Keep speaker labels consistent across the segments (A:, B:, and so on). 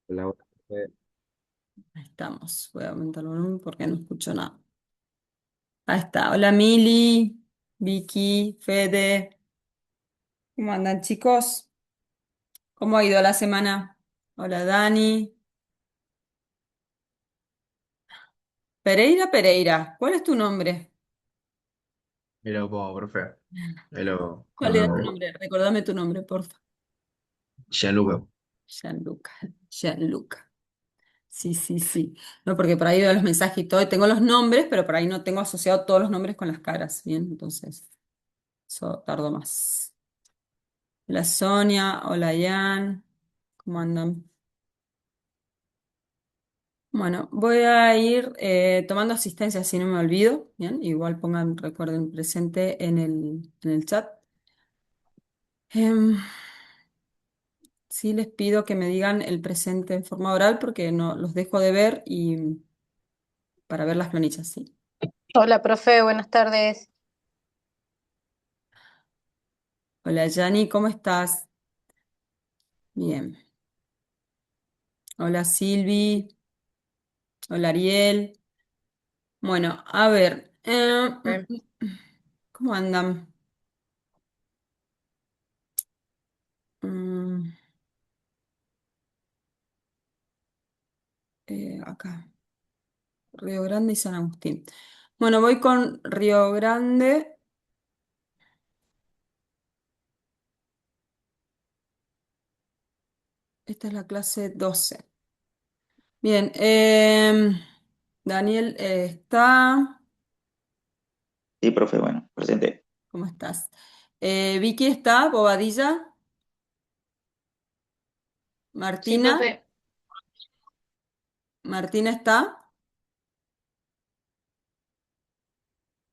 A: La otra,
B: Ahí estamos. Voy a aumentar el volumen porque no escucho nada. Ahí está. Hola Mili, Vicky, Fede. ¿Cómo andan, chicos? ¿Cómo ha ido la semana? Hola Dani. Pereira, Pereira. ¿Cuál es tu nombre?
A: Hello, profe. Hello, ¿cómo
B: ¿Cuál era tu
A: andamos?
B: nombre? Recordame tu nombre, porfa.
A: Gianluca.
B: Gianluca. Gianluca. Sí, sí, sí. No, porque por ahí veo los mensajes y todo, y tengo los nombres, pero por ahí no tengo asociado todos los nombres con las caras. Bien, entonces, eso tardo más. Hola Sonia, hola Ian. ¿Cómo andan? Bueno, voy a ir tomando asistencia si no me olvido. Bien, igual pongan, recuerden presente en el chat. Em, sí les pido que me digan el presente en forma oral porque no los dejo de ver y para ver las planillas, sí.
C: Hola, profe, buenas tardes.
B: Hola Yani, ¿cómo estás? Bien. Hola Silvi, hola Ariel. Bueno, a ver, ¿cómo andan? Mm, acá. Río Grande y San Agustín. Bueno, voy con Río Grande. Esta es la clase 12. Bien, Daniel está.
D: Sí, profe, bueno, presente.
B: ¿Cómo estás? Vicky está, Bobadilla.
C: Sí,
B: Martina.
C: profe.
B: Martina está.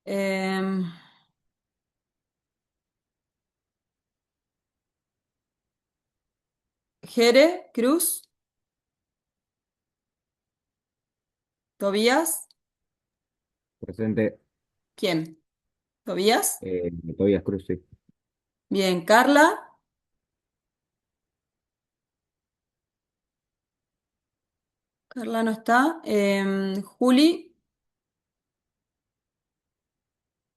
B: Em, Jere, Cruz, Tobías.
A: Presente,
B: ¿Quién? ¿Tobías?
A: Tobias Cruz, sí.
B: Bien, Carla. Carla no está. Juli,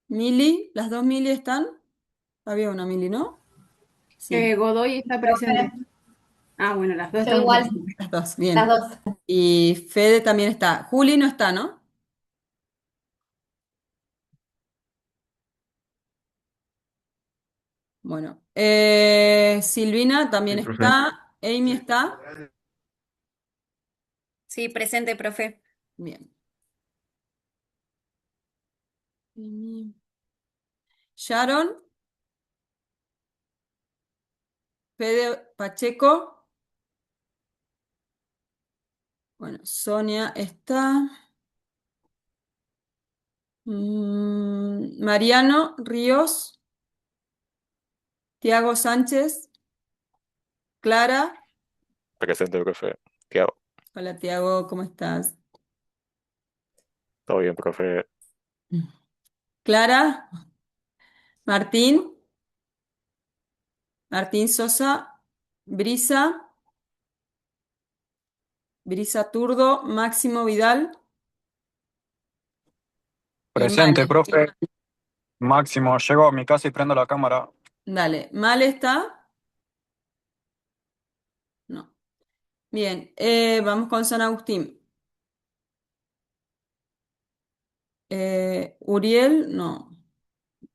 B: Mili. ¿Las dos Mili están? Había una Mili, ¿no? Sí.
E: Godoy está
C: Profe,
E: presente. Ah, bueno, las dos
C: yo
E: estamos
C: igual,
E: presentes.
B: Las dos,
C: las
B: bien.
C: dos.
B: Y Fede también está. Juli no está, ¿no? Bueno. Silvina también
D: Sí, profe.
B: está. Amy está.
C: Sí, presente, profe.
B: Bien. Amy. Sharon, Fede Pacheco. Bueno, Sonia está. Mariano Ríos, Tiago Sánchez, Clara.
F: Presente, profe. Tiago.
B: Hola Tiago, ¿cómo estás?
F: Todo bien, profe.
B: Clara, Martín, Martín Sosa, Brisa, Brisa Turdo, Máximo Vidal y
G: Presente,
B: Male.
G: profe. Máximo, llego a mi casa y prendo la cámara.
B: Dale, ¿Male está? No. Bien, vamos con San Agustín. Uriel, no,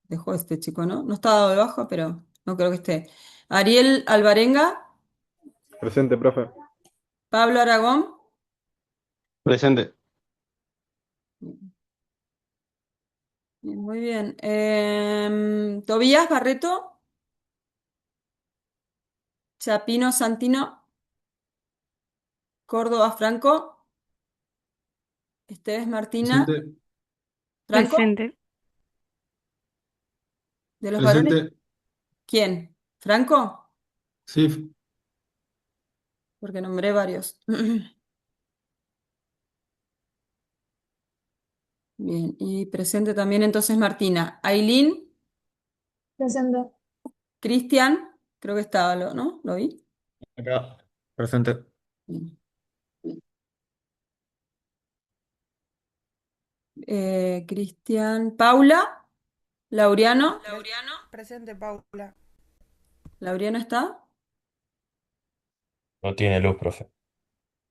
B: dejó este chico, ¿no? No está dado de baja, pero no creo que esté. Ariel Alvarenga,
H: Presente, profe.
B: Pablo Aragón.
H: Presente.
B: Bien, muy bien. Tobías Barreto, Chapino Santino, Córdoba Franco, Esteves Martina,
H: Presente.
B: Franco,
E: Presente.
B: de los varones,
H: Presente.
B: ¿quién? ¿Franco?
H: Sí.
B: Porque nombré varios. Bien, y presente también entonces Martina. Ailín,
C: Presente.
B: Cristian, creo que estaba, ¿no? ¿Lo vi?
G: Acá. Presente.
B: Bien. Cristian, Paula, Laureano.
I: Presente, Paula.
B: ¿Laureano está?
F: No tiene luz, profe.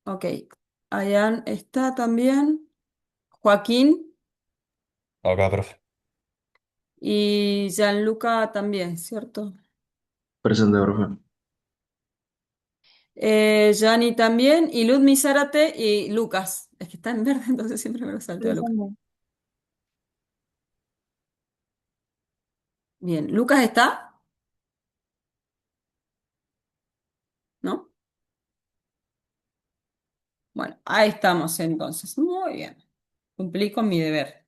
B: Ok. Ayan está también. Joaquín
F: Acá, profe.
B: y Gianluca también, ¿cierto?
A: Presente, profe.
B: Gianni también, y Ludmi Zárate y Lucas. Es que está en verde, entonces siempre me lo salteo a Lucas.
C: Presente.
B: Bien, ¿Lucas está? ¿No? Bueno, ahí estamos entonces. Muy bien. Cumplí con mi deber,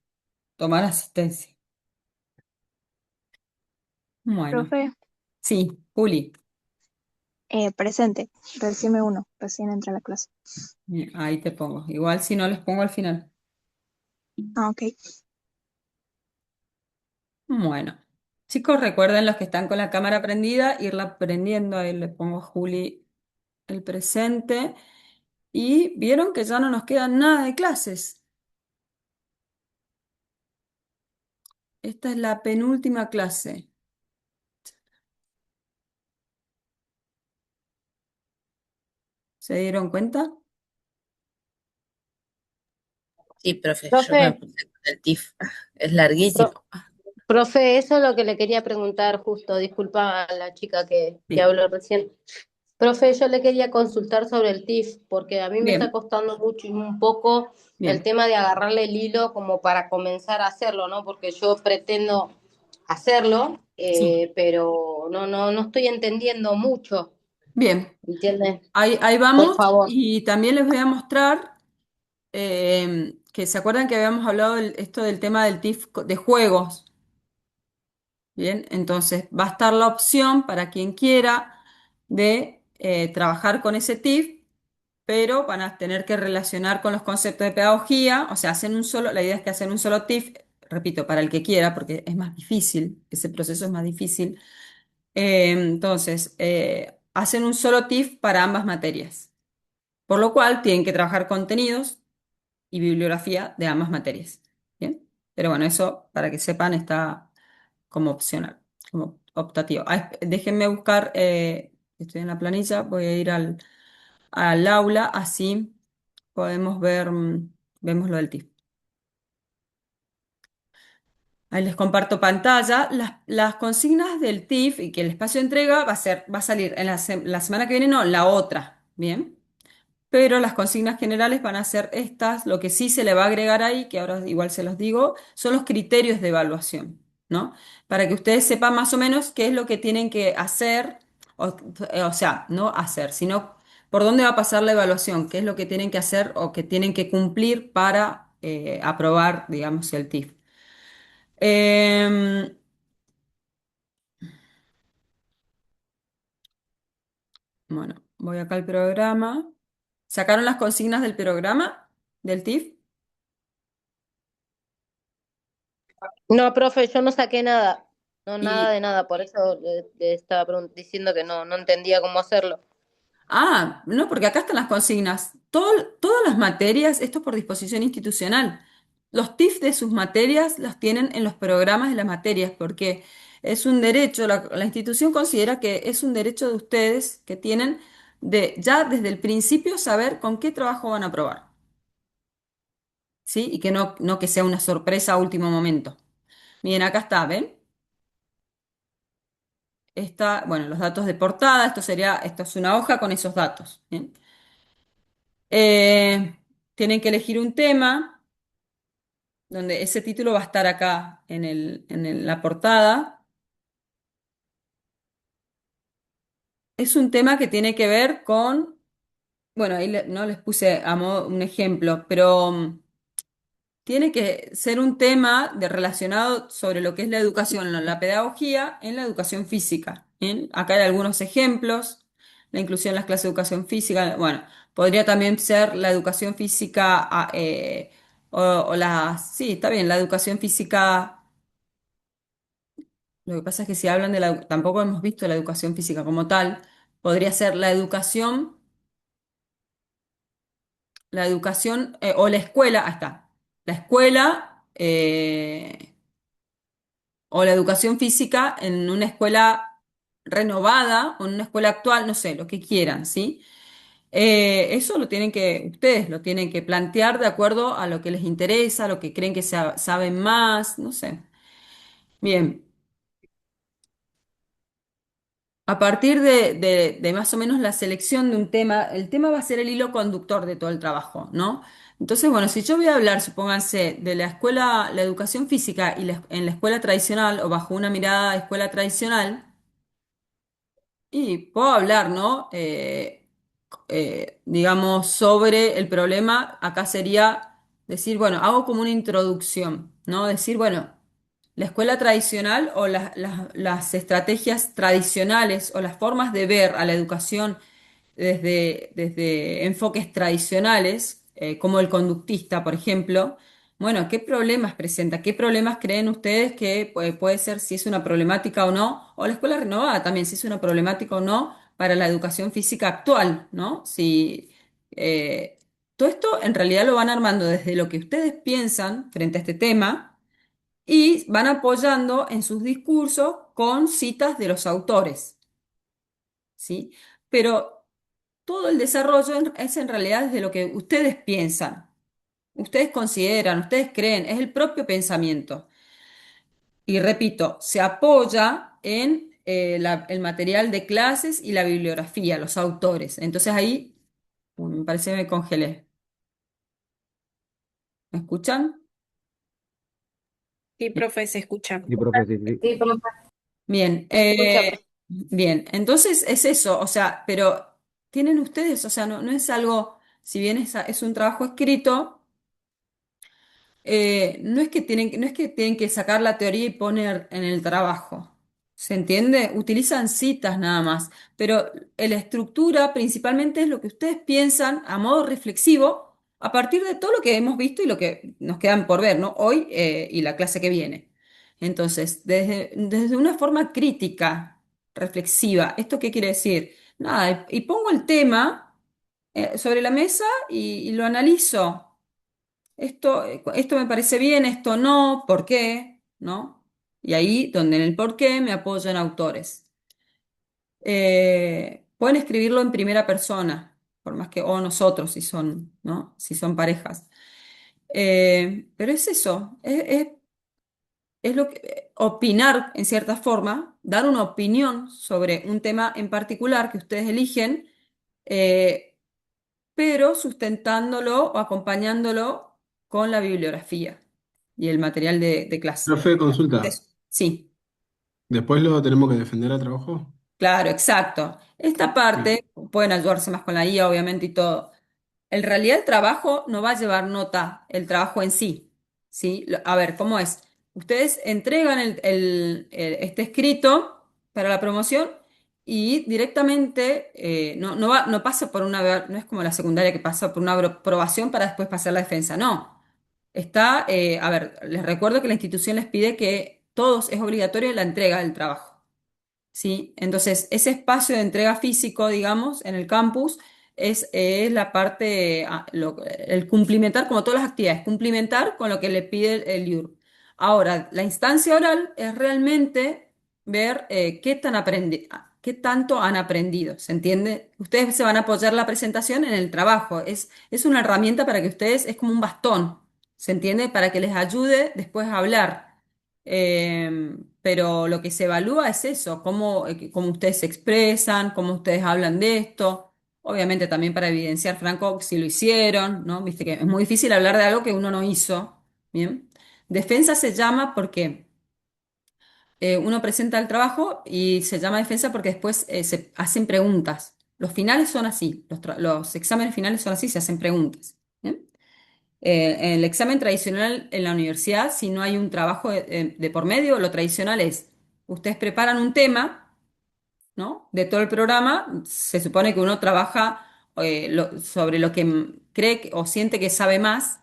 B: tomar asistencia. Bueno,
C: Profe,
B: sí, Juli.
C: presente. Recién uno, recién entra a la clase.
B: Bien, ahí te pongo. Igual si no les pongo al final.
C: Ah, ok.
B: Bueno, chicos, recuerden los que están con la cámara prendida, irla prendiendo. Ahí le pongo a Juli el presente. Y vieron que ya no nos queda nada de clases. Esta es la penúltima clase. ¿Se dieron cuenta?
J: Sí, profe, yo me
C: Profe,
J: puse con el TIF. Es
C: pro-
J: larguísimo.
C: profe, eso es lo que le quería preguntar justo, disculpa a la chica que
B: Sí.
C: habló recién. Profe, yo le quería consultar sobre el TIF, porque a mí me está
B: Bien,
C: costando mucho y un poco el
B: bien.
C: tema de agarrarle el hilo como para comenzar a hacerlo, ¿no? Porque yo pretendo hacerlo,
B: Sí.
C: pero no estoy entendiendo mucho,
B: Bien.
C: ¿entiendes?
B: Ahí
C: Por
B: vamos.
C: favor.
B: Y también les voy a mostrar que se acuerdan que habíamos hablado esto del tema del TIF de juegos. Bien, entonces va a estar la opción para quien quiera de trabajar con ese TIF, pero van a tener que relacionar con los conceptos de pedagogía, o sea, hacen un solo, la idea es que hacen un solo TIF, repito, para el que quiera, porque es más difícil, ese proceso es más difícil. Hacen un solo TIF para ambas materias, por lo cual tienen que trabajar contenidos y bibliografía de ambas materias. Bien, pero bueno, eso para que sepan está como opcional, como optativo. Déjenme buscar, estoy en la planilla, voy a ir al aula, así podemos ver, vemos lo del TIF. Ahí les comparto pantalla. Las consignas del TIF y que el espacio de entrega va a salir en la semana que viene, no, la otra, ¿bien? Pero las consignas generales van a ser estas. Lo que sí se le va a agregar ahí, que ahora igual se los digo, son los criterios de evaluación, ¿no? Para que ustedes sepan más o menos qué es lo que tienen que hacer, o sea, no hacer, sino por dónde va a pasar la evaluación, qué es lo que tienen que hacer o que tienen que cumplir para aprobar, digamos, el TIF. Em, bueno, voy acá al programa. ¿Sacaron las consignas del programa del TIF?
C: No, profe, yo no saqué nada, no, nada
B: Y
C: de nada, por eso le estaba diciendo que no entendía cómo hacerlo.
B: No, porque acá están las consignas. Todas las materias, esto es por disposición institucional. Los TIF de sus materias los tienen en los programas de las materias, porque es un derecho, la institución considera que es un derecho de ustedes que tienen de ya desde el principio saber con qué trabajo van a aprobar, ¿sí? Y que no que sea una sorpresa a último momento. Miren, acá está, ¿ven? Está, bueno, los datos de portada, esto es una hoja con esos datos, ¿bien? Eh, Tienen que elegir un tema, donde ese título va a estar acá la portada. Es un tema que tiene que ver con, bueno, ahí no les puse a modo un ejemplo, pero tiene que ser un tema relacionado sobre lo que es la educación, la pedagogía en la educación física. ¿Bien? Acá hay algunos ejemplos, la inclusión en las clases de educación física, bueno, podría también ser la educación física, sí, está bien, la educación física. Lo que pasa es que si hablan tampoco hemos visto la educación física como tal, podría ser la educación o la escuela, ahí está, la escuela o la educación física en una escuela renovada o en una escuela actual, no sé, lo que quieran, ¿sí? Eso ustedes lo tienen que plantear de acuerdo a lo que les interesa, a lo que creen que saben más, no sé. Bien, a partir de más o menos la selección de un tema, el tema va a ser el hilo conductor de todo el trabajo, ¿no? Entonces, bueno, si yo voy a hablar, supónganse, de la escuela, la educación física en la escuela tradicional o bajo una mirada de escuela tradicional, y puedo hablar, ¿no? Digamos, sobre el problema, acá sería decir, bueno, hago como una introducción, ¿no? Decir, bueno, la escuela tradicional o las estrategias tradicionales o las formas de ver a la educación desde enfoques tradicionales, como el conductista, por ejemplo. Bueno, ¿qué problemas presenta? ¿Qué problemas creen ustedes que puede ser si es una problemática o no? O la escuela renovada también, si es una problemática o no para la educación física actual, ¿no? Si, todo esto en realidad lo van armando desde lo que ustedes piensan frente a este tema y van apoyando en sus discursos con citas de los autores, ¿sí? Pero todo el desarrollo es en realidad desde lo que ustedes piensan, ustedes consideran, ustedes creen, es el propio pensamiento. Y repito, se apoya en el material de clases y la bibliografía, los autores. Entonces ahí, me parece que me congelé. ¿Me escuchan?
J: Sí, profe, se escucha.
H: Sí, profe, sí, sí.
C: Sí, profe,
B: Bien,
C: se escucha.
B: bien, entonces es eso, o sea, pero tienen ustedes, o sea, no es algo, si bien es un trabajo escrito, no es que tienen que sacar la teoría y poner en el trabajo. ¿Se entiende? Utilizan citas nada más, pero la estructura principalmente es lo que ustedes piensan a modo reflexivo a partir de todo lo que hemos visto y lo que nos quedan por ver, ¿no? Hoy, y la clase que viene. Entonces, desde una forma crítica, reflexiva, ¿esto qué quiere decir? Nada, y pongo el tema sobre la mesa y lo analizo. Esto me parece bien, esto no, ¿por qué? ¿No? Y ahí, donde en el por qué me apoyo en autores. Pueden escribirlo en primera persona, por más que, o nosotros, si son, ¿no? Si son parejas. Pero es eso, es lo que, opinar en cierta forma, dar una opinión sobre un tema en particular que ustedes eligen, eh, pero sustentándolo o acompañándolo con la bibliografía y el material de clase.
H: Profe, consulta.
B: Eso. Sí,
H: ¿Después lo tenemos que defender a trabajo?
B: claro, exacto. Esta
H: Bien.
B: parte pueden ayudarse más con la IA, obviamente, y todo. En realidad el trabajo no va a llevar nota, el trabajo en sí, ¿sí? A ver, ¿cómo es? Ustedes entregan este escrito para la promoción y directamente no pasa por no es como la secundaria que pasa por una aprobación para después pasar la defensa, no. A ver, les recuerdo que la institución les pide que todos es obligatorio la entrega del trabajo. ¿Sí? Entonces, ese espacio de entrega físico, digamos, en el campus es la parte, el cumplimentar, como todas las actividades, cumplimentar con lo que le pide el IUR. Ahora, la instancia oral es realmente ver qué tanto han aprendido, ¿se entiende? Ustedes se van a apoyar la presentación en el trabajo, es una herramienta para que ustedes, es como un bastón, ¿se entiende? Para que les ayude después a hablar. Pero lo que se evalúa es eso, cómo ustedes se expresan, cómo ustedes hablan de esto. Obviamente también para evidenciar, Franco, si lo hicieron, ¿no? Viste que es muy difícil hablar de algo que uno no hizo. Bien. Defensa se llama porque uno presenta el trabajo y se llama defensa porque después se hacen preguntas. Los finales son así, los exámenes finales son así, se hacen preguntas. ¿Bien? En el examen tradicional en la universidad, si no hay un trabajo de por medio, lo tradicional es, ustedes preparan un tema, ¿no? De todo el programa, se supone que uno trabaja sobre lo que cree o siente que sabe más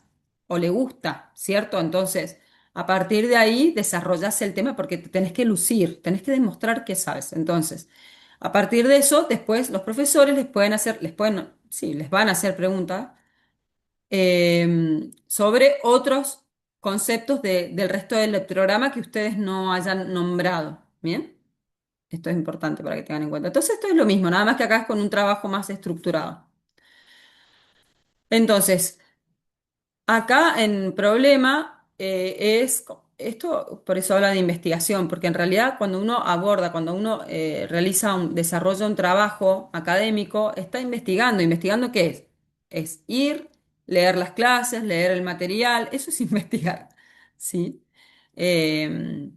B: o le gusta, ¿cierto? Entonces, a partir de ahí desarrollas el tema porque te tenés que lucir, tenés que demostrar que sabes. Entonces, a partir de eso, después los profesores sí, les van a hacer preguntas sobre otros conceptos del resto del programa que ustedes no hayan nombrado. ¿Bien? Esto es importante para que tengan en cuenta. Entonces, esto es lo mismo, nada más que acá es con un trabajo más estructurado. Entonces, acá en problema esto, por eso habla de investigación, porque en realidad cuando uno aborda, cuando uno desarrolla un trabajo académico, está investigando. ¿Investigando qué es? Es ir, leer las clases, leer el material, eso es investigar, ¿sí? Eh,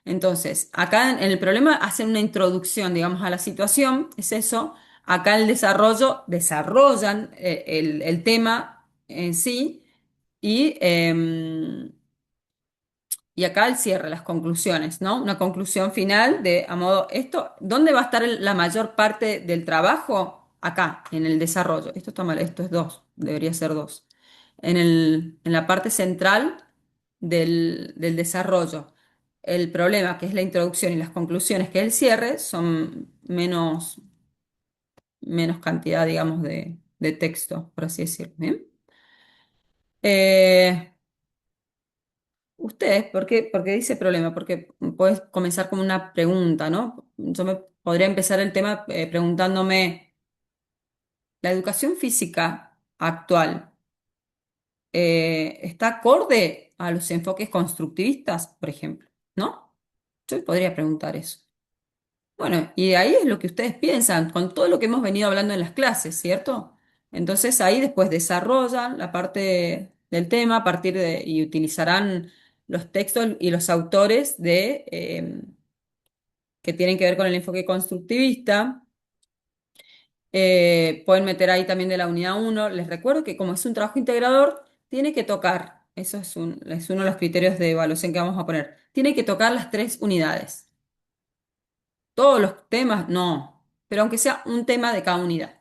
B: entonces, acá en el problema hacen una introducción, digamos, a la situación, es eso. Acá el desarrollan el tema en sí y, y acá el cierre, las conclusiones, ¿no? Una conclusión final de, a modo, esto, ¿dónde va a estar la mayor parte del trabajo? Acá, en el desarrollo. Esto está mal, esto es dos, debería ser dos. En la parte central del desarrollo. El problema, que es la introducción, y las conclusiones, que es el cierre, son menos cantidad, digamos, de texto, por así decirlo. ¿Bien? Eh, Ustedes, ¿por qué dice problema? Porque puedes comenzar como una pregunta, ¿no? Yo me podría empezar el tema preguntándome, ¿la educación física actual está acorde a los enfoques constructivistas, por ejemplo? ¿No? Yo podría preguntar eso. Bueno, y ahí es lo que ustedes piensan, con todo lo que hemos venido hablando en las clases, ¿cierto? Entonces ahí después desarrollan la parte del tema a partir y utilizarán los textos y los autores que tienen que ver con el enfoque constructivista. Pueden meter ahí también de la unidad uno. Les recuerdo que como es un trabajo integrador, tiene que tocar, eso es uno de los criterios de evaluación que vamos a poner, tiene que tocar las tres unidades. Todos los temas, no, pero aunque sea un tema de cada unidad.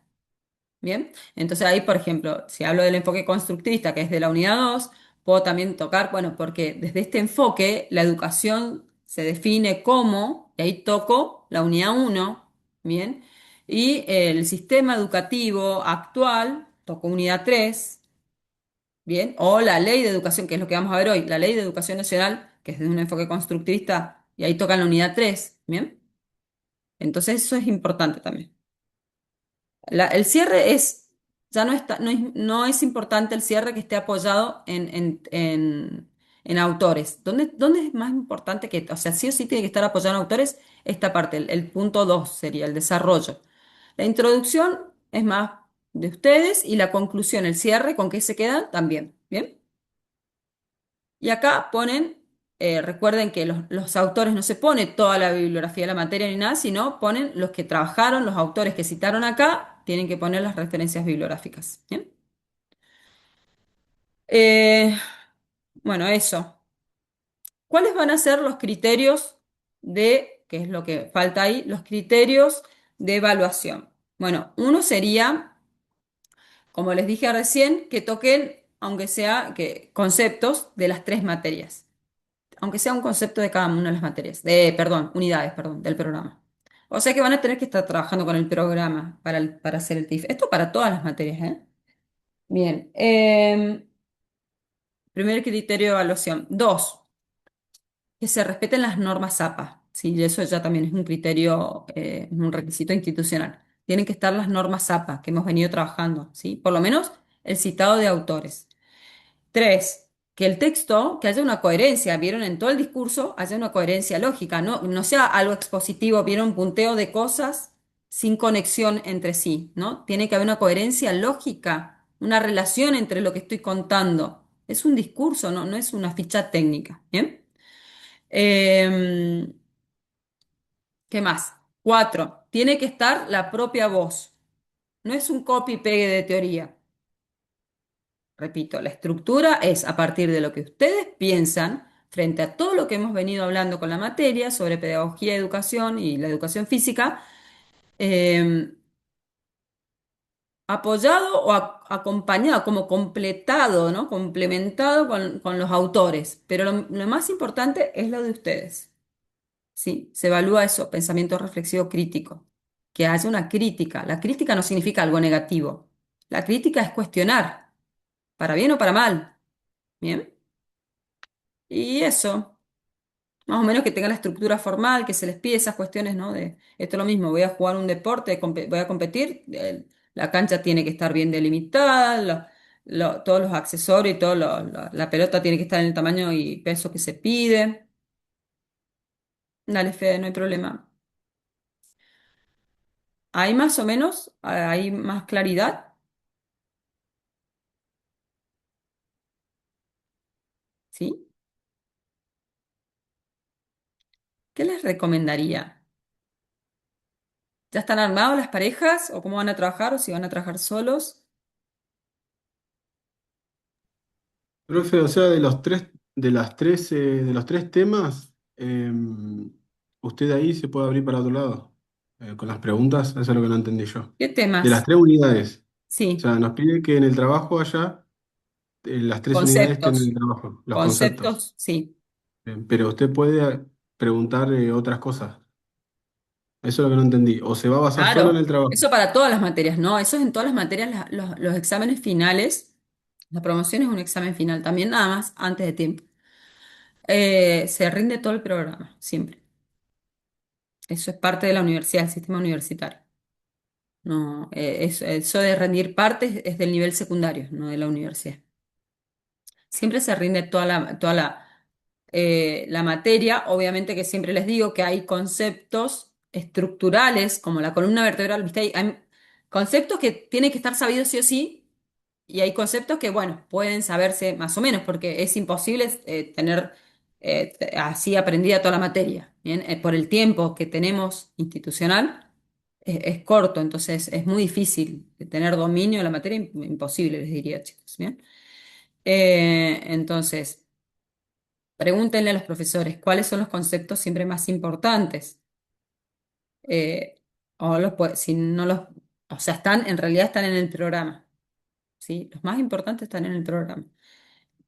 B: Bien, entonces ahí, por ejemplo, si hablo del enfoque constructivista, que es de la unidad 2, puedo también tocar, bueno, porque desde este enfoque la educación se define como, y ahí toco la unidad uno, bien, y el sistema educativo actual, toco unidad 3, bien, o la ley de educación, que es lo que vamos a ver hoy, la ley de educación nacional, que es de un enfoque constructivista, y ahí tocan la unidad 3, bien. Entonces eso es importante también. El cierre ya no está, no es importante el cierre que esté apoyado en autores. ¿Dónde es más importante o sea, sí o sí tiene que estar apoyado en autores? Esta parte, el punto 2 sería el desarrollo. La introducción es más de ustedes y la conclusión, el cierre, ¿con qué se quedan? También. ¿Bien? Y acá ponen, recuerden que los autores no se pone toda la bibliografía de la materia ni nada, sino ponen los que trabajaron, los autores que citaron acá, tienen que poner las referencias bibliográficas. ¿Bien? Eh, bueno, eso. ¿Cuáles van a ser los criterios qué es lo que falta ahí, los criterios de evaluación? Bueno, uno sería, como les dije recién, que toquen, aunque sea conceptos de las tres materias. Aunque sea un concepto de cada una de las materias, perdón, unidades, perdón, del programa. O sea que van a tener que estar trabajando con el programa para hacer el TIF. Esto para todas las materias, ¿eh? Bien. Primer criterio de evaluación. Dos, que se respeten las normas APA. Sí, y eso ya también es un criterio, un requisito institucional. Tienen que estar las normas APA que hemos venido trabajando, ¿sí? Por lo menos el citado de autores. Tres, que el texto, que haya una coherencia, vieron en todo el discurso, haya una coherencia lógica, no sea algo expositivo, vieron un punteo de cosas sin conexión entre sí, ¿no? Tiene que haber una coherencia lógica, una relación entre lo que estoy contando. Es un discurso, no es una ficha técnica, ¿bien? Em, ¿Qué más? Cuatro, tiene que estar la propia voz. No es un copy-pegue de teoría. Repito, la estructura es a partir de lo que ustedes piensan frente a todo lo que hemos venido hablando con la materia sobre pedagogía, educación y la educación física, eh, apoyado o acompañado, como completado, ¿no? Complementado con los autores. Pero lo más importante es lo de ustedes, ¿sí? Se evalúa eso, pensamiento reflexivo crítico, que haya una crítica. La crítica no significa algo negativo. La crítica es cuestionar, para bien o para mal. ¿Bien? Y eso, más o menos que tenga la estructura formal, que se les pide esas cuestiones, ¿no? De esto es lo mismo, voy a jugar un deporte, voy a competir, la cancha tiene que estar bien delimitada, todos los accesorios y la pelota tiene que estar en el tamaño y peso que se pide. Dale, Fede, no hay problema. ¿Hay más o menos? ¿Hay más claridad? ¿Sí? ¿Qué les recomendaría? ¿Ya están armados las parejas? ¿O cómo van a trabajar? ¿O si van a trabajar solos?
H: Profe, o sea, de los tres temas, usted ahí se puede abrir para otro lado. Con las preguntas, eso es lo que no entendí yo.
B: ¿Qué
H: De las
B: temas?
H: tres unidades. O
B: Sí,
H: sea, nos pide que en el trabajo haya las tres unidades estén en el
B: conceptos.
H: trabajo, los conceptos.
B: Conceptos, sí.
H: Pero usted puede preguntar otras cosas. Eso es lo que no entendí. O se va a basar solo en
B: Claro,
H: el trabajo.
B: eso para todas las materias, ¿no? Eso es en todas las materias, los exámenes finales. La promoción es un examen final, también nada más antes de tiempo. Se rinde todo el programa, siempre. Eso es parte de la universidad, el sistema universitario. No, eso de rendir partes es del nivel secundario, no de la universidad. Siempre se rinde la materia. Obviamente que siempre les digo que hay conceptos estructurales, como la columna vertebral, ¿viste? Hay conceptos que tienen que estar sabidos sí o sí, y hay conceptos que, bueno, pueden saberse más o menos, porque es imposible tener así aprendida toda la materia, ¿bien? Por el tiempo que tenemos institucional, es corto, entonces es muy difícil tener dominio de la materia, imposible, les diría, chicos, ¿bien? Entonces, pregúntenle a los profesores cuáles son los conceptos siempre más importantes. Eh, si no los, o sea, en realidad están en el programa, ¿sí? Los más importantes están en el programa.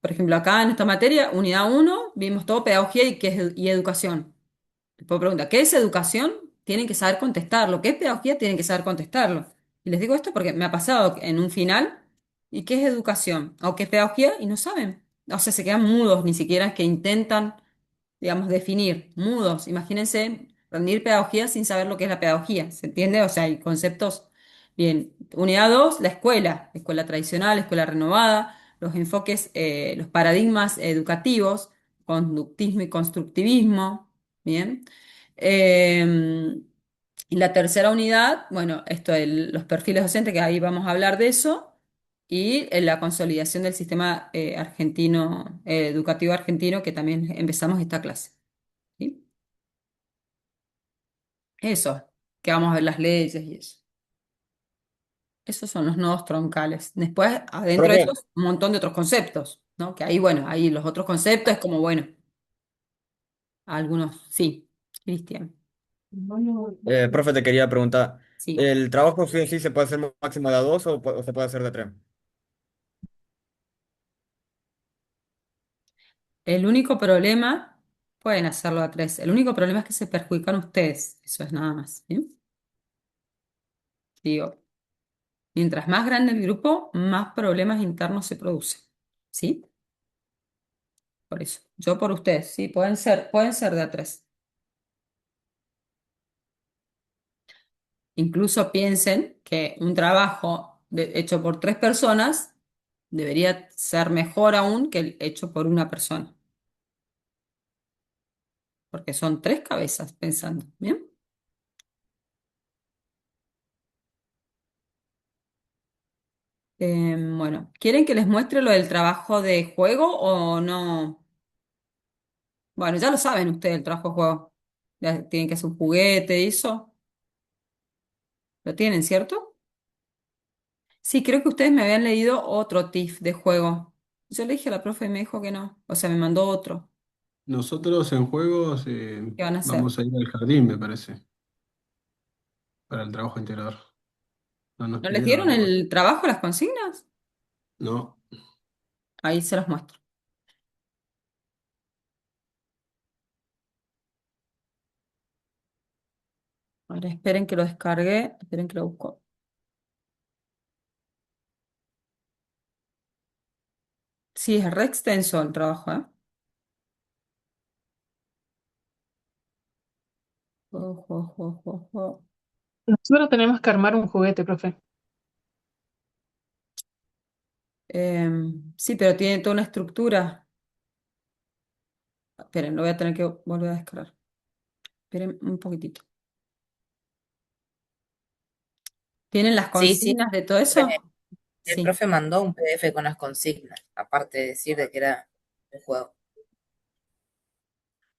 B: Por ejemplo, acá en esta materia, unidad uno vimos todo pedagogía y educación. Les puedo preguntar, ¿qué es educación? Tienen que saber contestarlo. ¿Qué es pedagogía? Tienen que saber contestarlo. Y les digo esto porque me ha pasado en un final. ¿Y qué es educación? ¿O qué es pedagogía? Y no saben. O sea, se quedan mudos, ni siquiera que intentan, digamos, definir. Mudos. Imagínense rendir pedagogía sin saber lo que es la pedagogía. ¿Se entiende? O sea, hay conceptos. Bien. Unidad 2 la escuela tradicional, escuela renovada, los enfoques, los paradigmas educativos, conductismo y constructivismo. Bien. Eh, y la tercera unidad, bueno, los perfiles docentes, que ahí vamos a hablar de eso, y la consolidación del sistema argentino, educativo argentino, que también empezamos esta clase. ¿Sí? Eso, que vamos a ver las leyes y eso. Esos son los nodos troncales. Después, adentro de
F: Profe,
B: esos, un montón de otros conceptos, ¿no? Que ahí, bueno, ahí los otros conceptos es como, bueno, algunos, sí, Cristian,
F: profe, te quería preguntar,
B: sí.
F: ¿el trabajo sí, sí se puede hacer máximo de a dos o se puede hacer de tres?
B: El único problema, pueden hacerlo a tres, el único problema es que se perjudican ustedes, eso es nada más, ¿bien? Digo, mientras más grande el grupo, más problemas internos se producen, ¿sí? Por eso, yo por ustedes, sí, pueden ser de a tres. Incluso piensen que un trabajo hecho por tres personas debería ser mejor aún que el hecho por una persona, porque son tres cabezas pensando, ¿bien? Bueno, ¿quieren que les muestre lo del trabajo de juego o no? Bueno, ya lo saben ustedes, el trabajo de juego. Ya tienen que hacer un juguete y eso. ¿Lo tienen, cierto? Sí, creo que ustedes me habían leído otro TIF de juego. Yo le dije a la profe y me dijo que no. O sea, me mandó otro.
H: Nosotros en juegos
B: ¿Qué van a hacer?
H: vamos a ir al jardín, me parece, para el trabajo integrador. No nos
B: ¿No les
H: pidieron
B: dieron
H: otra cosa.
B: el trabajo, las consignas?
H: No,
B: Ahí se los muestro. Ahora esperen que lo descargue, esperen que lo busco. Sí, es re extenso el trabajo, ¿eh? Juego.
K: Nosotros tenemos que armar un juguete, profe.
B: Sí, pero tiene toda una estructura. Esperen, lo voy a tener que volver a descargar. Esperen un poquitito. ¿Tienen las
J: Sí, sí,
B: consignas de todo
J: profe-
B: eso?
J: el
B: Sí.
J: profe mandó un PDF con las consignas, aparte de decir de que era un juego.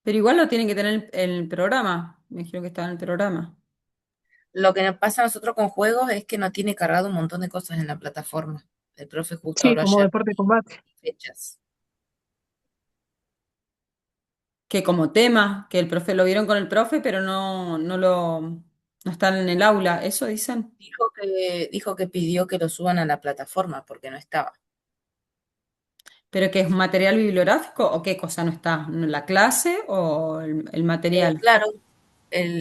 B: Pero igual lo tienen que tener en el programa. Me dijeron que estaba en el programa.
J: Lo que nos pasa a nosotros con juegos es que no tiene cargado un montón de cosas en la plataforma. El profe justo
K: Sí,
J: habló
K: como
J: ayer
K: deporte de combate.
J: de fechas.
B: Que como tema, que el profe lo vieron con el profe, pero no están en el aula. ¿Eso dicen?
J: Dijo que pidió que lo suban a la plataforma porque no estaba.
B: ¿Pero que es un material bibliográfico o qué cosa no está? ¿La clase o el material?
J: Claro,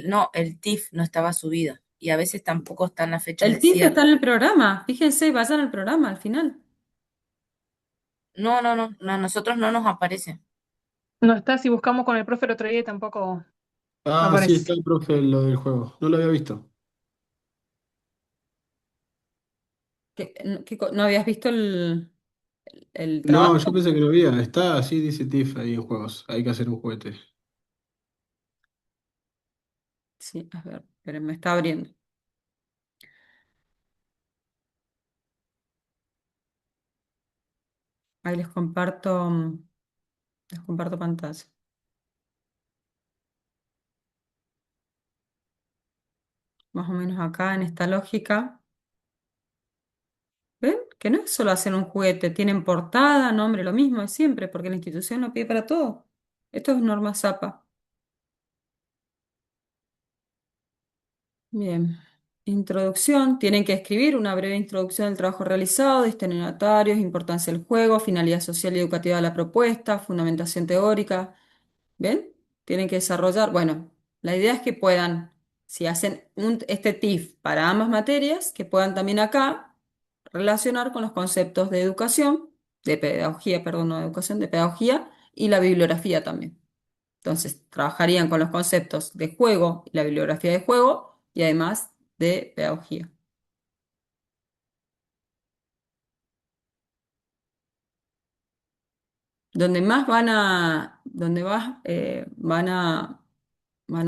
J: no, el TIF no estaba subido y a veces tampoco están las fechas
B: El
J: de
B: TIF está
J: cierre.
B: en el programa. Fíjense, vayan al programa al final.
J: No, no, no, no, a nosotros no nos aparece.
K: No está, si buscamos con el profe el otro día y tampoco
H: Ah, sí,
K: aparece.
H: está el profe, lo del juego. No lo había visto.
B: ¿No habías visto el
H: No,
B: trabajo?
H: yo pensé que lo había. Está así, dice Tiff ahí en juegos. Hay que hacer un juguete.
B: Sí, a ver, pero me está abriendo. Ahí les comparto pantalla. Más o menos acá en esta lógica. ¿Ven? Que no es solo hacer un juguete, tienen portada, nombre, lo mismo de siempre, porque la institución lo pide para todo. Esto es norma ZAPA. Bien. Introducción. Tienen que escribir una breve introducción del trabajo realizado, destinatarios, importancia del juego, finalidad social y educativa de la propuesta, fundamentación teórica. ¿Ven? Tienen que desarrollar. Bueno, la idea es que puedan, si hacen este TIF para ambas materias, que puedan también acá relacionar con los conceptos de educación, de pedagogía, perdón, no de educación, de pedagogía y la bibliografía también. Entonces, trabajarían con los conceptos de juego y la bibliografía de juego y además de pedagogía. Donde más van a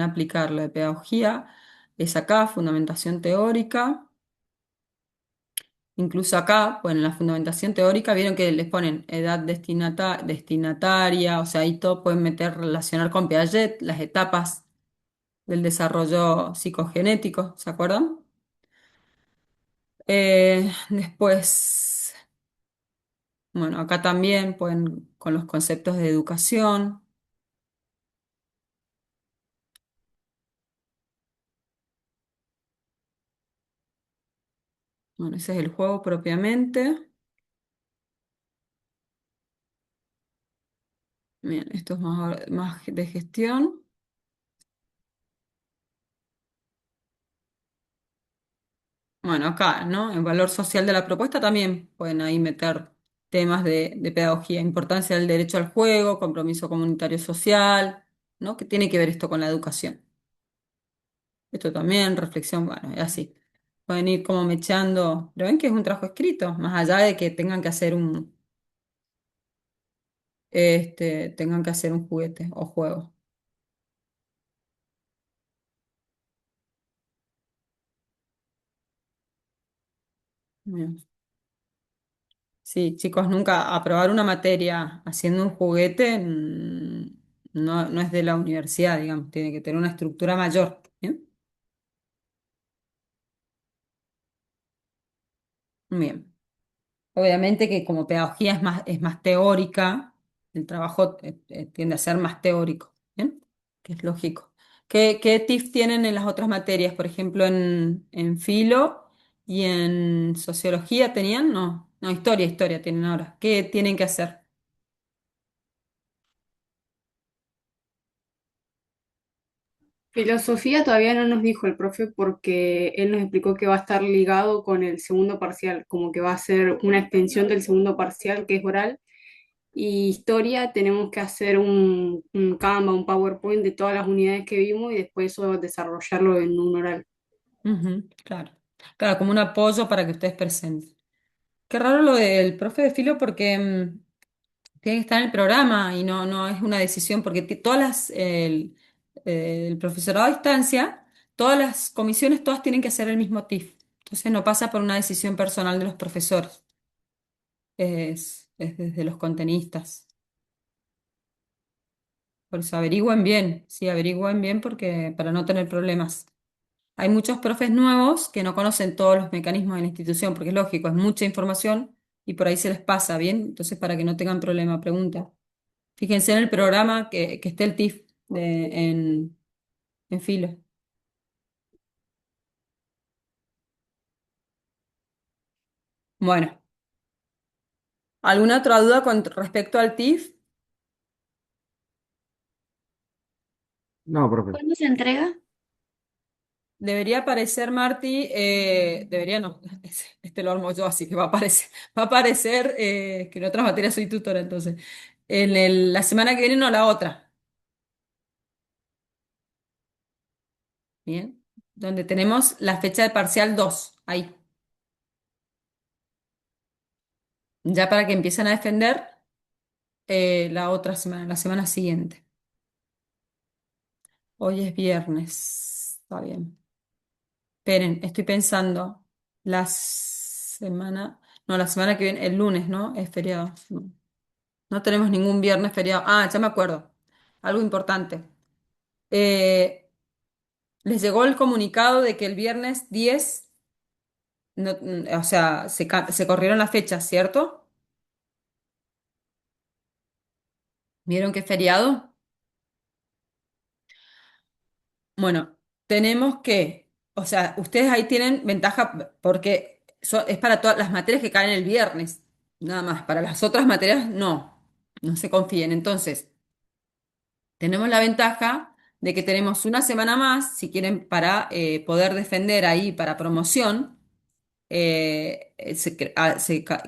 B: aplicar la pedagogía es acá, fundamentación teórica. Incluso acá, bueno, en la fundamentación teórica, vieron que les ponen edad destinataria, o sea, ahí todo pueden meter, relacionar con Piaget, las etapas del desarrollo psicogenético, ¿se acuerdan? Después, bueno, acá también pueden con los conceptos de educación. Bueno, ese es el juego propiamente. Bien, esto es más de gestión. Bueno, acá, ¿no? El valor social de la propuesta también pueden ahí meter temas de pedagogía, importancia del derecho al juego, compromiso comunitario social, ¿no? ¿Qué tiene que ver esto con la educación? Esto también, reflexión, bueno, y así. Pueden ir como mechando, pero ven que es un trabajo escrito, más allá de que tengan que hacer un juguete o juego. Bien. Sí, chicos, nunca aprobar una materia haciendo un juguete no es de la universidad, digamos, tiene que tener una estructura mayor. ¿Bien? Bien. Obviamente que como pedagogía es más teórica, el trabajo tiende a ser más teórico, ¿bien? Que es lógico. ¿Qué tips tienen en las otras materias? Por ejemplo, en filo y en sociología tenían, no, no, historia tienen ahora. ¿Qué tienen que hacer?
E: Filosofía todavía no nos dijo el profe porque él nos explicó que va a estar ligado con el segundo parcial, como que va a ser una extensión del segundo parcial que es oral Y historia tenemos que hacer un Canva, un PowerPoint de todas las unidades que vimos y después eso desarrollarlo en un oral.
B: Ujú, claro. Claro, como un apoyo para que ustedes presenten. Qué raro lo del profe de filo porque tiene que estar en el programa y no es una decisión, porque todas el profesorado a distancia, todas las comisiones, todas tienen que hacer el mismo TIF. Entonces no pasa por una decisión personal de los profesores, es desde los contenistas. Por eso averigüen bien, sí, averigüen bien porque para no tener problemas. Hay muchos profes nuevos que no conocen todos los mecanismos de la institución, porque es lógico, es mucha información y por ahí se les pasa, ¿bien? Entonces, para que no tengan problema, pregunta. Fíjense en el programa que esté el TIF en filo. Bueno, ¿alguna otra duda con respecto al TIF?
H: No, profe.
L: ¿Cuándo se entrega?
B: Debería aparecer, Marty, debería no, este lo armo yo, así que va a aparecer, que en otras materias soy tutora, entonces, la semana que viene, no la otra, ¿bien? Donde tenemos la fecha de parcial 2 ahí, ya para que empiecen a defender la otra semana, la semana siguiente. Hoy es viernes, está bien. Esperen, estoy pensando, la semana que viene, el lunes, ¿no? Es feriado. No. No tenemos ningún viernes feriado. Ah, ya me acuerdo. Algo importante. Eh, Les llegó el comunicado de que el viernes 10, o sea, se corrieron las fechas, ¿cierto? ¿Vieron que es feriado? Bueno, tenemos que, o sea, ustedes ahí tienen ventaja porque es para todas las materias que caen el viernes, nada más. Para las otras materias, no se confíen. Entonces, tenemos la ventaja de que tenemos una semana más, si quieren, para poder defender ahí para promoción.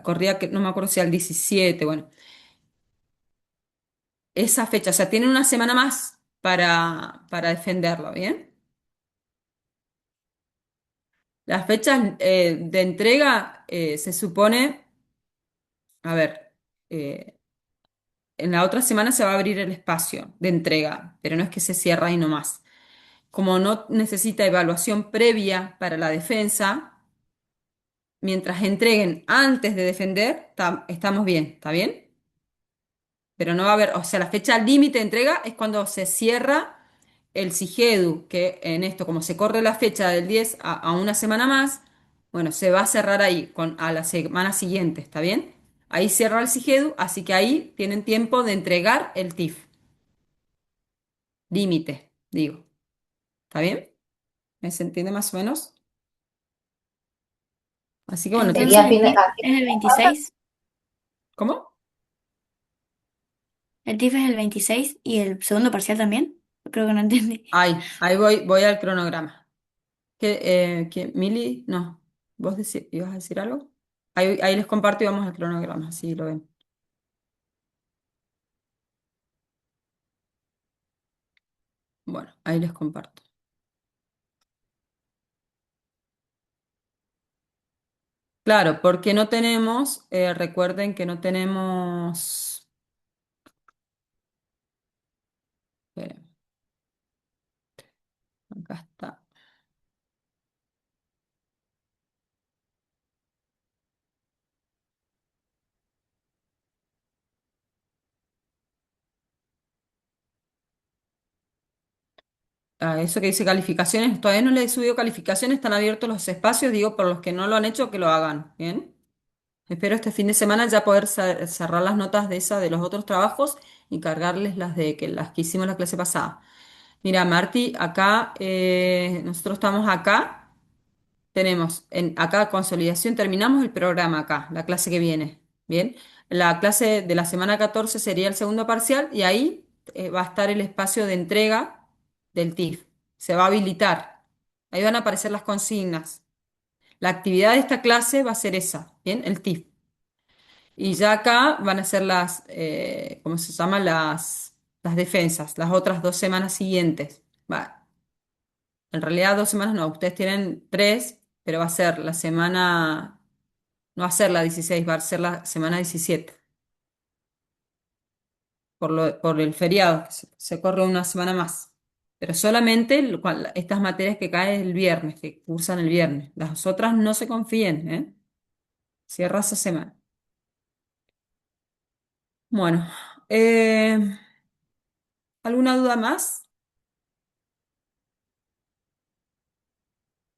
B: Corría, que no me acuerdo si al 17, bueno, esa fecha, o sea, tienen una semana más para defenderlo, ¿bien? Las fechas de entrega se supone, a ver, eh, en la otra semana se va a abrir el espacio de entrega, pero no es que se cierra ahí nomás. Como no necesita evaluación previa para la defensa, mientras entreguen antes de defender, estamos bien, ¿está bien? Pero no va a haber, o sea, la fecha límite de entrega es cuando se cierra el SIGEDU, que en esto, como se corre la fecha del 10 a una semana más, bueno, se va a cerrar ahí a la semana siguiente, ¿está bien? Ahí cierra el SIGEDU, así que ahí tienen tiempo de entregar el TIF. Límite, digo. ¿Está bien? ¿Me se entiende más o menos? Así que bueno,
L: Entonces
C: Sería
L: el
C: fin de...
L: TIF es el 26.
B: ¿cómo?
L: El TIF es el 26 y el segundo parcial también. Creo que no entendí.
B: Ahí voy al cronograma. Mili? No. ¿Vos ibas a decir algo? Ahí les comparto y vamos al cronograma, así lo ven. Bueno, ahí les comparto. Claro, porque no tenemos, recuerden que no tenemos, esperen, acá está. Eso que dice calificaciones, todavía no les he subido calificaciones, están abiertos los espacios, digo, por los que no lo han hecho, que lo hagan, ¿bien? Espero este fin de semana ya poder cerrar las notas de los otros trabajos y cargarles las que hicimos la clase pasada. Mira, Marti, acá, nosotros estamos acá, tenemos acá consolidación, terminamos el programa acá, la clase que viene, ¿bien? La clase de la semana 14 sería el segundo parcial y ahí va a estar el espacio de entrega del TIF, se va a habilitar, ahí van a aparecer las consignas. La actividad de esta clase va a ser esa, ¿bien? El TIF. Y ya acá van a ser ¿cómo se llama? Las defensas, las otras 2 semanas siguientes. Va, en realidad 2 semanas no, ustedes tienen tres, pero va a ser la semana, no va a ser la 16, va a ser la semana 17 por el feriado, que se corre una semana más. Pero solamente estas materias que caen el viernes, que cursan el viernes. Las otras no se confíen, ¿eh? Cierra esa semana. Bueno, eh, ¿alguna duda más?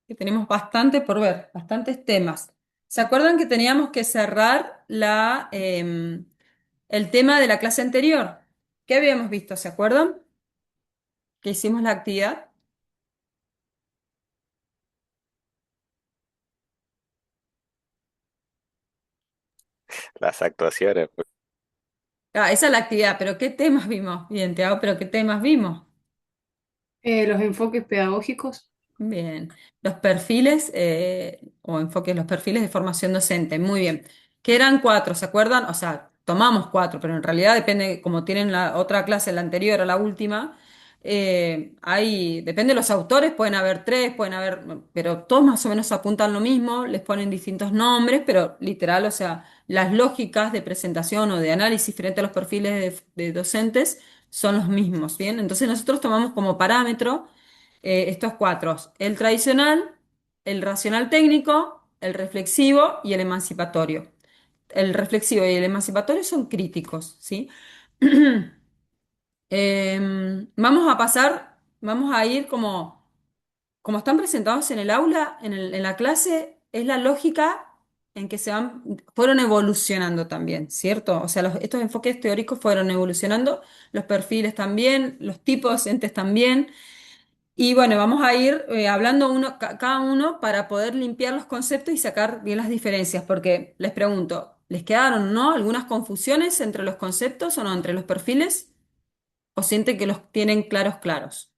B: Que tenemos bastante por ver, bastantes temas. ¿Se acuerdan que teníamos que cerrar el tema de la clase anterior? ¿Qué habíamos visto? ¿Se acuerdan? Que hicimos la actividad.
M: Las actuaciones, pues.
B: Ah, esa es la actividad, pero ¿qué temas vimos? Bien, Tiago, pero ¿qué temas vimos?
E: Los enfoques pedagógicos.
B: Bien. Los perfiles o enfoques, los perfiles de formación docente. Muy bien. Que eran cuatro, ¿se acuerdan? O sea, tomamos cuatro, pero en realidad depende, como tienen la otra clase, la anterior a la última, depende de los autores, pueden haber tres, pueden haber, pero todos más o menos apuntan lo mismo, les ponen distintos nombres, pero literal, o sea, las lógicas de presentación o de análisis frente a los perfiles de docentes son los mismos, ¿bien? Entonces nosotros tomamos como parámetro estos cuatro, el tradicional, el racional técnico, el reflexivo y el emancipatorio. El reflexivo y el emancipatorio son críticos, ¿sí? Vamos a ir como están presentados en el aula, en la clase, es la lógica en que fueron evolucionando también, ¿cierto? O sea, estos enfoques teóricos fueron evolucionando, los perfiles también, los tipos docentes también. Y bueno, vamos a ir hablando cada uno para poder limpiar los conceptos y sacar bien las diferencias, porque les pregunto, ¿les quedaron, no, algunas confusiones entre los conceptos o no, entre los perfiles? ¿O sienten que los tienen claros, claros?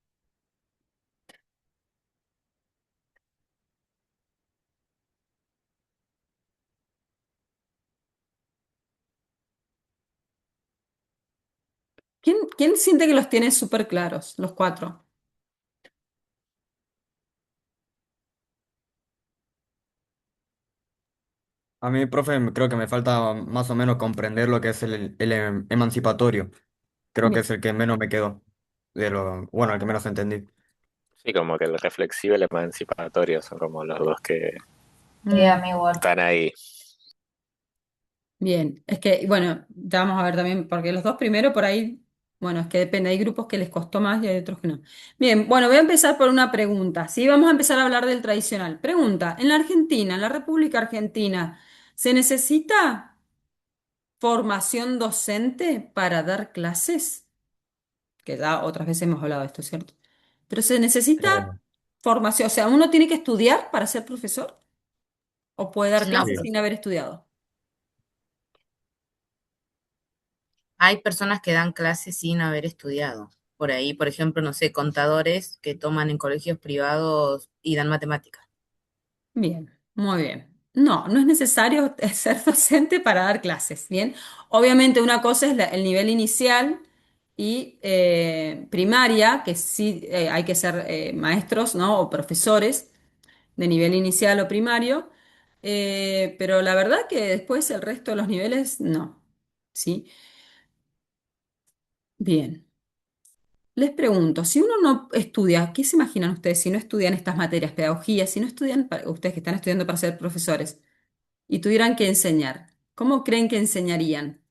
B: ¿Quién siente que los tiene súper claros, los cuatro?
F: A mí, profe, creo que me falta más o menos comprender lo que es el emancipatorio. Creo que
B: Bien.
F: es el que menos me quedó. Bueno, el que menos entendí.
M: Sí, como que el reflexivo y el emancipatorio son como los dos que
B: Mm,
M: están ahí.
B: bien, es que, bueno, ya vamos a ver también, porque los dos primeros por ahí, bueno, es que depende, hay grupos que les costó más y hay otros que no. Bien, bueno, voy a empezar por una pregunta, ¿sí? Vamos a empezar a hablar del tradicional. Pregunta, en la Argentina, en la República Argentina, ¿se necesita formación docente para dar clases? Que ya otras veces hemos hablado de esto, ¿cierto? Pero ¿se
F: Eh,
B: necesita formación? O sea, ¿uno tiene que estudiar para ser profesor? ¿O puede dar
J: No,
B: clases
F: sí.
B: sin haber estudiado?
J: hay personas que dan clases sin haber estudiado. Por ahí, por ejemplo, no sé, contadores que toman en colegios privados y dan matemáticas.
B: Bien, muy bien. No, no es necesario ser docente para dar clases, ¿bien? Obviamente una cosa es el nivel inicial y primaria, que sí hay que ser maestros, ¿no? O profesores de nivel inicial o primario, pero la verdad que después el resto de los niveles no, ¿sí? Bien. Les pregunto, si uno no estudia, ¿qué se imaginan ustedes si no estudian estas materias, pedagogía, si no estudian, ustedes que están estudiando para ser profesores y tuvieran que enseñar? ¿Cómo creen que enseñarían?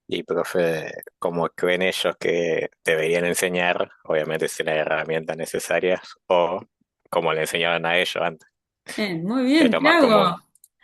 M: Y profe, como creen ellos que deberían enseñar, obviamente sin las herramientas necesarias, o como le enseñaban a ellos antes,
B: Muy
M: que es
B: bien,
M: lo más común.
B: Tiago.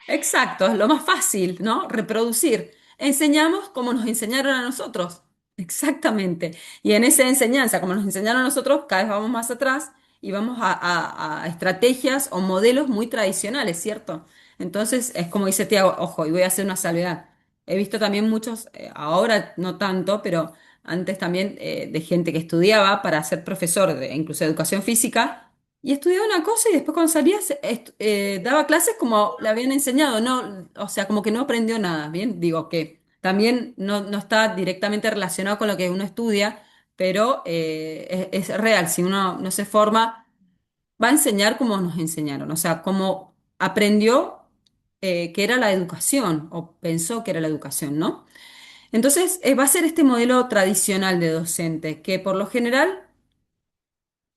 B: Exacto, es lo más fácil, ¿no? Reproducir. Enseñamos como nos enseñaron a nosotros. Exactamente. Y en esa enseñanza, como nos enseñaron a nosotros, cada vez vamos más atrás y vamos a estrategias o modelos muy tradicionales, ¿cierto? Entonces, es como dice Tiago, ojo, y voy a hacer una salvedad. He visto también muchos, ahora no tanto, pero antes también de gente que estudiaba para ser profesor de incluso educación física y estudiaba una cosa y después cuando salía daba clases como le habían enseñado, no, o sea, como que no aprendió nada, ¿bien? Digo que también no está directamente relacionado con lo que uno estudia, pero es real, si uno no se forma, va a enseñar como nos enseñaron, o sea, como aprendió que era la educación o pensó que era la educación, ¿no? Entonces, va a ser este modelo tradicional de docente, que por lo general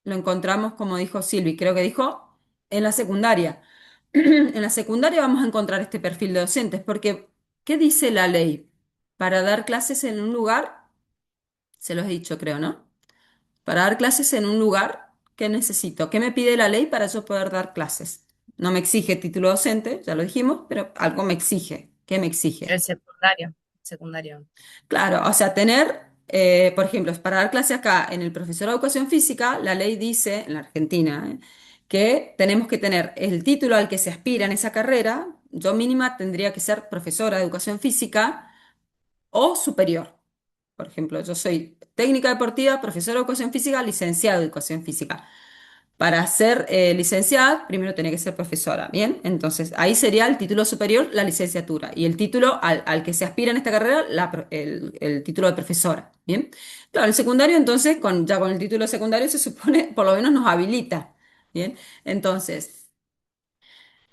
B: lo encontramos, como dijo Silvi, creo que dijo, en la secundaria. En la secundaria vamos a encontrar este perfil de docentes, porque ¿qué dice la ley? Para dar clases en un lugar, se los he dicho, creo, ¿no? Para dar clases en un lugar, ¿qué necesito? ¿Qué me pide la ley para yo poder dar clases? No me exige título docente, ya lo dijimos, pero algo me exige. ¿Qué me exige?
J: El secundario. Secundario.
B: Claro, o sea, tener, por ejemplo, para dar clase acá en el profesor de educación física, la ley dice, en la Argentina, que tenemos que tener el título al que se aspira en esa carrera. Yo mínima tendría que ser profesora de educación física o superior. Por ejemplo, yo soy técnica deportiva, profesora de educación física, licenciada de educación física. Para ser licenciada, primero tenía que ser profesora, ¿bien? Entonces, ahí sería el título superior, la licenciatura, y el título al que se aspira en esta carrera, el título de profesora, ¿bien? Claro, el secundario, entonces, ya con el título secundario se supone, por lo menos nos habilita, ¿bien? Entonces,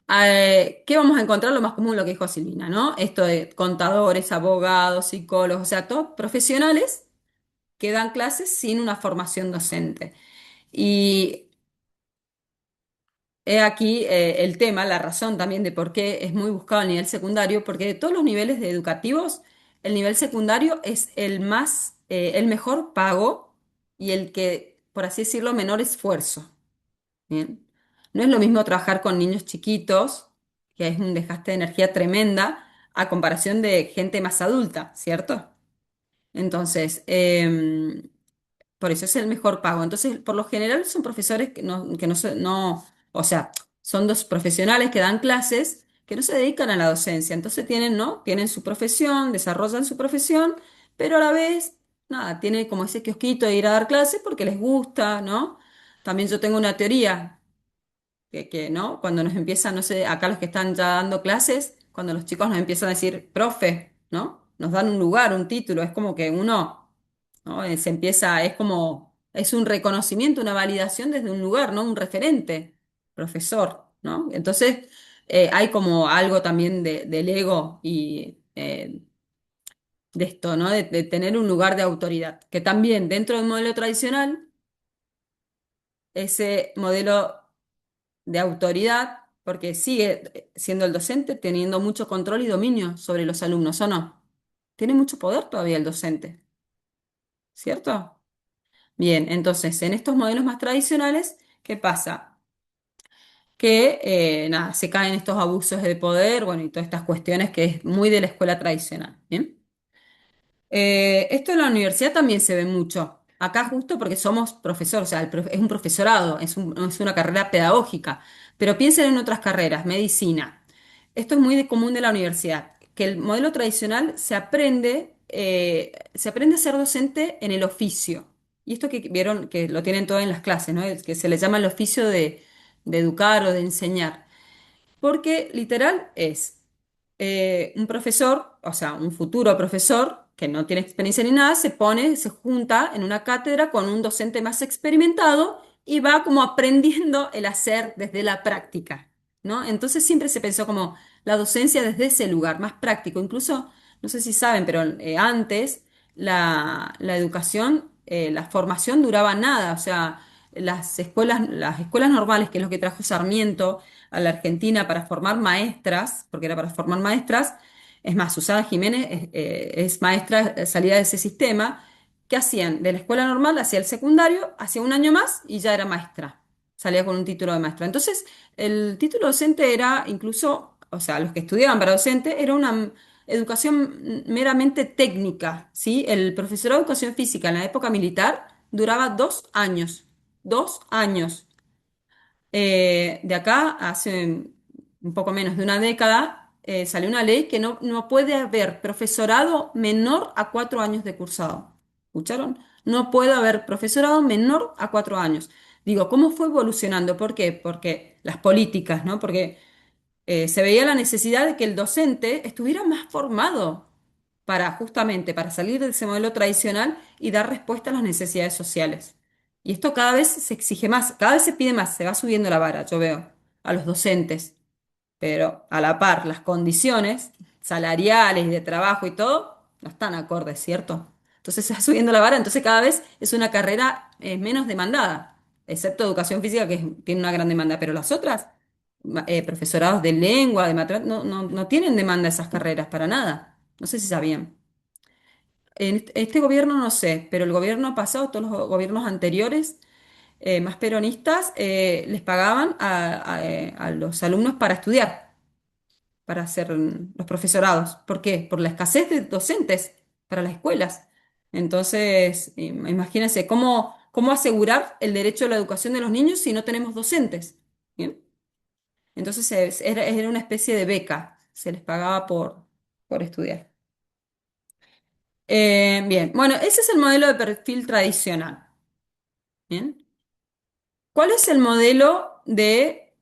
B: ¿qué vamos a encontrar? Lo más común, lo que dijo Silvina, ¿no? Esto de contadores, abogados, psicólogos, o sea, todos profesionales que dan clases sin una formación docente. Y he aquí el tema, la razón también de por qué es muy buscado a nivel secundario, porque de todos los niveles educativos, el nivel secundario es el mejor pago y el que, por así decirlo, menor esfuerzo. Bien. No es lo mismo trabajar con niños chiquitos, que es un desgaste de energía tremenda, a comparación de gente más adulta, ¿cierto? Entonces, por eso es el mejor pago. Entonces, por lo general son profesores o sea, son dos profesionales que dan clases que no se dedican a la docencia. Entonces tienen, ¿no? Tienen su profesión, desarrollan su profesión, pero a la vez, nada, tienen como ese kiosquito de ir a dar clases porque les gusta, ¿no? También yo tengo una teoría ¿no? Cuando nos empiezan, no sé, acá los que están ya dando clases, cuando los chicos nos empiezan a decir, profe, ¿no? Nos dan un lugar, un título, es como que uno, ¿no? Se empieza, es como, es un reconocimiento, una validación desde un lugar, ¿no? Un referente, profesor, ¿no? Entonces, hay como algo también del ego y de esto, ¿no? De tener un lugar de autoridad, que también dentro del modelo tradicional, ese modelo de autoridad, porque sigue siendo el docente teniendo mucho control y dominio sobre los alumnos, ¿o no? Tiene mucho poder todavía el docente, ¿cierto? Bien, entonces, en estos modelos más tradicionales, ¿qué pasa? Que, nada, se caen estos abusos de poder, bueno, y todas estas cuestiones que es muy de la escuela tradicional, ¿bien? Esto en la universidad también se ve mucho. Acá justo porque somos profesores, o sea, es un profesorado, es una carrera pedagógica. Pero piensen en otras carreras, medicina. Esto es muy común de la universidad, que el modelo tradicional se aprende a ser docente en el oficio. Y esto que vieron, que lo tienen todo en las clases, ¿no? Es que se le llama el oficio de educar o de enseñar. Porque literal es un profesor, o sea, un futuro profesor que no tiene experiencia ni nada, se junta en una cátedra con un docente más experimentado y va como aprendiendo el hacer desde la práctica, ¿no? Entonces siempre se pensó como la docencia desde ese lugar, más práctico. Incluso, no sé si saben, pero antes la educación, la formación duraba nada, o sea, las escuelas normales, que es lo que trajo Sarmiento a la Argentina para formar maestras, porque era para formar maestras. Es más, Susana Jiménez es maestra salida de ese sistema. ¿Qué hacían? De la escuela normal hacia el secundario, hacía un año más y ya era maestra. Salía con un título de maestra. Entonces, el título docente era incluso, o sea, los que estudiaban para docente, era una educación meramente técnica, ¿sí? El profesorado de educación física en la época militar duraba 2 años. 2 años. De acá, hace un poco menos de una década, salió una ley que no puede haber profesorado menor a 4 años de cursado. ¿Escucharon? No puede haber profesorado menor a 4 años. Digo, ¿cómo fue evolucionando? ¿Por qué? Porque las políticas, ¿no? Porque se veía la necesidad de que el docente estuviera más formado para justamente para salir de ese modelo tradicional y dar respuesta a las necesidades sociales. Y esto cada vez se exige más, cada vez se pide más, se va subiendo la vara, yo veo, a los docentes. Pero a la par, las condiciones salariales y de trabajo y todo no están acordes, ¿cierto? Entonces se va subiendo la vara, entonces cada vez es una carrera menos demandada, excepto educación física tiene una gran demanda, pero las otras, profesorados de lengua, de matemáticas, no tienen demanda esas carreras para nada. No sé si sabían. En este gobierno no sé, pero el gobierno pasado, todos los gobiernos anteriores, más peronistas, les pagaban a los alumnos para estudiar, para hacer los profesorados. ¿Por qué? Por la escasez de docentes para las escuelas. Entonces, imagínense, ¿cómo asegurar el derecho a la educación de los niños si no tenemos docentes? ¿Bien? Entonces, era una especie de beca, se les pagaba por estudiar. Bien, bueno, ese es el modelo de perfil tradicional. Bien. ¿Cuál es el modelo de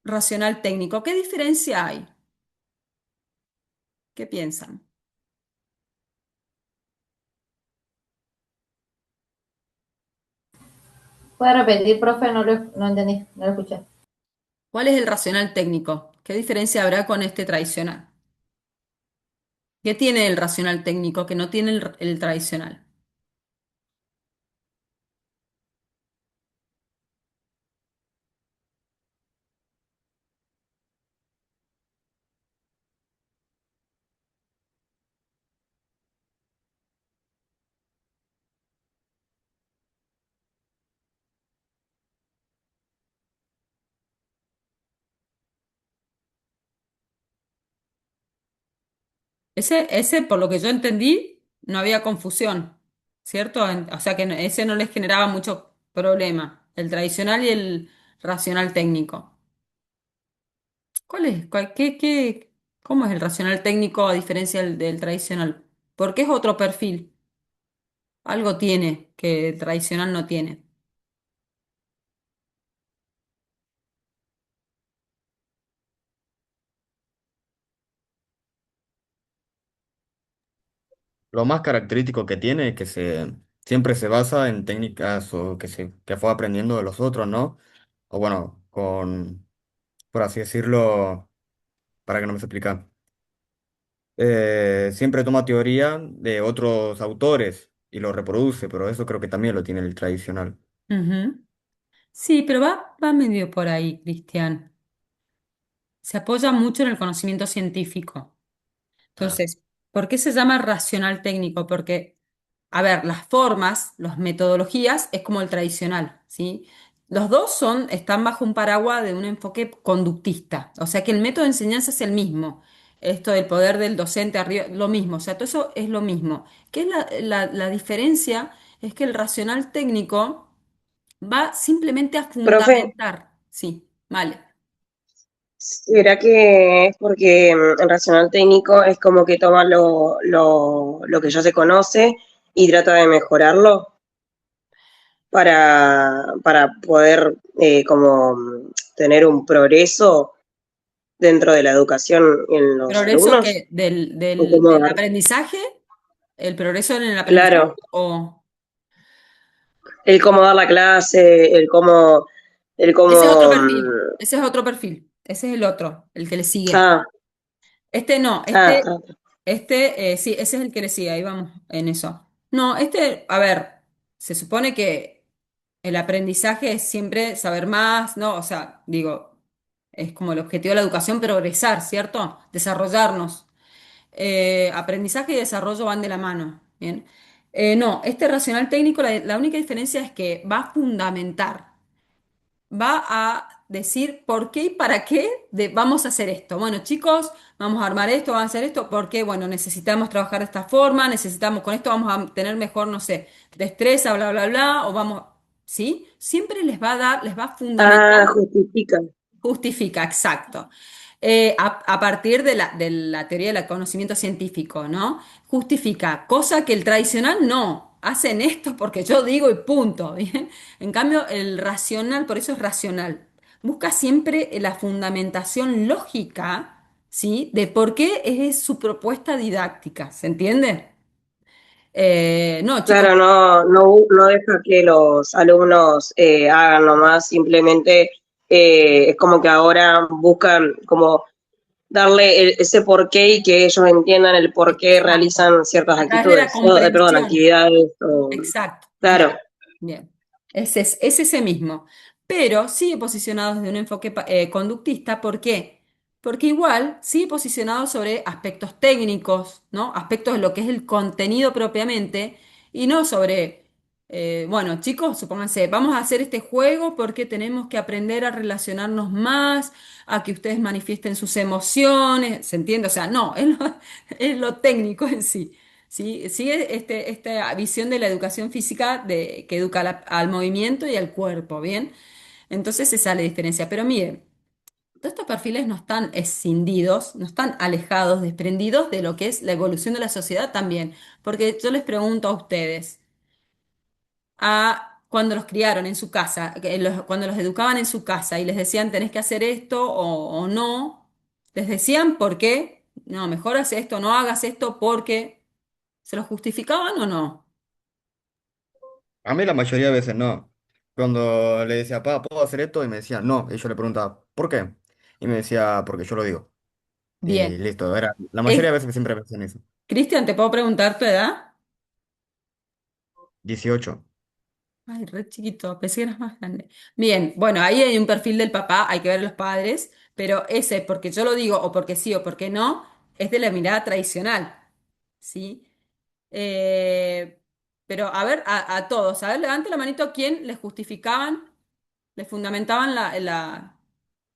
B: racional técnico? ¿Qué diferencia hay? ¿Qué piensan?
C: ¿Puede repetir, profe? No entendí, no lo escuché.
B: ¿Cuál es el racional técnico? ¿Qué diferencia habrá con este tradicional? ¿Qué tiene el racional técnico que no tiene el tradicional? Ese, por lo que yo entendí, no había confusión, ¿cierto? O sea que ese no les generaba mucho problema, el tradicional y el racional técnico. ¿Cuál es? ¿Cómo es el racional técnico a diferencia del tradicional? Porque es otro perfil. Algo tiene que el tradicional no tiene.
F: Lo más característico que tiene es que siempre se basa en técnicas o que fue aprendiendo de los otros, ¿no? O bueno, por así decirlo, para que no me se explicar. Siempre toma teoría de otros autores y lo reproduce, pero eso creo que también lo tiene el tradicional.
B: Ujú. Sí, pero va medio por ahí, Cristian. Se apoya mucho en el conocimiento científico.
F: Ah,
B: Entonces, ¿por qué se llama racional técnico? Porque, a ver, las formas, las metodologías es como el tradicional, ¿sí? Los dos están bajo un paraguas de un enfoque conductista, o sea que el método de enseñanza es el mismo. Esto del poder del docente arriba, lo mismo, o sea, todo eso es lo mismo. ¿Qué es la diferencia? Es que el racional técnico va simplemente a
N: Profe,
B: fundamentar, sí, vale.
N: ¿será que es porque el racional técnico es como que toma lo que ya se conoce y trata de mejorarlo para poder como tener un progreso dentro de la educación en los
B: ¿Progreso
N: alumnos?
B: que del,
N: ¿O
B: del,
N: cómo?
B: del aprendizaje? ¿El progreso en el aprendizaje?
N: Claro,
B: ¿O
N: el cómo dar la clase, el
B: ese es otro
N: cómo,
B: perfil? Ese es otro perfil. Ese es el otro, el que le sigue.
N: ah,
B: Este no,
N: ah,
B: sí, ese es el que le sigue, ahí vamos en eso. No, a ver, se supone que el aprendizaje es siempre saber más, ¿no? O sea, digo, es como el objetivo de la educación, progresar, ¿cierto? Desarrollarnos. Aprendizaje y desarrollo van de la mano, ¿bien? No, este racional técnico, la única diferencia es que va a fundamentar, va a decir por qué y para qué vamos a hacer esto. Bueno, chicos, vamos a armar esto, vamos a hacer esto, porque, bueno, necesitamos trabajar de esta forma, necesitamos, con esto vamos a tener mejor, no sé, destreza, bla, bla, bla, o vamos, ¿sí? Siempre les va a dar, les va a fundamentar.
N: justifica.
B: Justifica, exacto. A partir de la teoría del conocimiento científico, ¿no? Justifica, cosa que el tradicional no. hacen esto porque yo digo y punto, ¿bien? En cambio, el racional, por eso es racional, busca siempre la fundamentación lógica, ¿sí? De por qué es su propuesta didáctica, ¿se entiende? No, chicos,
N: Claro, no deja que los alumnos hagan nomás, simplemente es como que ahora buscan como darle ese porqué y que ellos entiendan el por qué
B: exacto.
N: realizan ciertas
B: A través de la
N: actitudes, perdón,
B: comprensión.
N: actividades.
B: Exacto. Bien.
N: Claro,
B: Bien. Es ese mismo. Pero sigue posicionado desde un enfoque conductista. ¿Por qué? Porque igual sigue posicionado sobre aspectos técnicos, ¿no? Aspectos de lo que es el contenido propiamente, y no sobre, bueno, chicos, supónganse, vamos a hacer este juego porque tenemos que aprender a relacionarnos más, a que ustedes manifiesten sus emociones, ¿se entiende? O sea, no, es lo técnico en sí. ¿Sí? Sigue esta visión de la educación física que educa al movimiento y al cuerpo, ¿bien? Entonces se sale diferencia. Pero miren, todos estos perfiles no están escindidos, no están alejados, desprendidos de lo que es la evolución de la sociedad también. Porque yo les pregunto a ustedes, cuando los criaron en su casa, cuando los educaban en su casa y les decían tenés que hacer esto o no, les decían por qué, no, mejor haz esto, no hagas esto porque... ¿Se lo justificaban o no?
F: A mí la mayoría de veces no. Cuando le decía, pa, ¿puedo hacer esto? Y me decía, no. Y yo le preguntaba, ¿por qué? Y me decía, porque yo lo digo.
B: Bien.
F: Y listo, era la mayoría
B: Es,
F: de veces siempre me decían eso.
B: Cristian, ¿te puedo preguntar tu edad?
F: 18.
B: Ay, re chiquito, pensé que eras más grande. Bien, bueno, ahí hay un perfil del papá, hay que ver a los padres, pero ese, porque yo lo digo, o porque sí, o porque no, es de la mirada tradicional, ¿sí? Eh, pero a ver, a todos, a ver, levante la manito a quién les justificaban, les fundamentaban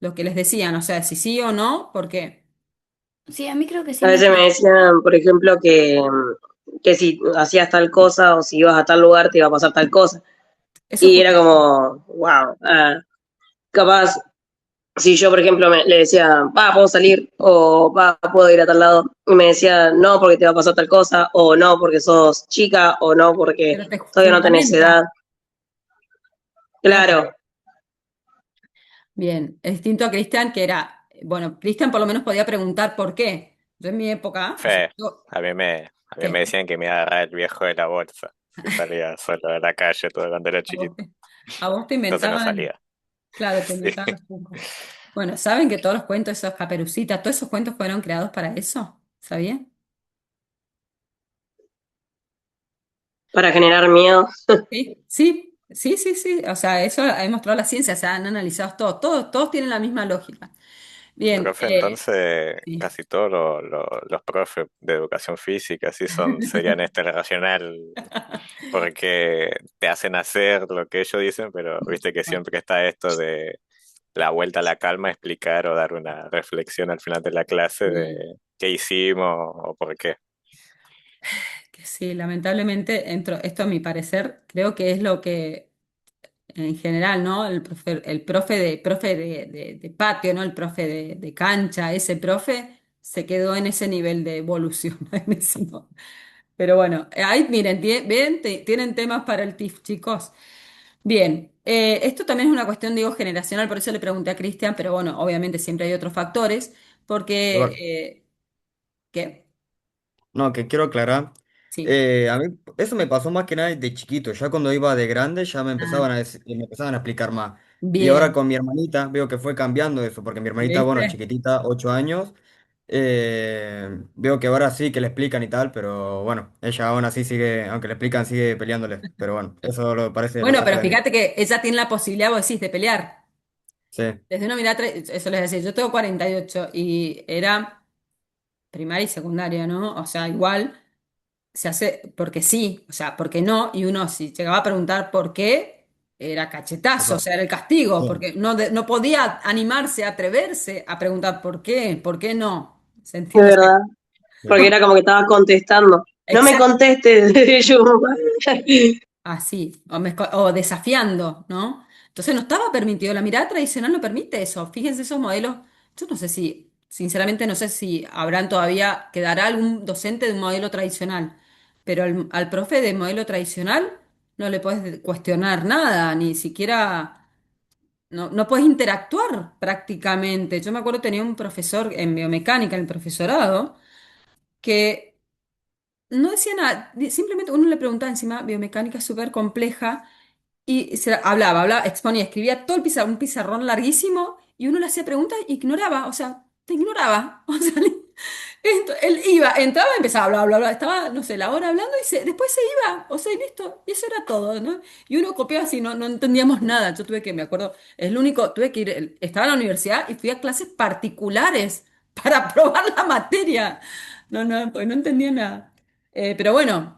B: lo que les decían, o sea, si sí o no, ¿por qué?
L: Sí, a mí creo que sí
N: a
L: me...
N: veces me decían, por ejemplo, que si hacías tal cosa o si ibas a tal lugar te iba a pasar tal cosa.
B: Eso
N: Y era
B: justifica.
N: como, wow, capaz, si yo, por ejemplo, le decía, va, puedo salir, o va, puedo ir a tal lado, y me decía, no, porque te va a pasar tal cosa, o no, porque sos chica, o no, porque
B: Pero te
N: todavía no tenés edad.
B: fundamenta. Claro.
N: Claro,
B: Bien, es distinto a Cristian, que era, bueno, Cristian por lo menos podía preguntar por qué. Yo en mi época, o sea,
M: Fe, a mí me
B: ¿qué?
M: decían que me iba a agarrar el viejo de la bolsa si salía solo a la calle todo cuando era
B: A vos
M: chiquito.
B: te, a vos te
M: Entonces no
B: inventaban,
M: salía.
B: claro, te
M: Sí.
B: inventaban los cucos. Bueno, ¿saben que todos los cuentos, esos Caperucita, todos esos cuentos fueron creados para eso? ¿Sabían?
N: para generar miedo.
B: Sí, sí, sí, sí, sí. O sea, eso ha demostrado la ciencia, se han analizado todos tienen la misma lógica. Bien,
M: Profe, entonces
B: sí.
M: casi todos los profes de educación física sí serían este racional porque te hacen hacer lo que ellos dicen, pero viste que siempre está esto de la vuelta a la calma, explicar o dar una reflexión al final de la clase
B: Sí.
M: de qué hicimos o por qué.
B: Que sí, lamentablemente, esto a mi parecer, creo que es lo que en general, ¿no? El profe de patio, ¿no? El profe de cancha, ese profe se quedó en ese nivel de evolución. Pero bueno, ahí miren, ven, tienen temas para el TIF, chicos. Bien, esto también es una cuestión, digo, generacional, por eso le pregunté a Cristian, pero bueno, obviamente siempre hay otros factores,
F: Igual,
B: porque, ¿qué?
F: no, que quiero aclarar.
B: Sí.
F: A mí eso me pasó más que nada de chiquito. Ya cuando iba de grande ya
B: Ah,
F: me empezaban a explicar más. Y ahora
B: bien,
F: con mi hermanita veo que fue cambiando eso, porque mi hermanita, bueno,
B: ¿viste?
F: chiquitita, 8 años, veo que ahora sí que le explican y tal, pero bueno, ella aún así sigue, aunque le explican, sigue peleándole. Pero bueno, eso lo parece lo
B: Bueno,
F: saca
B: pero
F: de mí.
B: fíjate que ella tiene la posibilidad, vos decís, de pelear.
F: Sí,
B: Desde una mirada, eso les decía, yo tengo 48 y era primaria y secundaria, ¿no? O sea, igual se hace porque sí, o sea, porque no, y uno si llegaba a preguntar por qué, era cachetazo, o
F: eso,
B: sea, era el castigo,
F: sí,
B: porque no podía animarse, atreverse a preguntar por qué no, ¿se
N: Es
B: entiende? O sea,
N: verdad, porque era como que estaba contestando. No me
B: exacto,
N: contestes, yo.
B: así, o desafiando, ¿no? Entonces no estaba permitido, la mirada tradicional no permite eso, fíjense esos modelos, yo no sé sinceramente no sé si habrán todavía, quedará algún docente de un modelo tradicional. pero al profe de modelo tradicional no le puedes cuestionar nada, ni siquiera, no puedes interactuar prácticamente. Yo me acuerdo tenía un profesor en biomecánica, en el profesorado, que no decía nada, simplemente uno le preguntaba encima, biomecánica es súper compleja, y hablaba, exponía, escribía todo un pizarrón larguísimo, y uno le hacía preguntas y ignoraba, o sea, te ignoraba. O sea, él iba, entraba y empezaba a hablar, bla, bla, estaba, no sé, la hora hablando y después se iba, o sea, y listo, y eso era todo, ¿no? Y uno copiaba así, no entendíamos nada. Yo tuve que, me acuerdo, es lo único, tuve que ir, estaba en la universidad y fui a clases particulares para probar la materia. No, pues no entendía nada. Pero bueno.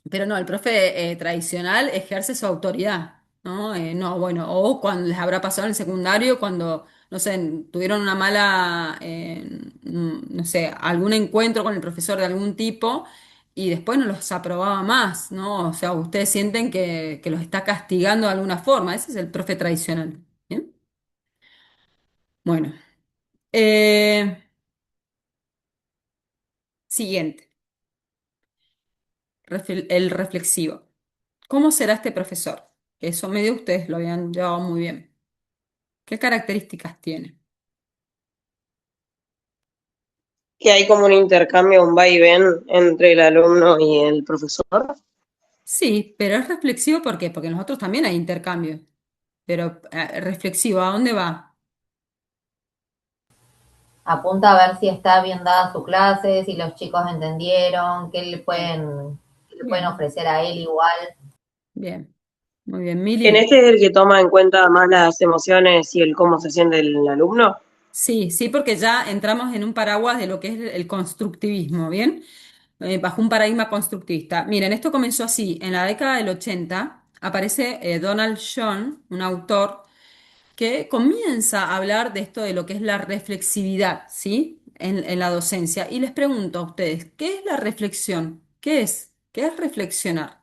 B: Pero no, el profe tradicional ejerce su autoridad, ¿no? No, bueno, o cuando les habrá pasado en el secundario, cuando, no sé, tuvieron una mala, no sé, algún encuentro con el profesor de algún tipo y después no los aprobaba más, ¿no? O sea, ustedes sienten que los está castigando de alguna forma. Ese es el profe tradicional. ¿Bien? Bueno, eh, siguiente, el reflexivo. ¿Cómo será este profesor? Eso medio ustedes lo habían llevado muy bien. ¿Qué características tiene?
N: Que hay como un intercambio, un va y ven entre el alumno y el profesor.
B: Sí, pero es reflexivo, ¿por qué? Porque nosotros también hay intercambio. Pero reflexivo, ¿a dónde va?
O: Apunta a ver si está bien dada su clase, si los chicos entendieron, qué le pueden
B: Bien,
O: ofrecer a él igual.
B: bien, muy bien.
N: En
B: Mili.
N: este es el que toma en cuenta más las emociones y el cómo se siente el alumno.
B: Sí, sí, porque ya entramos en un paraguas de lo que es el constructivismo, ¿bien? Bajo un paradigma constructivista. Miren, esto comenzó así. En la década del 80 aparece Donald John, un autor que comienza a hablar de esto de lo que es la reflexividad, ¿sí? En la docencia. Y les pregunto a ustedes, ¿qué es la reflexión? ¿Qué es? ¿Qué es reflexionar?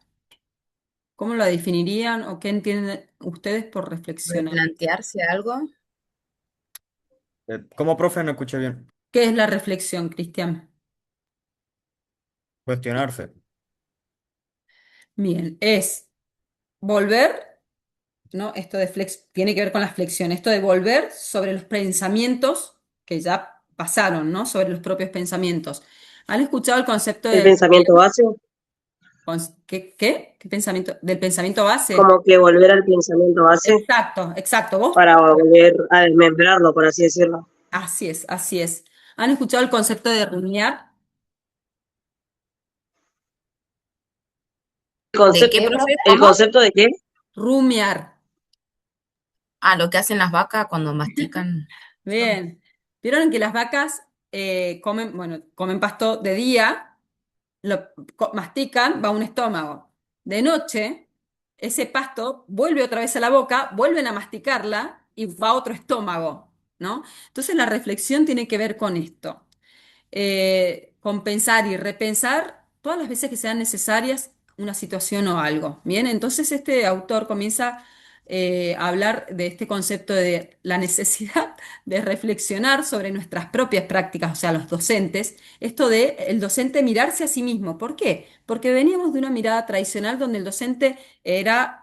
B: ¿Cómo la definirían o qué entienden ustedes por reflexionar?
J: Replantearse algo.
F: Como profe no escuché bien.
B: ¿Qué es la reflexión, Cristian?
F: Cuestionarse.
B: Bien, es volver, ¿no? Esto de tiene que ver con la flexión, esto de volver sobre los pensamientos que ya pasaron, ¿no? Sobre los propios pensamientos. ¿Han escuchado el concepto
N: El
B: de
N: pensamiento base,
B: ¿qué? ¿Qué pensamiento? ¿Del pensamiento base?
N: como que volver al pensamiento base
B: Exacto, exacto. ¿Vos?
N: para volver a desmembrarlo, por así decirlo.
B: Así es, así es. ¿Han escuchado el concepto de rumiar?
J: ¿De qué, profe?
N: ¿El
J: ¿Cómo?
N: concepto de qué?
B: Rumiar.
J: Ah, lo que hacen las vacas cuando mastican.
B: Bien. ¿Vieron que las vacas comen, bueno, comen pasto de día, mastican, va a un estómago? De noche, ese pasto vuelve otra vez a la boca, vuelven a masticarla y va a otro estómago, ¿no? Entonces la reflexión tiene que ver con esto. Compensar y repensar todas las veces que sean necesarias una situación o algo. Bien, entonces este autor comienza a hablar de este concepto de la necesidad de reflexionar sobre nuestras propias prácticas, o sea, los docentes, esto de el docente mirarse a sí mismo. ¿Por qué? Porque veníamos de una mirada tradicional donde el docente era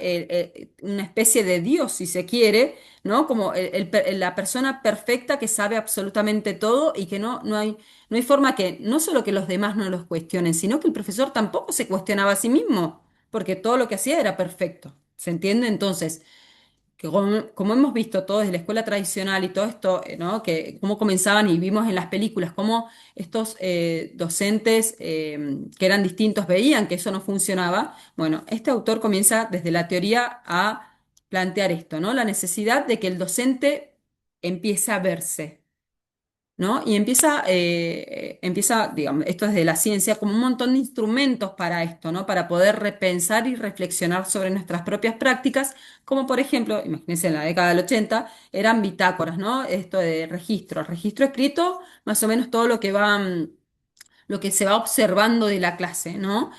B: una especie de Dios, si se quiere, ¿no? Como la persona perfecta que sabe absolutamente todo y que no hay forma que, no solo que los demás no los cuestionen, sino que el profesor tampoco se cuestionaba a sí mismo, porque todo lo que hacía era perfecto. ¿Se entiende? Entonces, que como hemos visto todos desde la escuela tradicional y todo esto, ¿no? Que cómo comenzaban y vimos en las películas, cómo estos docentes que eran distintos veían que eso no funcionaba. Bueno, este autor comienza desde la teoría a plantear esto, ¿no? La necesidad de que el docente empiece a verse. ¿No? Y empieza, digamos, esto es de la ciencia, como un montón de instrumentos para esto, ¿no? Para poder repensar y reflexionar sobre nuestras propias prácticas, como por ejemplo, imagínense en la década del 80, eran bitácoras, ¿no? Esto de registro escrito, más o menos todo lo que va, lo que se va observando de la clase, ¿no?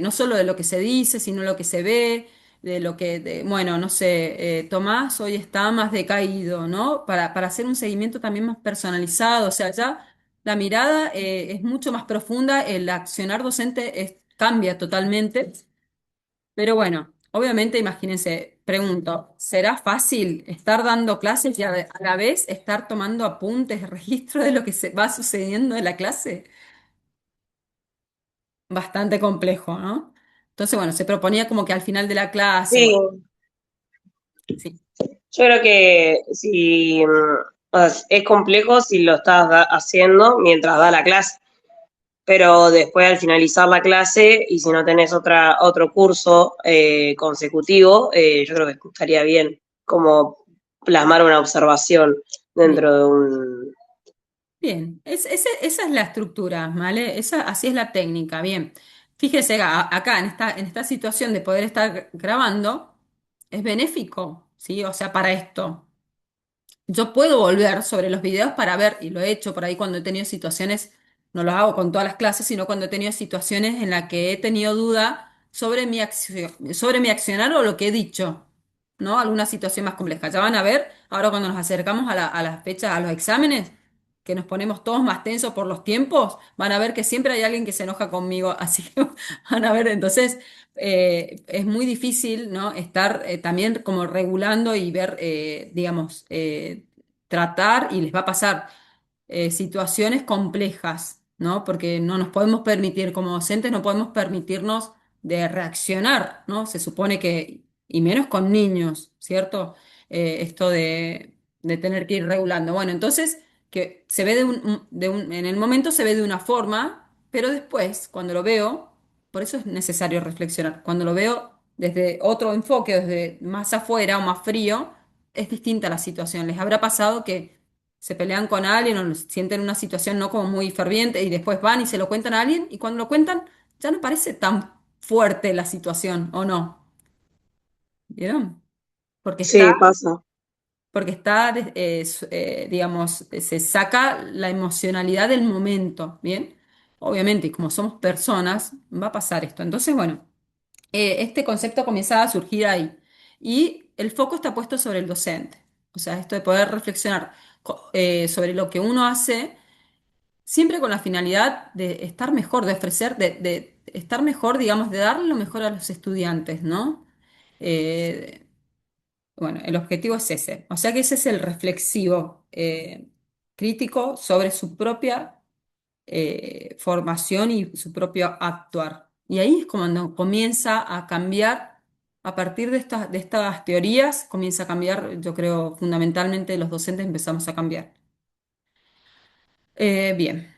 B: No solo de lo que se dice, sino lo que se ve, de lo que, bueno, no sé, Tomás hoy está más decaído, ¿no? Para hacer un seguimiento también más personalizado, o sea, ya la mirada es mucho más profunda, el accionar docente cambia totalmente. Pero bueno, obviamente imagínense, pregunto, ¿será fácil estar dando clases y a la vez estar tomando apuntes, registro de lo que se va sucediendo en la clase? Bastante complejo, ¿no? Entonces, bueno, se proponía como que al final de la clase,
N: Sí,
B: bueno, sí,
N: yo creo que si es complejo si lo estás haciendo mientras da la clase, pero después al finalizar la clase y si no tenés otro curso consecutivo, yo creo que estaría bien como plasmar una observación
B: bien.
N: dentro de un...
B: Bien, esa es la estructura, ¿vale? Así es la técnica, bien. Fíjese, acá en esta situación de poder estar grabando, es benéfico, ¿sí? O sea, para esto. Yo puedo volver sobre los videos para ver, y lo he hecho por ahí cuando he tenido situaciones, no lo hago con todas las clases, sino cuando he tenido situaciones en las que he tenido duda sobre mi accionar o lo que he dicho, ¿no? Alguna situación más compleja. Ya van a ver, ahora cuando nos acercamos a las fechas, a los exámenes, que nos ponemos todos más tensos por los tiempos, van a ver que siempre hay alguien que se enoja conmigo, así que van a ver, entonces es muy difícil, ¿no? Estar también como regulando y ver, digamos, tratar y les va a pasar situaciones complejas, ¿no? Porque no nos podemos permitir, como docentes, no podemos permitirnos de reaccionar, ¿no? Se supone que, y menos con niños, ¿cierto? Esto de tener que ir regulando. Bueno, entonces, que se ve en el momento se ve de una forma, pero después, cuando lo veo, por eso es necesario reflexionar. Cuando lo veo desde otro enfoque, desde más afuera o más frío, es distinta la situación. ¿Les habrá pasado que se pelean con alguien o sienten una situación no como muy ferviente y después van y se lo cuentan a alguien y cuando lo cuentan ya no parece tan fuerte la situación, ¿o no? ¿Vieron? Porque está,
N: Sí, pasa.
B: porque está, digamos, se saca la emocionalidad del momento, ¿bien? Obviamente, y como somos personas, va a pasar esto. Entonces, bueno, este concepto comienza a surgir ahí. Y el foco está puesto sobre el docente. O sea, esto de poder reflexionar sobre lo que uno hace, siempre con la finalidad de estar mejor, de ofrecer, de estar mejor, digamos, de darle lo mejor a los estudiantes, ¿no? Eh, bueno, el objetivo es ese. O sea que ese es el reflexivo crítico sobre su propia formación y su propio actuar. Y ahí es cuando comienza a cambiar, a partir de estas teorías, comienza a cambiar, yo creo, fundamentalmente los docentes empezamos a cambiar. Bien,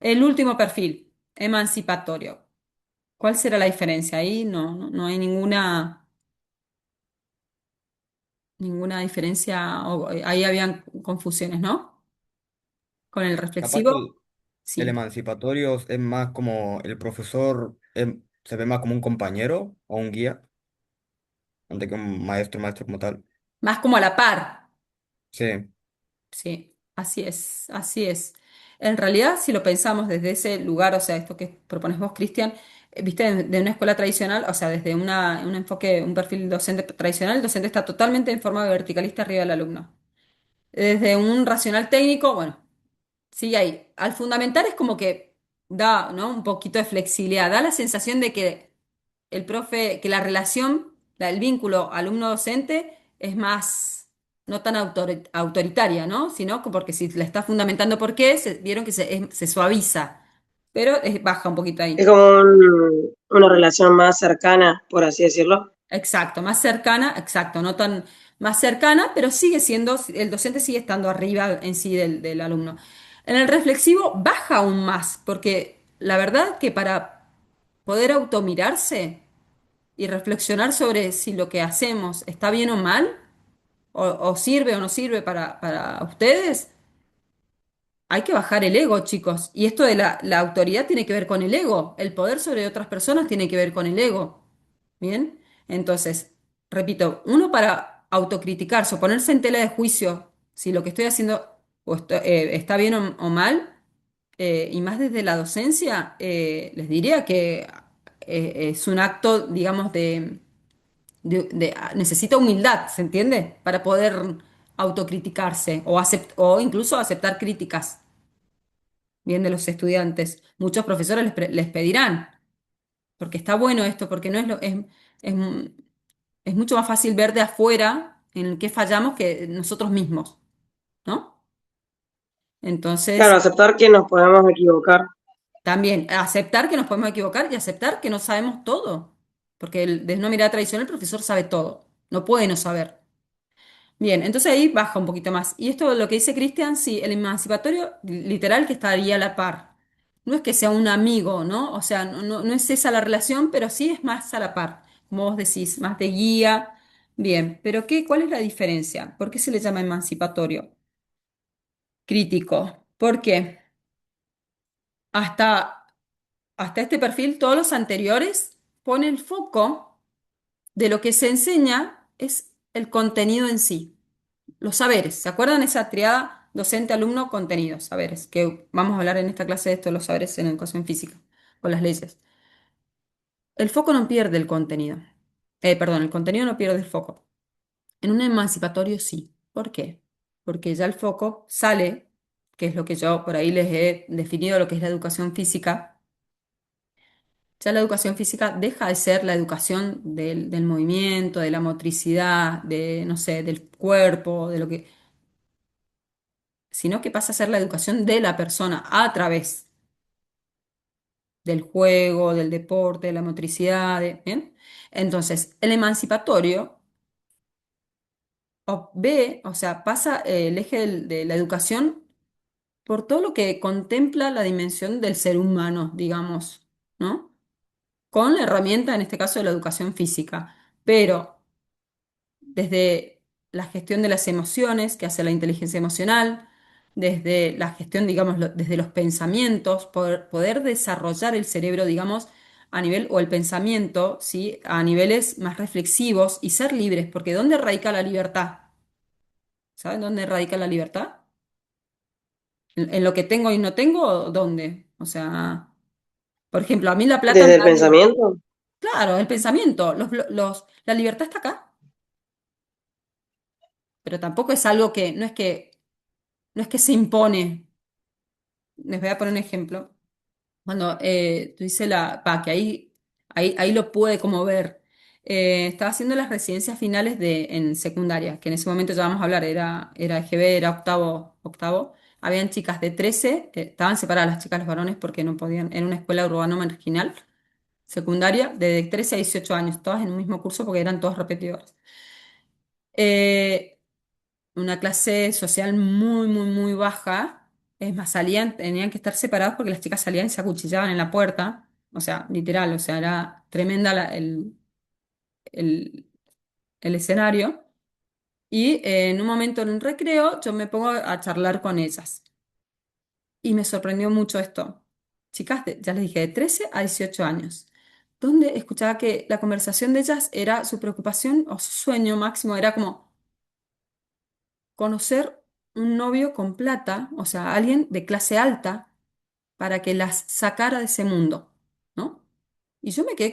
B: el último perfil, emancipatorio. ¿Cuál será la diferencia? Ahí no hay ninguna diferencia, ahí habían confusiones, ¿no? Con el
F: Capaz que
B: reflexivo,
F: el
B: sí.
F: emancipatorio es más como el profesor, se ve más como un compañero o un guía, antes que un maestro, maestro como tal.
B: Más como a la par.
F: Sí,
B: Sí, así es, así es. En realidad, si lo pensamos desde ese lugar, o sea, esto que propones vos, Cristian, viste, de una escuela tradicional, o sea, desde un enfoque, un perfil docente tradicional, el docente está totalmente en forma verticalista arriba del alumno. Desde un racional técnico, bueno, sigue ahí. Al fundamental es como que da, ¿no? Un poquito de flexibilidad, da la sensación de que el profe, que la relación, el vínculo alumno-docente es más, no tan autoritaria, ¿no? Sino porque si la está fundamentando por qué, vieron que se suaviza, pero baja un poquito
N: Es
B: ahí.
N: como una relación más cercana, por así decirlo.
B: Exacto, más cercana, exacto, no tan más cercana, pero sigue siendo, el docente sigue estando arriba en sí del alumno. En el reflexivo baja aún más, porque la verdad que para poder automirarse, y reflexionar sobre si lo que hacemos está bien o mal, o sirve o no sirve para ustedes, hay que bajar el ego, chicos. Y esto de la autoridad tiene que ver con el ego. El poder sobre otras personas tiene que ver con el ego. ¿Bien? Entonces, repito, uno para autocriticarse o ponerse en tela de juicio si lo que estoy haciendo está bien o mal, y más desde la docencia, les diría que es un acto, digamos, necesita humildad, ¿se entiende? Para poder autocriticarse o incluso aceptar críticas, bien, de los estudiantes. Muchos profesores les pedirán. porque está bueno esto, porque no es es, es mucho más fácil ver de afuera en qué fallamos que nosotros mismos, ¿no?
N: Claro,
B: Entonces,
N: aceptar que nos podemos equivocar.
B: también aceptar que nos podemos equivocar y aceptar que no sabemos todo, porque desde una mirada tradicional el profesor sabe todo, no puede no saber. Bien, entonces ahí baja un poquito más. Y esto lo que dice Cristian, sí, el emancipatorio literal que estaría a la par. No es que sea un amigo, ¿no? O sea, no es esa la relación, pero sí es más a la par, como vos decís, más de guía. Bien, pero ¿cuál es la diferencia? ¿Por qué se le llama emancipatorio? Crítico. ¿Por qué? Hasta, hasta este perfil, todos los anteriores ponen el foco de lo que se enseña es el contenido en sí. Los saberes. ¿Se acuerdan esa triada docente-alumno-contenido? Saberes, que vamos a hablar en esta clase de esto, los saberes en educación física, con las leyes. El foco no pierde el contenido. Perdón, el contenido no pierde el foco. En un emancipatorio sí. ¿Por qué? Porque ya el foco sale, que es lo que yo por ahí les he definido lo que es la educación física. Ya la educación física deja de ser la educación del movimiento, de la motricidad, de, no sé, del cuerpo, de lo que sino que pasa a ser la educación de la persona a través del juego, del deporte, de la motricidad, ¿bien? Entonces, el emancipatorio ve, o sea, pasa el eje de la educación por todo lo que contempla la dimensión del ser humano, digamos, ¿no? Con la herramienta, en este caso, de la educación física. Pero desde la gestión de las emociones, que hace la inteligencia emocional, desde la gestión, digamos, desde los pensamientos, poder desarrollar el cerebro, digamos, a nivel, o el pensamiento, ¿sí? A niveles más reflexivos y ser libres, porque ¿dónde radica la libertad? ¿Saben dónde radica la libertad? En lo que tengo y no tengo? ¿O dónde? O sea, por ejemplo, a mí la plata me
N: Desde el
B: da libertad.
N: pensamiento.
B: Claro, el pensamiento, la libertad está acá, pero tampoco es algo que, no es que se impone. Les voy a poner un ejemplo. Cuando tú dices que ahí lo pude como ver. Estaba haciendo las residencias finales en secundaria, que en ese momento ya vamos a hablar, era EGB, era octavo. Habían chicas de 13, estaban separadas las chicas y los varones porque no podían, en una escuela urbana marginal, secundaria, de 13 a 18 años, todas en un mismo curso porque eran todos repetidores. Eh, una clase social muy, muy, muy baja. Es más, tenían que estar separados porque las chicas salían y se acuchillaban en la puerta. O sea, literal, o sea, era tremenda el, el escenario. Y en un momento en un recreo yo me pongo a charlar con ellas. Y me sorprendió mucho esto. Chicas, ya les dije, de 13 a 18 años, donde escuchaba que la conversación de ellas era su preocupación o su sueño máximo, era como conocer un novio con plata, o sea, alguien de clase alta, para que las sacara de ese mundo, ¿no? Y yo me quedé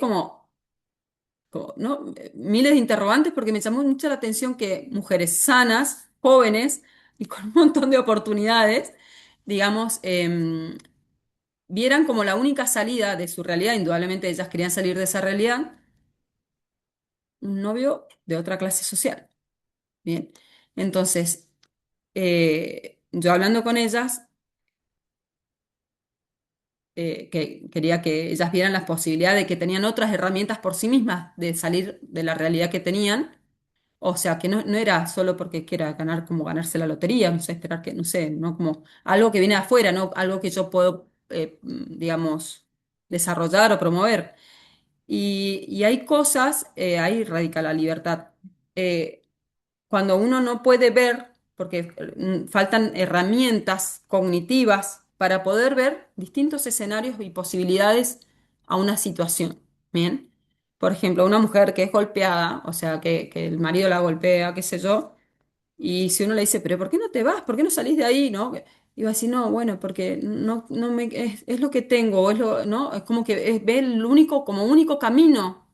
B: ¿no? Miles de interrogantes porque me llamó mucho la atención que mujeres sanas, jóvenes y con un montón de oportunidades, digamos, vieran como la única salida de su realidad, indudablemente ellas querían salir de esa realidad, un novio de otra clase social. Bien, entonces, yo hablando con ellas, que quería que ellas vieran las posibilidades de que tenían otras herramientas por sí mismas de salir de la realidad que tenían. O sea, que no era solo porque quiera ganar como ganarse la lotería, no sé, esperar que, no sé, no como algo que viene de afuera, no algo que yo puedo, digamos, desarrollar o promover. Y hay cosas, ahí radica la libertad. Eh, Cuando uno no puede ver, porque faltan herramientas cognitivas para poder ver distintos escenarios y posibilidades a una situación. Bien, por ejemplo, una mujer que es golpeada, o sea, que el marido la golpea, qué sé yo, y si uno le dice, pero ¿por qué no te vas? ¿Por qué no salís de ahí? ¿No? Y va a decir, no, bueno, porque es lo que tengo, o ¿no? Es como que ve el único, como único camino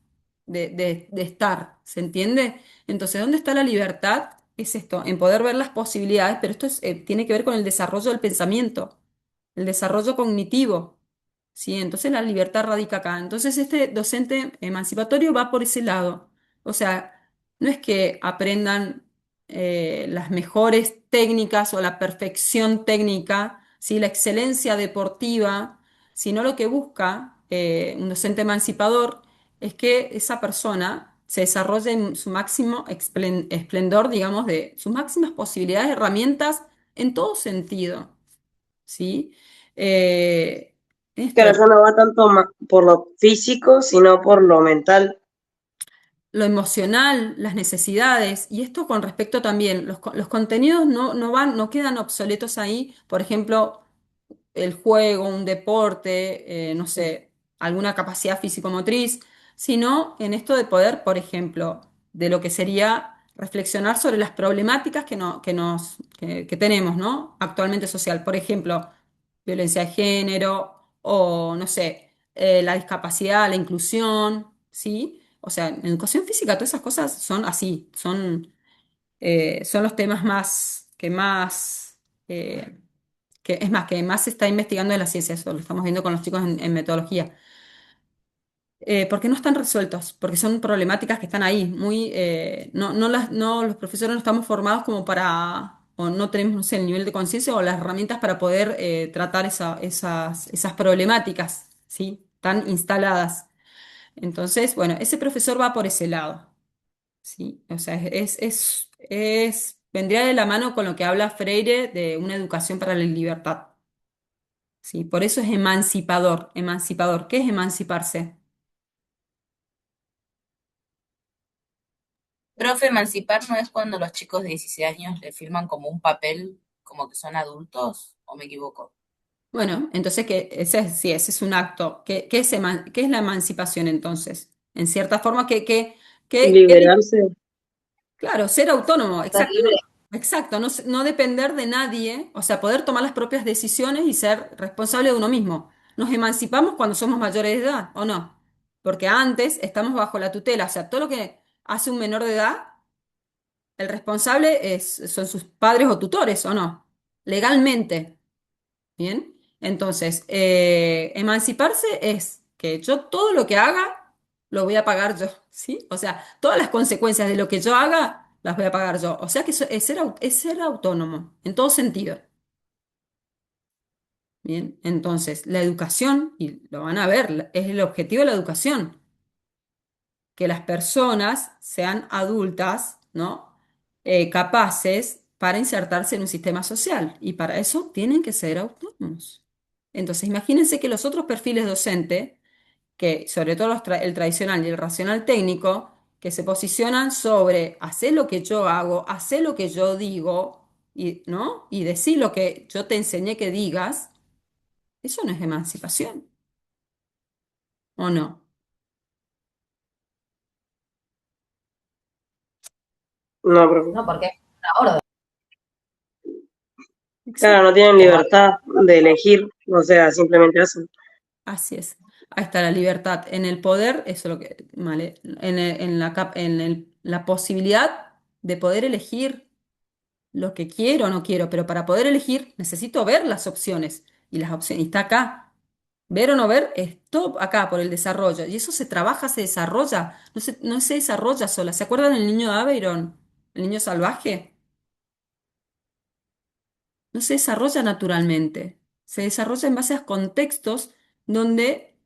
B: de estar, ¿se entiende? Entonces, ¿dónde está la libertad? Es esto, en poder ver las posibilidades, pero esto tiene que ver con el desarrollo del pensamiento, el desarrollo cognitivo. ¿sí? Entonces la libertad radica acá. Entonces este docente emancipatorio va por ese lado. O sea, no es que aprendan las mejores técnicas o la perfección técnica, ¿sí? La excelencia deportiva, sino lo que busca un docente emancipador es que esa persona se desarrolle en su máximo esplendor, digamos, de sus máximas posibilidades, herramientas en todo sentido, ¿sí? Esto,
N: Claro, ya no va tanto por lo físico, sino por lo mental.
B: lo emocional, las necesidades, y esto con respecto también, los contenidos no van, no quedan obsoletos ahí, por ejemplo, el juego, un deporte, no sé, alguna capacidad físico-motriz, sino en esto de poder, por ejemplo, de lo que sería reflexionar sobre las problemáticas que tenemos, ¿no? Actualmente social. Por ejemplo, violencia de género o, no sé, la discapacidad, la inclusión, ¿sí? O sea, en educación física todas esas cosas son así, son los temas eh, que más se está investigando en la ciencia, eso lo estamos viendo con los chicos en metodología. Porque no están resueltos, porque son problemáticas que están ahí, no, los profesores no estamos formados como para, o no tenemos, no sé, el nivel de conciencia o las herramientas para poder tratar esas problemáticas, ¿sí? Tan instaladas. Entonces, bueno, ese profesor va por ese lado, ¿sí? O sea, vendría de la mano con lo que habla Freire de una educación para la libertad. Sí, por eso es emancipador, emancipador. ¿Qué es emanciparse?
J: Profe, emancipar no es cuando los chicos de 16 años le firman como un papel como que son adultos, ¿o me equivoco?
B: Bueno, entonces sí, ese es un acto. ¿Qué es la emancipación entonces? En cierta forma,
N: Liberarse.
B: claro, ser autónomo,
O: Ser
B: exacto, ¿no?
O: libre.
B: Exacto, no depender de nadie, o sea, poder tomar las propias decisiones y ser responsable de uno mismo. Nos emancipamos cuando somos mayores de edad, ¿o no? Porque antes estamos bajo la tutela, o sea, todo lo que hace un menor de edad, el responsable son sus padres o tutores, ¿o no? Legalmente. Bien. Entonces, emanciparse es que yo todo lo que haga lo voy a pagar yo, ¿sí? O sea, todas las consecuencias de lo que yo haga las voy a pagar yo. O sea que eso es ser autónomo en todo sentido. Bien. Entonces, la educación, y lo van a ver, es el objetivo de la educación, que las personas sean adultas, ¿no? Capaces para insertarse en un sistema social. Y para eso tienen que ser autónomos. Entonces, imagínense que los otros perfiles docentes, que sobre todo el tradicional y el racional técnico, que se posicionan sobre hacer lo que yo hago, hacer lo que yo digo, y, ¿no? Y decir lo que yo te enseñé que digas, eso no es emancipación, ¿o no?
N: No, profe.
O: No, porque es una orden.
N: Claro, no tienen libertad de elegir, o sea, simplemente hacen.
B: Así es. Ahí está la libertad. En el poder, eso es lo que, vale, la posibilidad de poder elegir lo que quiero o no quiero, pero para poder elegir necesito ver las opciones. Y las opciones, y está acá. Ver o no ver, es todo acá por el desarrollo. Y eso se trabaja, se desarrolla, no se desarrolla sola. ¿Se acuerdan del niño de Aveyron? El niño salvaje. No se desarrolla naturalmente. Se desarrolla en base a contextos donde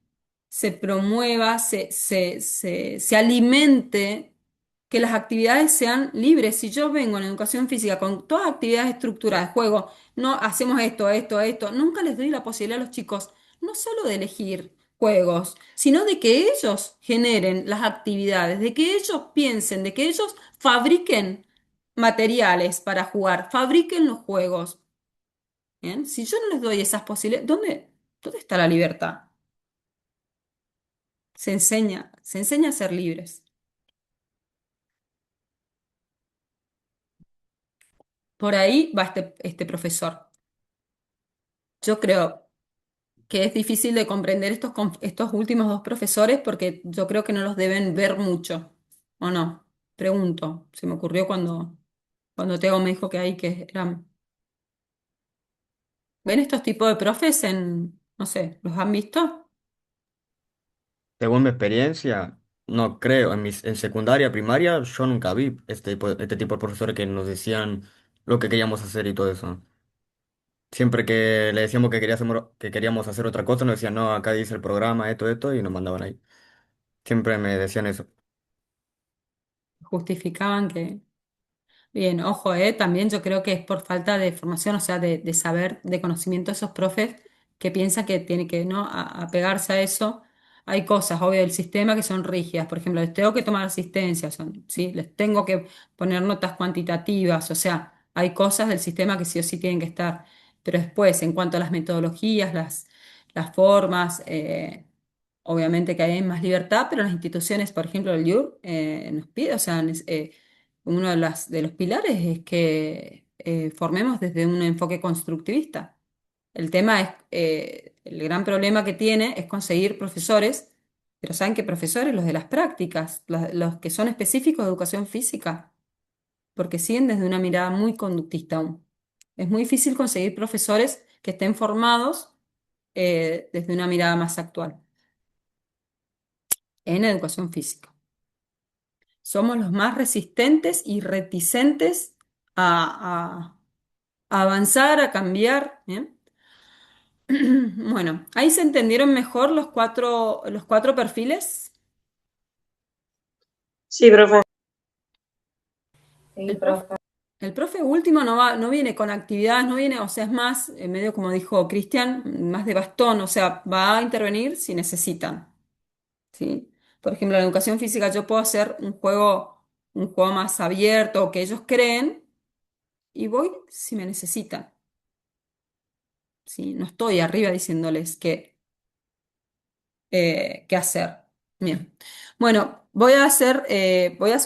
B: se promueva, se alimente, que las actividades sean libres. Si yo vengo en educación física con todas actividades estructuradas, juego, no hacemos esto, nunca les doy la posibilidad a los chicos, no solo de elegir juegos, sino de que ellos generen las actividades, de que ellos piensen, de que ellos fabriquen materiales para jugar, fabriquen los juegos. ¿Bien? Si yo no les doy esas posibilidades, ¿dónde está la libertad? Se enseña a ser libres. Por ahí va este profesor. Yo creo que es difícil de comprender estos últimos dos profesores porque yo creo que no los deben ver mucho, ¿o no? Pregunto, se me ocurrió cuando Teo me dijo que ahí que eran... ¿Ven estos tipos de profes No sé, ¿los han visto?
F: Según mi experiencia, no creo. En secundaria, primaria, yo nunca vi este tipo de profesores que nos decían lo que queríamos hacer y todo eso. Siempre que le decíamos que queríamos hacer otra cosa, nos decían, no, acá dice el programa, esto, y nos mandaban ahí. Siempre me decían eso.
B: Justificaban que... Bien, ojo, también yo creo que es por falta de formación, o sea, de saber, de conocimiento de esos profes que piensan que tiene que, ¿no? Apegarse a eso. Hay cosas, obvio, del sistema que son rígidas. Por ejemplo, les tengo que tomar asistencia, ¿sí? Les tengo que poner notas cuantitativas, o sea, hay cosas del sistema que sí o sí tienen que estar. Pero después, en cuanto a las metodologías, las formas, obviamente que hay más libertad, pero las instituciones, por ejemplo, el IUR, nos pide, o sea, uno de los pilares es que formemos desde un enfoque constructivista. El tema es, el gran problema que tiene es conseguir profesores, pero ¿saben qué profesores? Los de las prácticas, los que son específicos de educación física, porque siguen desde una mirada muy conductista aún. Es muy difícil conseguir profesores que estén formados desde una mirada más actual en educación física. Somos los más resistentes y reticentes a avanzar, a cambiar. ¿Bien? Bueno, ahí se entendieron mejor los cuatro perfiles.
N: Sí, profe.
O: Sí,
B: El profe,
O: profe.
B: el profe último no viene con actividades, no viene, o sea, es más, medio como dijo Cristian, más de bastón, o sea, va a intervenir si necesitan. ¿Sí? Por ejemplo, en la educación física yo puedo hacer un juego más abierto que ellos creen y voy si me necesitan. ¿Sí? No estoy arriba diciéndoles qué hacer. Bien. Bueno, voy a hacer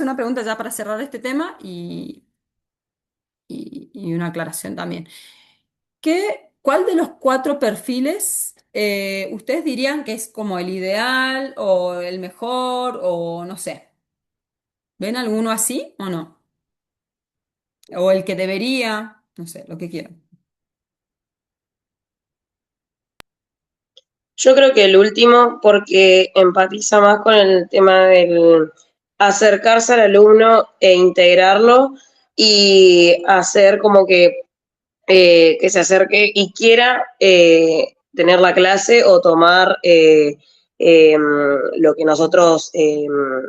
B: una pregunta ya para cerrar este tema y una aclaración también. ¿Cuál de los cuatro perfiles ustedes dirían que es como el ideal o el mejor o no sé? ¿Ven alguno así o no? O el que debería, no sé, lo que quieran.
N: Yo creo que el último, porque empatiza más con el tema del acercarse al alumno e integrarlo y hacer como que se acerque y quiera tener la clase o tomar lo que nosotros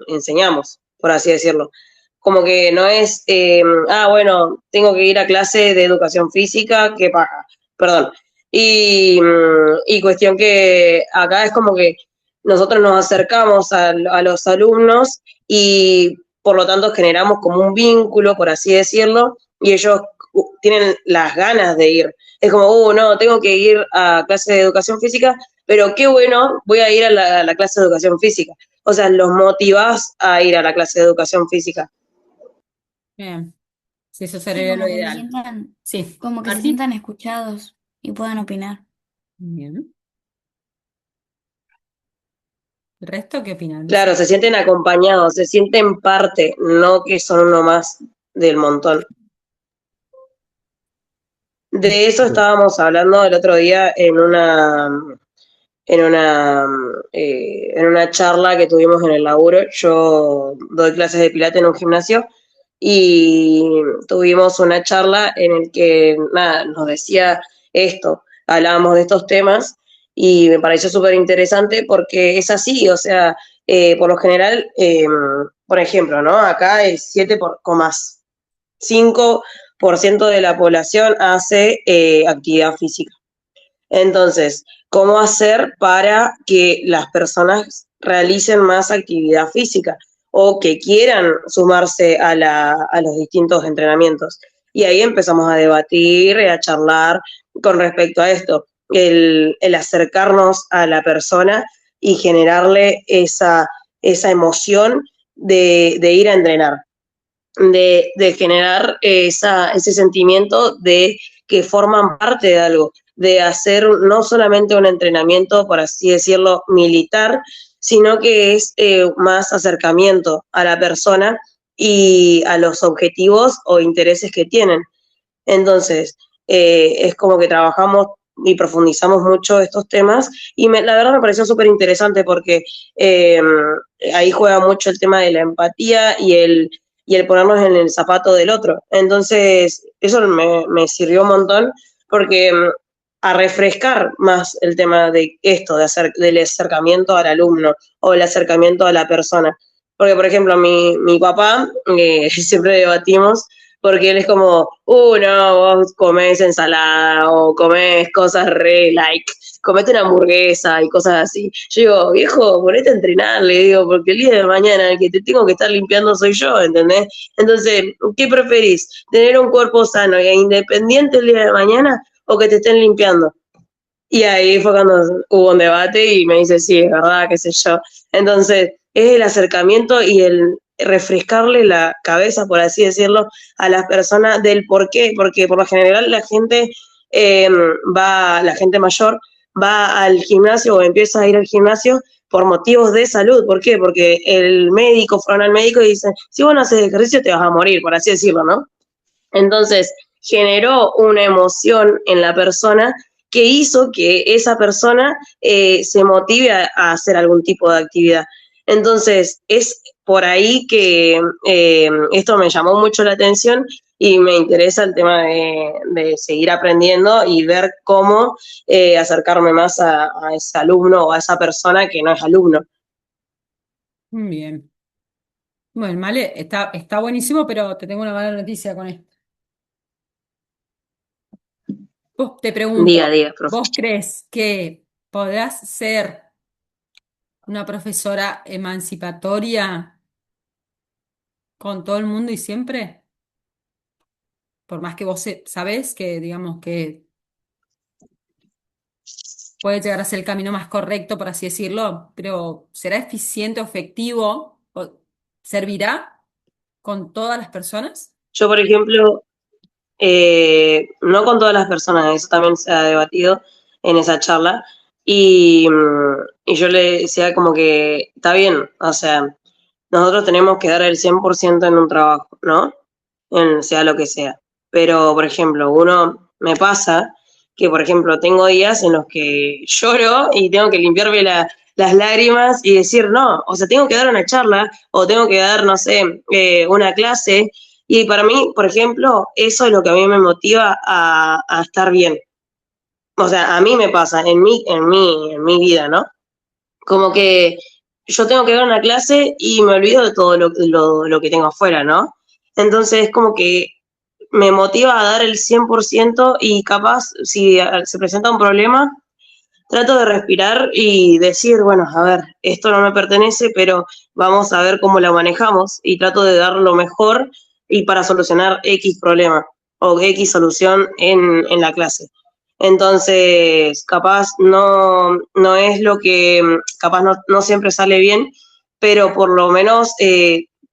N: enseñamos, por así decirlo. Como que no es, bueno, tengo que ir a clase de educación física, qué paja, perdón. Y cuestión que acá es como que nosotros nos acercamos a los alumnos y por lo tanto generamos como un vínculo, por así decirlo, y ellos tienen las ganas de ir. Es como, no, tengo que ir a clase de educación física, pero qué bueno, voy a ir a la clase de educación física. O sea, los motivás a ir a la clase de educación física.
B: Bien, sí, eso
L: Sí,
B: sería lo
L: como que se
B: ideal.
L: sientan,
B: Sí,
L: como que se
B: Marti.
L: sientan escuchados y puedan opinar.
B: Bien. ¿El resto qué opinan?
N: Claro, se sienten acompañados, se sienten parte, no que son uno más del montón. De eso estábamos hablando el otro día en una charla que tuvimos en el laburo. Yo doy clases de pilates en un gimnasio y tuvimos una charla en el que nada, nos decía esto, hablábamos de estos temas y me pareció súper interesante porque es así, o sea, por lo general, por ejemplo, ¿no? Acá el 7,5% de la población hace actividad física. Entonces, ¿cómo hacer para que las personas realicen más actividad física o que quieran sumarse a los distintos entrenamientos? Y ahí empezamos a debatir y a charlar con respecto a esto, el acercarnos a la persona y generarle esa emoción de ir a entrenar, de generar ese sentimiento de que forman parte de algo, de hacer no solamente un entrenamiento, por así decirlo, militar, sino que es más acercamiento a la persona y a los objetivos o intereses que tienen. Entonces, es como que trabajamos y profundizamos mucho estos temas y la verdad me pareció súper interesante porque eh, ahí juega mucho el tema de la empatía y el ponernos en el zapato del otro. Entonces, eso me sirvió un montón porque a refrescar más el tema de esto, del acercamiento al alumno o el acercamiento a la persona. Porque, por ejemplo, mi papá, siempre debatimos, porque él es como, no, vos comés ensalada o comés cosas re like, comete una hamburguesa y cosas así. Yo digo, viejo, ponete a entrenar, le digo, porque el día de mañana el que te tengo que estar limpiando soy yo, ¿entendés? Entonces, ¿qué preferís? ¿Tener un cuerpo sano e independiente el día de mañana o que te estén limpiando? Y ahí fue cuando hubo un debate y me dice, sí, es verdad, qué sé yo. Entonces, es el acercamiento y el refrescarle la cabeza, por así decirlo, a las personas del por qué, porque por lo general la gente la gente mayor va al gimnasio o empieza a ir al gimnasio por motivos de salud. ¿Por qué? Porque el médico, fueron al médico y dicen, si vos no haces ejercicio te vas a morir, por así decirlo, ¿no? Entonces, generó una emoción en la persona que hizo que esa persona se motive a hacer algún tipo de actividad. Entonces, es por ahí que esto me llamó mucho la atención y me interesa el tema de seguir aprendiendo y ver cómo acercarme más a ese alumno o a esa persona que no es alumno.
B: Bien. Bueno, Male, está buenísimo, pero te tengo una mala noticia con esto. Te pregunto,
N: Diga, profe.
B: ¿vos crees que podrás ser una profesora emancipatoria con todo el mundo y siempre? Por más que vos sabés que, digamos, que puede llegar a ser el camino más correcto, por así decirlo, pero ¿será eficiente o efectivo? ¿Servirá con todas las personas?
N: Yo, por ejemplo, no con todas las personas, eso también se ha debatido en esa charla, y yo le decía como que está bien, o sea, nosotros tenemos que dar el 100% en un trabajo, ¿no? Sea lo que sea. Pero, por ejemplo, me pasa que, por ejemplo, tengo días en los que lloro y tengo que limpiarme las lágrimas y decir no, o sea, tengo que dar una charla o tengo que dar, no sé, una clase. Y para mí, por ejemplo, eso es lo que a mí me motiva a estar bien. O sea, a mí me pasa en mi vida, ¿no? Como que yo tengo que dar una clase y me olvido de todo lo que tengo afuera, ¿no? Entonces, como que me motiva a dar el 100% y capaz, si se presenta un problema, trato de respirar y decir, bueno, a ver, esto no me pertenece, pero vamos a ver cómo lo manejamos y trato de dar lo mejor y para solucionar X problema o X solución en la clase. Entonces, capaz no es lo que, capaz no siempre sale bien, pero por lo menos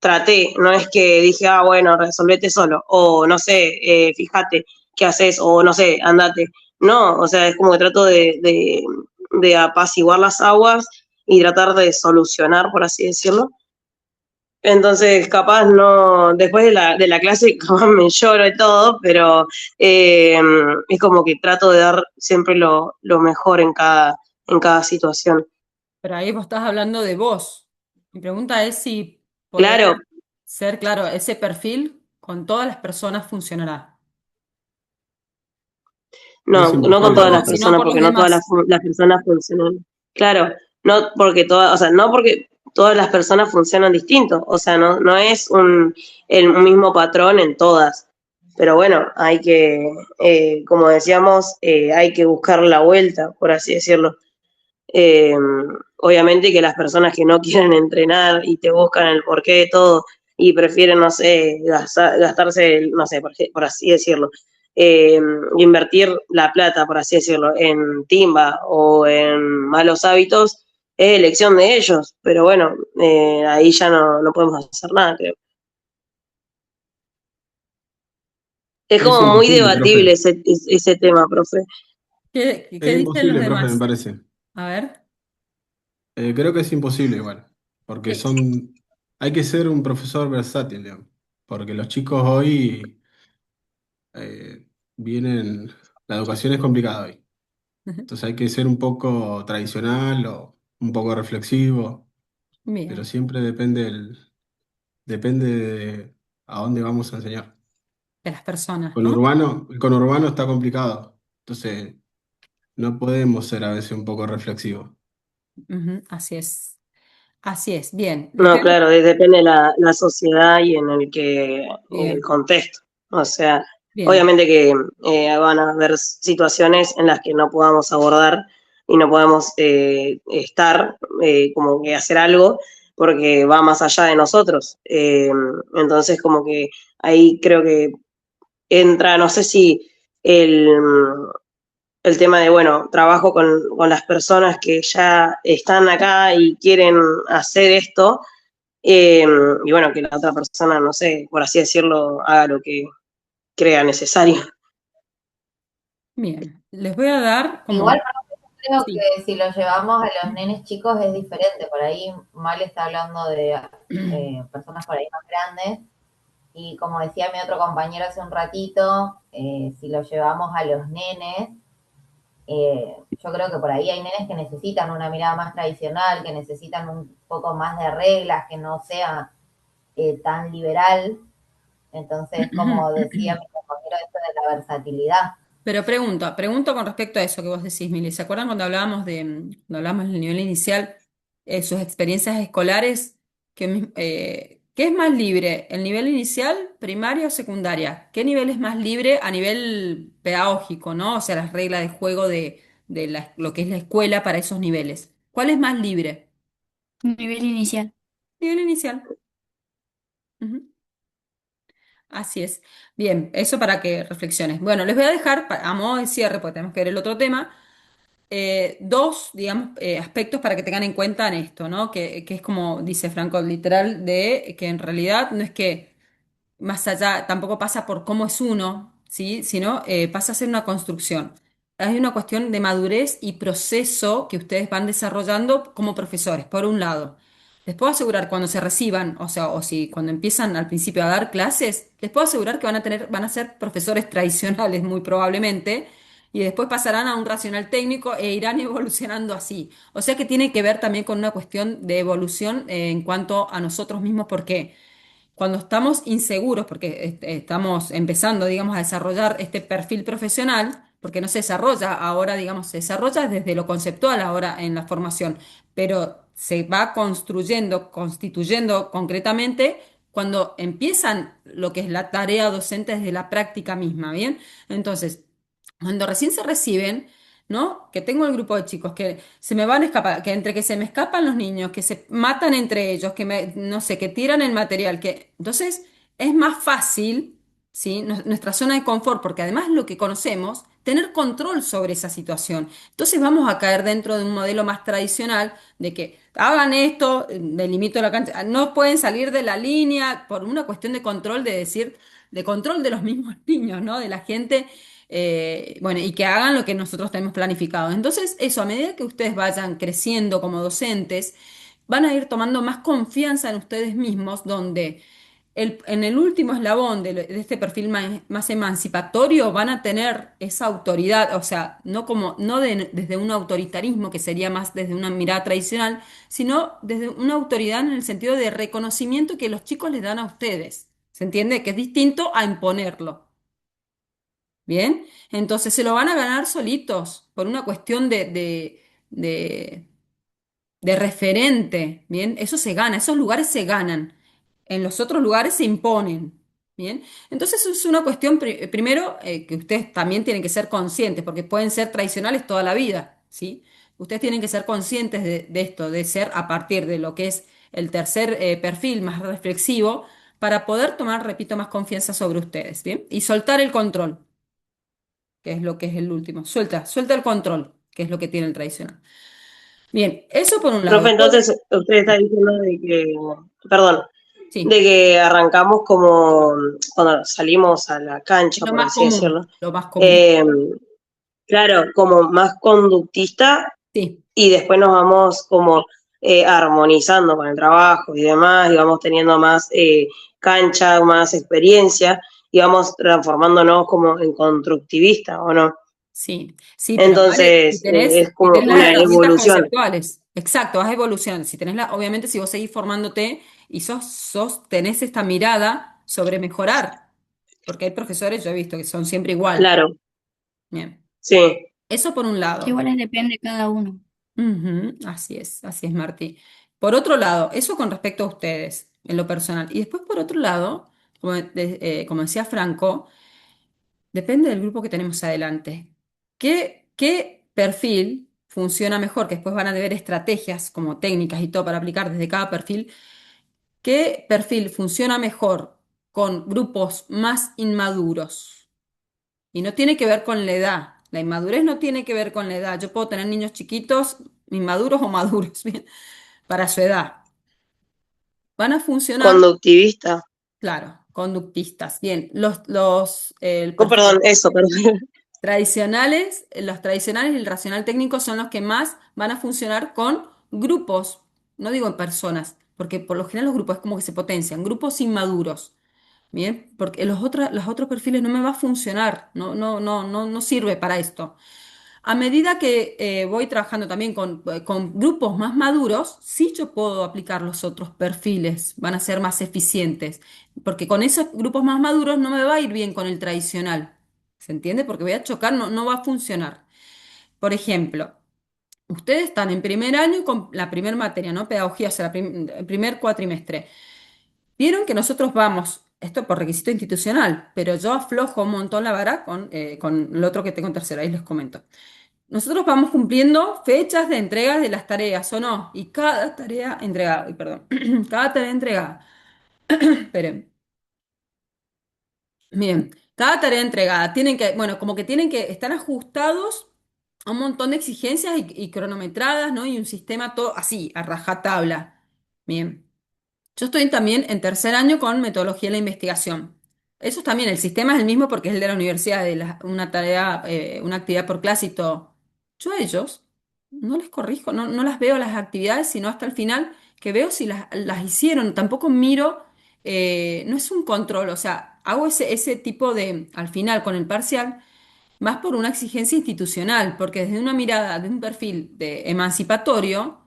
N: traté, no es que dije, bueno, resolvete solo, o no sé, fíjate qué haces, o no sé, andate. No, o sea, es como que trato de apaciguar las aguas y tratar de solucionar, por así decirlo. Entonces, capaz no, después de la clase, capaz me lloro y todo, pero es como que trato de dar siempre lo mejor en cada situación.
B: Pero ahí vos estás hablando de vos. Mi pregunta es si podés
N: Claro,
B: ser, claro, ese perfil con todas las personas funcionará.
H: Es
N: no con
B: No por
N: todas
H: imposible,
N: las
B: vos,
H: profe.
B: sino
N: personas,
B: por los
N: porque no todas
B: demás.
N: las personas funcionan. Claro, no porque todas, o sea, no porque todas las personas funcionan distinto, o sea, no es el mismo patrón en todas. Pero bueno, hay que, como decíamos, hay que buscar la vuelta, por así decirlo. Eh, Obviamente que las personas que no quieren entrenar y te buscan el porqué de todo y prefieren, no sé, gastarse, no sé, por así decirlo, eh, invertir la plata, por así decirlo, en timba o en malos hábitos, es elección de ellos. Pero bueno, ahí ya no podemos hacer nada, creo. Es
H: Es
N: como muy
H: imposible,
N: debatible
H: profe.
N: ese tema, profe.
B: ¿Qué
H: Es
B: dicen los
H: imposible, profe, me
B: demás?
H: parece.
B: A ver.
H: Creo que es imposible igual, porque
B: Eh,
H: hay que ser un profesor versátil, digamos, porque los chicos hoy eh, vienen, la educación es complicada hoy. Entonces hay que ser un poco tradicional o un poco reflexivo, pero
B: Bien,
H: siempre depende de a dónde vamos a enseñar.
B: de las personas, ¿no?
H: El conurbano está complicado, entonces no podemos ser a veces un poco reflexivos.
B: Ujú, así es. Así es. Bien, les
N: No,
B: voy a-
N: claro, depende de la sociedad y en el
B: Bien,
N: contexto. O sea,
B: bien.
N: obviamente que van a haber situaciones en las que no podamos abordar y no podemos estar, como que hacer algo, porque va más allá de nosotros. Entonces, como que ahí creo que entra, no sé si el, el tema de, bueno, trabajo con las personas que ya están acá y quieren hacer esto, y bueno, que la otra persona, no sé, por así decirlo, haga lo que crea necesario.
B: Bien. Les voy a dar
O: Igual
B: como...
O: creo
B: Sí.
O: que si lo llevamos a los nenes chicos es diferente. Por ahí Mal está hablando de personas por ahí más grandes. Y como decía mi otro compañero hace un ratito, si lo llevamos a los nenes, yo creo que por ahí hay nenes que necesitan una mirada más tradicional, que necesitan un poco más de reglas, que no sea tan liberal. Entonces, como decía mi compañero, esto de la versatilidad.
B: Pero pregunto con respecto a eso que vos decís, Mili. ¿Se acuerdan cuando hablábamos cuando hablábamos del nivel inicial, sus experiencias escolares, ¿qué es más libre? ¿El nivel inicial, primaria o secundaria? ¿Qué nivel es más libre a nivel pedagógico, ¿no? O sea, las reglas de juego de lo que es la escuela para esos niveles. ¿Cuál es más libre?
L: Nivel inicial.
B: Nivel inicial. Ujú. Así es. Bien, eso para que reflexiones. Bueno, les voy a dejar, a modo de cierre, porque tenemos que ver el otro tema, dos, digamos, aspectos para que tengan en cuenta en esto, ¿no? Que es como dice Franco, literal, de que en realidad no es que más allá, tampoco pasa por cómo es uno, ¿sí? Sino pasa a ser una construcción. Hay una cuestión de madurez y proceso que ustedes van desarrollando como profesores, por un lado. Les puedo asegurar cuando se reciban, o sea, o si cuando empiezan al principio a dar clases, les puedo asegurar que van a ser profesores tradicionales muy probablemente, y después pasarán a un racional técnico e irán evolucionando así. O sea que tiene que ver también con una cuestión de evolución en cuanto a nosotros mismos, porque cuando estamos inseguros, porque estamos empezando, digamos, a desarrollar este perfil profesional, porque no se desarrolla ahora, digamos, se desarrolla desde lo conceptual ahora en la formación, pero se va construyendo, constituyendo concretamente cuando empiezan lo que es la tarea docente desde la práctica misma, ¿bien? Entonces, cuando recién se reciben, ¿no? Que tengo el grupo de chicos que se me van a escapar, que entre que se me escapan los niños, que se matan entre ellos, no sé, que tiran el material, que entonces es más fácil, ¿sí? Nuestra zona de confort, porque además lo que conocemos, tener control sobre esa situación. Entonces vamos a caer dentro de un modelo más tradicional de que hagan esto, delimito la cancha, no pueden salir de la línea por una cuestión de control, de decir, de control de los mismos niños, ¿no? De la gente bueno, y que hagan lo que nosotros tenemos planificado. Entonces, eso, a medida que ustedes vayan creciendo como docentes, van a ir tomando más confianza en ustedes mismos, donde en el último eslabón de este perfil más emancipatorio van a tener esa autoridad, o sea, desde un autoritarismo, que sería más desde una mirada tradicional, sino desde una autoridad en el sentido de reconocimiento que los chicos les dan a ustedes. ¿Se entiende? Que es distinto a imponerlo. Bien, entonces se lo van a ganar solitos por una cuestión de, de referente. Bien, eso se gana, esos lugares se ganan. En los otros lugares se imponen. Bien, entonces eso es una cuestión, primero, que ustedes también tienen que ser conscientes, porque pueden ser tradicionales toda la vida, ¿sí? Ustedes tienen que ser conscientes de esto, de ser a partir de lo que es el tercer perfil más reflexivo, para poder tomar, repito, más confianza sobre ustedes, ¿bien? Y soltar el control, que es lo que es el último. Suelta el control, que es lo que tiene el tradicional. Bien, eso por un lado.
N: Profe, entonces usted está diciendo de que, perdón,
B: Sí,
N: de que arrancamos como cuando salimos a la cancha,
B: lo
N: por
B: más
N: así decirlo.
B: común, lo más común.
N: Eh, claro, como más conductista
B: Sí,
N: y después nos vamos como armonizando con el trabajo y demás, y vamos teniendo más cancha, más experiencia, y vamos transformándonos como en constructivista, ¿o no?
B: Sí, sí, pero vale, si
N: Entonces,
B: tenés,
N: es
B: si
N: como
B: tenés las
N: una
B: herramientas
N: evolución.
B: conceptuales, exacto, vas evolucionando. Si tenés obviamente si vos seguís formándote y tenés esta mirada sobre mejorar, porque hay profesores, yo he visto que son siempre igual.
N: Claro,
B: Bien,
N: sí.
B: eso por un
L: Sí,
B: lado.
L: igual depende de cada uno.
B: Ujú, así es, Martí. Por otro lado, eso con respecto a ustedes, en lo personal. Y después, por otro lado, como decía Franco, depende del grupo que tenemos adelante. ¿Qué perfil funciona mejor? Que después van a ver estrategias como técnicas y todo para aplicar desde cada perfil. ¿Qué perfil funciona mejor con grupos más inmaduros? Y no tiene que ver con la edad. La inmadurez no tiene que ver con la edad. Yo puedo tener niños chiquitos, inmaduros o maduros, bien, para su edad. Van a funcionar,
N: Conductivista.
B: claro, conductistas. Bien, el
N: Oh,
B: perfil
N: perdón, eso, perdón.
B: tradicionales, los tradicionales y el racional técnico son los que más van a funcionar con grupos, no digo en personas, porque por lo general los grupos es como que se potencian, grupos inmaduros. Bien, porque los otros perfiles no me va a funcionar, no sirve para esto. A medida que voy trabajando también con grupos más maduros, sí yo puedo aplicar los otros perfiles, van a ser más eficientes, porque con esos grupos más maduros no me va a ir bien con el tradicional, ¿se entiende? Porque voy a chocar, no va a funcionar. Por ejemplo, ustedes están en primer año con la primera materia, ¿no? Pedagogía, o sea, el primer cuatrimestre. Vieron que nosotros vamos, esto por requisito institucional, pero yo aflojo un montón la vara con el otro que tengo en tercero, ahí les comento. Nosotros vamos cumpliendo fechas de entrega de las tareas, ¿o no? Y cada tarea entregada, ay, perdón, cada tarea entregada, esperen, miren, cada tarea entregada tienen que, bueno, como que tienen que estar ajustados a un montón de exigencias y cronometradas, ¿no? Y un sistema todo así, a rajatabla. Bien. Yo estoy también en tercer año con metodología de la investigación. Eso también, el sistema es el mismo porque es el de la universidad, una tarea, una actividad por clase y todo. Yo a ellos no les corrijo, no las veo las actividades, sino hasta el final que veo si las hicieron. Tampoco miro, no es un control, o sea, hago ese tipo de, al final con el parcial, más por una exigencia institucional, porque desde una mirada, de un perfil de emancipatorio,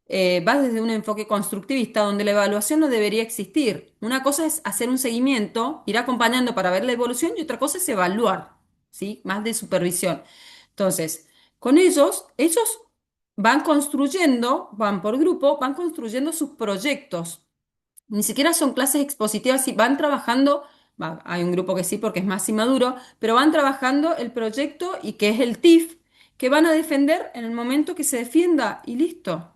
B: va desde un enfoque constructivista donde la evaluación no debería existir. Una cosa es hacer un seguimiento, ir acompañando para ver la evolución y otra cosa es evaluar, ¿sí? Más de supervisión. Entonces, con ellos van construyendo, van por grupo, van construyendo sus proyectos. Ni siquiera son clases expositivas, sí, van trabajando, hay un grupo que sí porque es más inmaduro, pero van trabajando el proyecto y que es el TIF, que van a defender en el momento que se defienda y listo.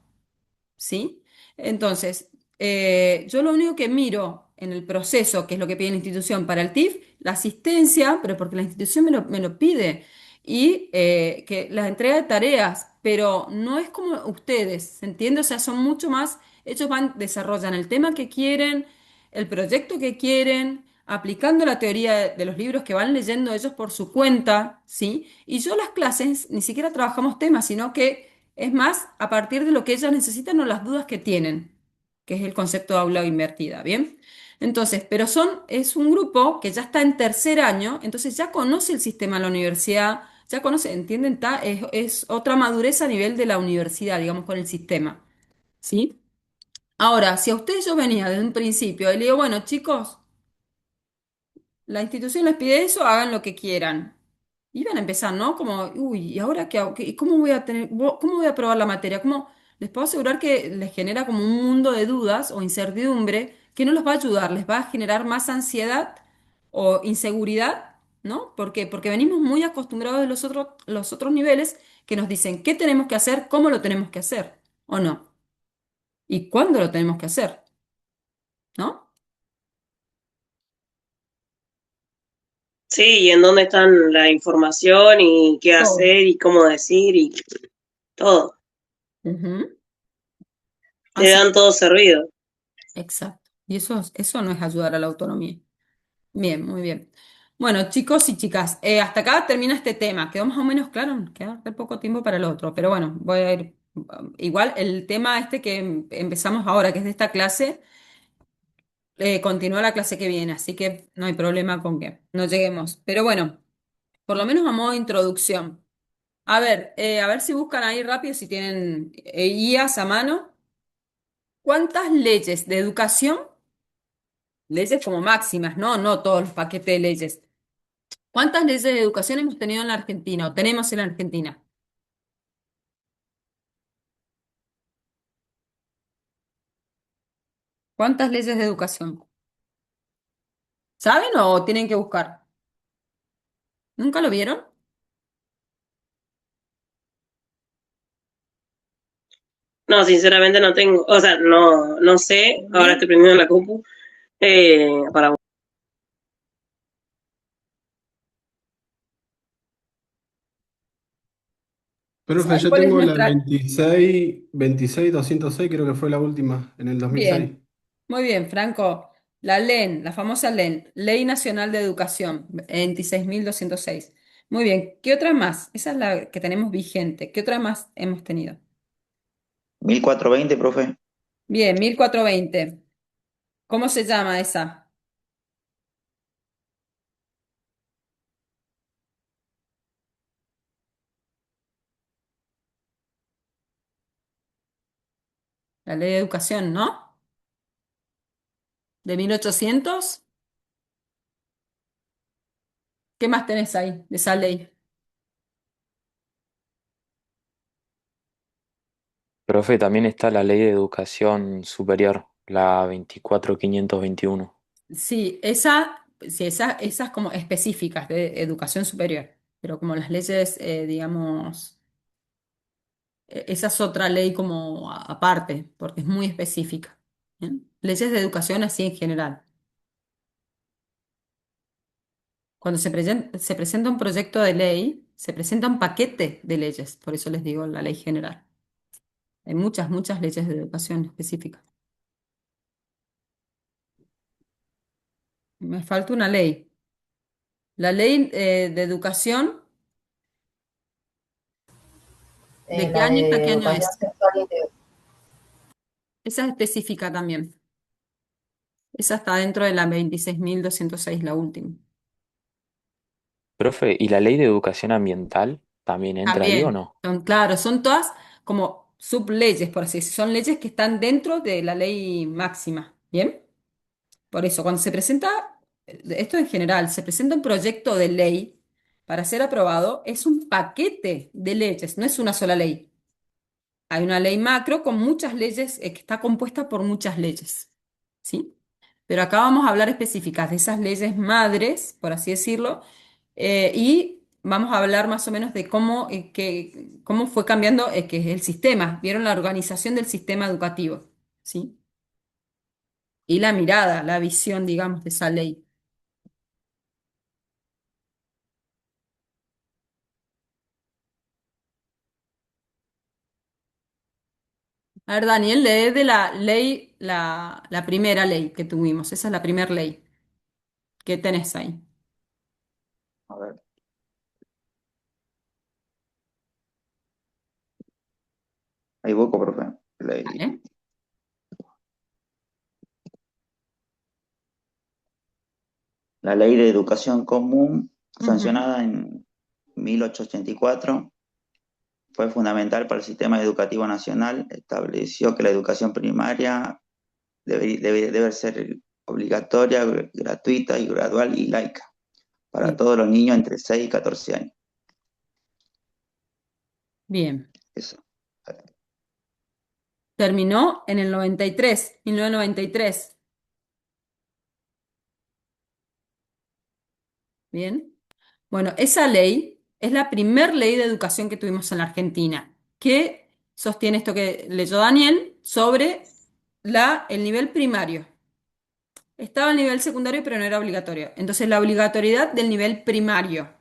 B: ¿Sí? Entonces, yo lo único que miro en el proceso, que es lo que pide la institución para el TIF, la asistencia, pero porque la institución me lo pide, y que la entrega de tareas, pero no es como ustedes, ¿se entiende? O sea, son mucho más, ellos desarrollan el tema que quieren, el proyecto que quieren, aplicando la teoría de los libros que van leyendo ellos por su cuenta, ¿sí? Y yo las clases ni siquiera trabajamos temas, sino que es más, a partir de lo que ellas necesitan o las dudas que tienen, que es el concepto de aula invertida, ¿bien? Entonces, pero es un grupo que ya está en tercer año, entonces ya conoce el sistema de la universidad, ya conoce, ¿entienden? Es otra madurez a nivel de la universidad, digamos, con el sistema, ¿sí? Ahora, si a ustedes yo venía desde un principio y le digo, bueno, chicos, la institución les pide eso, hagan lo que quieran. Iban a empezar, ¿no? Como, uy, ¿y ahora qué hago? ¿Cómo voy a cómo voy a aprobar la materia? ¿Cómo? Les puedo asegurar que les genera como un mundo de dudas o incertidumbre que no los va a ayudar, les va a generar más ansiedad o inseguridad, ¿no? ¿Por qué? Porque venimos muy acostumbrados de los otros niveles que nos dicen qué tenemos que hacer, cómo lo tenemos que hacer, ¿o no? Y cuándo lo tenemos que hacer, ¿no?
N: Sí, y en dónde están la información y qué
B: Todo.
N: hacer y cómo decir y todo.
B: Ujú.
N: Te
B: Así,
N: dan todo servido.
B: exacto. Y eso no es ayudar a la autonomía. Bien, muy bien. Bueno, chicos y chicas, hasta acá termina este tema. ¿Quedó más o menos claro? Queda re poco tiempo para el otro, pero bueno, voy a ir. Igual el tema este que empezamos ahora, que es de esta clase, continúa la clase que viene, así que no hay problema con que no lleguemos. Pero bueno. por lo menos a modo de introducción. A ver si buscan ahí rápido, si tienen guías a mano. ¿Cuántas leyes de educación, leyes como máximas, no, no todos los paquetes de leyes? ¿Cuántas leyes de educación hemos tenido en la Argentina o tenemos en la Argentina? ¿Cuántas leyes de educación? ¿Saben o tienen que buscar? ¿Nunca lo vieron?
N: No, sinceramente no tengo, o sea, no sé, ahora
B: Bien.
N: estoy prendiendo la compu, para...
H: Profe,
B: ¿Saben
H: yo
B: cuál es
H: tengo la
B: nuestra?
H: 26206, creo que fue la última, en el 2006.
B: Bien, muy bien, Franco. La LEN, la famosa LEN, Ley Nacional de Educación, 26.206. Muy bien, ¿qué otra más? Esa es la que tenemos vigente. ¿Qué otra más hemos tenido?
D: 1420, profe.
B: Bien, 1420. ¿Cómo se llama esa? La Ley de Educación, ¿no? ¿De 1800? ¿Qué más tenés ahí de esa ley?
P: Profe, también está la Ley de Educación Superior, la 24521.
B: Sí, esas como específicas de educación superior, pero como las leyes, digamos, esa es otra ley como aparte, porque es muy específica. ¿Bien? Leyes de educación así en general. Cuando se presenta un proyecto de ley, se presenta un paquete de leyes, por eso les digo la ley general. Hay muchas, muchas leyes de educación específicas. Me falta una ley. La ley de educación, ¿de qué
O: La
B: año hasta
O: de
B: qué año
O: educación
B: es?
O: sexual y de...
B: Esa es específica también. Esa está dentro de la 26.206, la última.
P: Profe, ¿y la Ley de Educación Ambiental también entra ahí o
B: También,
P: no?
B: claro, son todas como subleyes, por así decirlo. Son leyes que están dentro de la ley máxima. ¿Bien? Por eso, cuando se presenta, esto en general, se presenta un proyecto de ley para ser aprobado, es un paquete de leyes, no es una sola ley. Hay una ley macro con muchas leyes, que está compuesta por muchas leyes, ¿sí? Pero acá vamos a hablar específicas de esas leyes madres, por así decirlo, y vamos a hablar más o menos de cómo fue cambiando, que es el sistema. ¿Vieron la organización del sistema educativo? ¿Sí? Y la mirada, la visión, digamos, de esa ley. A ver, Daniel, lee de la ley, la primera ley que tuvimos. Esa es la primera ley. ¿Qué tenés ahí?
D: A ver, ahí busco, profe.
B: ¿Vale?
D: La Ley de Educación Común,
B: Ujú.
D: sancionada en 1884, fue fundamental para el sistema educativo nacional. Estableció que la educación primaria debe ser obligatoria, gratuita y gradual y laica para
B: Bien.
D: todos los niños entre 6 y 14 años.
B: Bien.
D: Eso.
B: Terminó en el 93, 1993. Bien. Bueno, esa ley es la primer ley de educación que tuvimos en la Argentina, que sostiene esto que leyó Daniel sobre el nivel primario. Estaba el nivel secundario, pero no era obligatorio. Entonces, la obligatoriedad del nivel primario,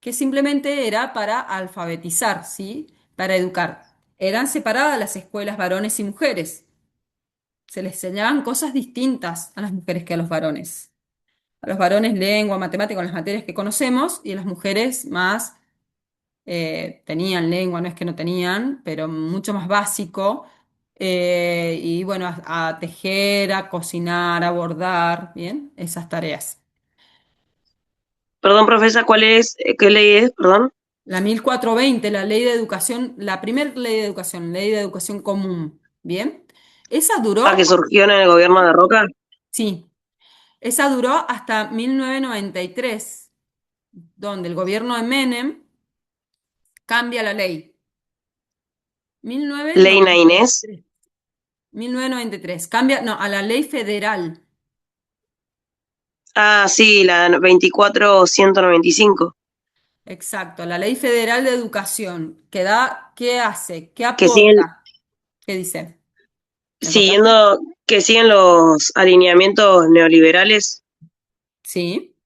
B: que simplemente era para alfabetizar, ¿sí? Para educar. Eran separadas las escuelas varones y mujeres. Se les enseñaban cosas distintas a las mujeres que a los varones. A los varones lengua, matemática, las materias que conocemos, y a las mujeres más tenían lengua, no es que no tenían, pero mucho más básico. Y bueno, a tejer, a cocinar, a bordar, ¿bien? Esas tareas.
N: Perdón, profesa, ¿cuál es? ¿Qué ley es? Perdón.
B: La 1420, la ley de educación, la primera ley de educación común. ¿Bien? Esa
N: Ah, que
B: duró,
N: surgió en el gobierno de Roca.
B: sí, esa duró hasta 1993, donde el gobierno de Menem cambia la ley.
N: Ley Inés.
B: 1993. 1993. Cambia, no, a la ley federal.
N: Ah, sí, la 24195.
B: Exacto, la ley federal de educación, que da, ¿qué hace? ¿Qué
N: Que siguen,
B: aporta? ¿Qué dice? ¿Me encontraste?
N: siguiendo, que siguen los alineamientos neoliberales.
B: Sí.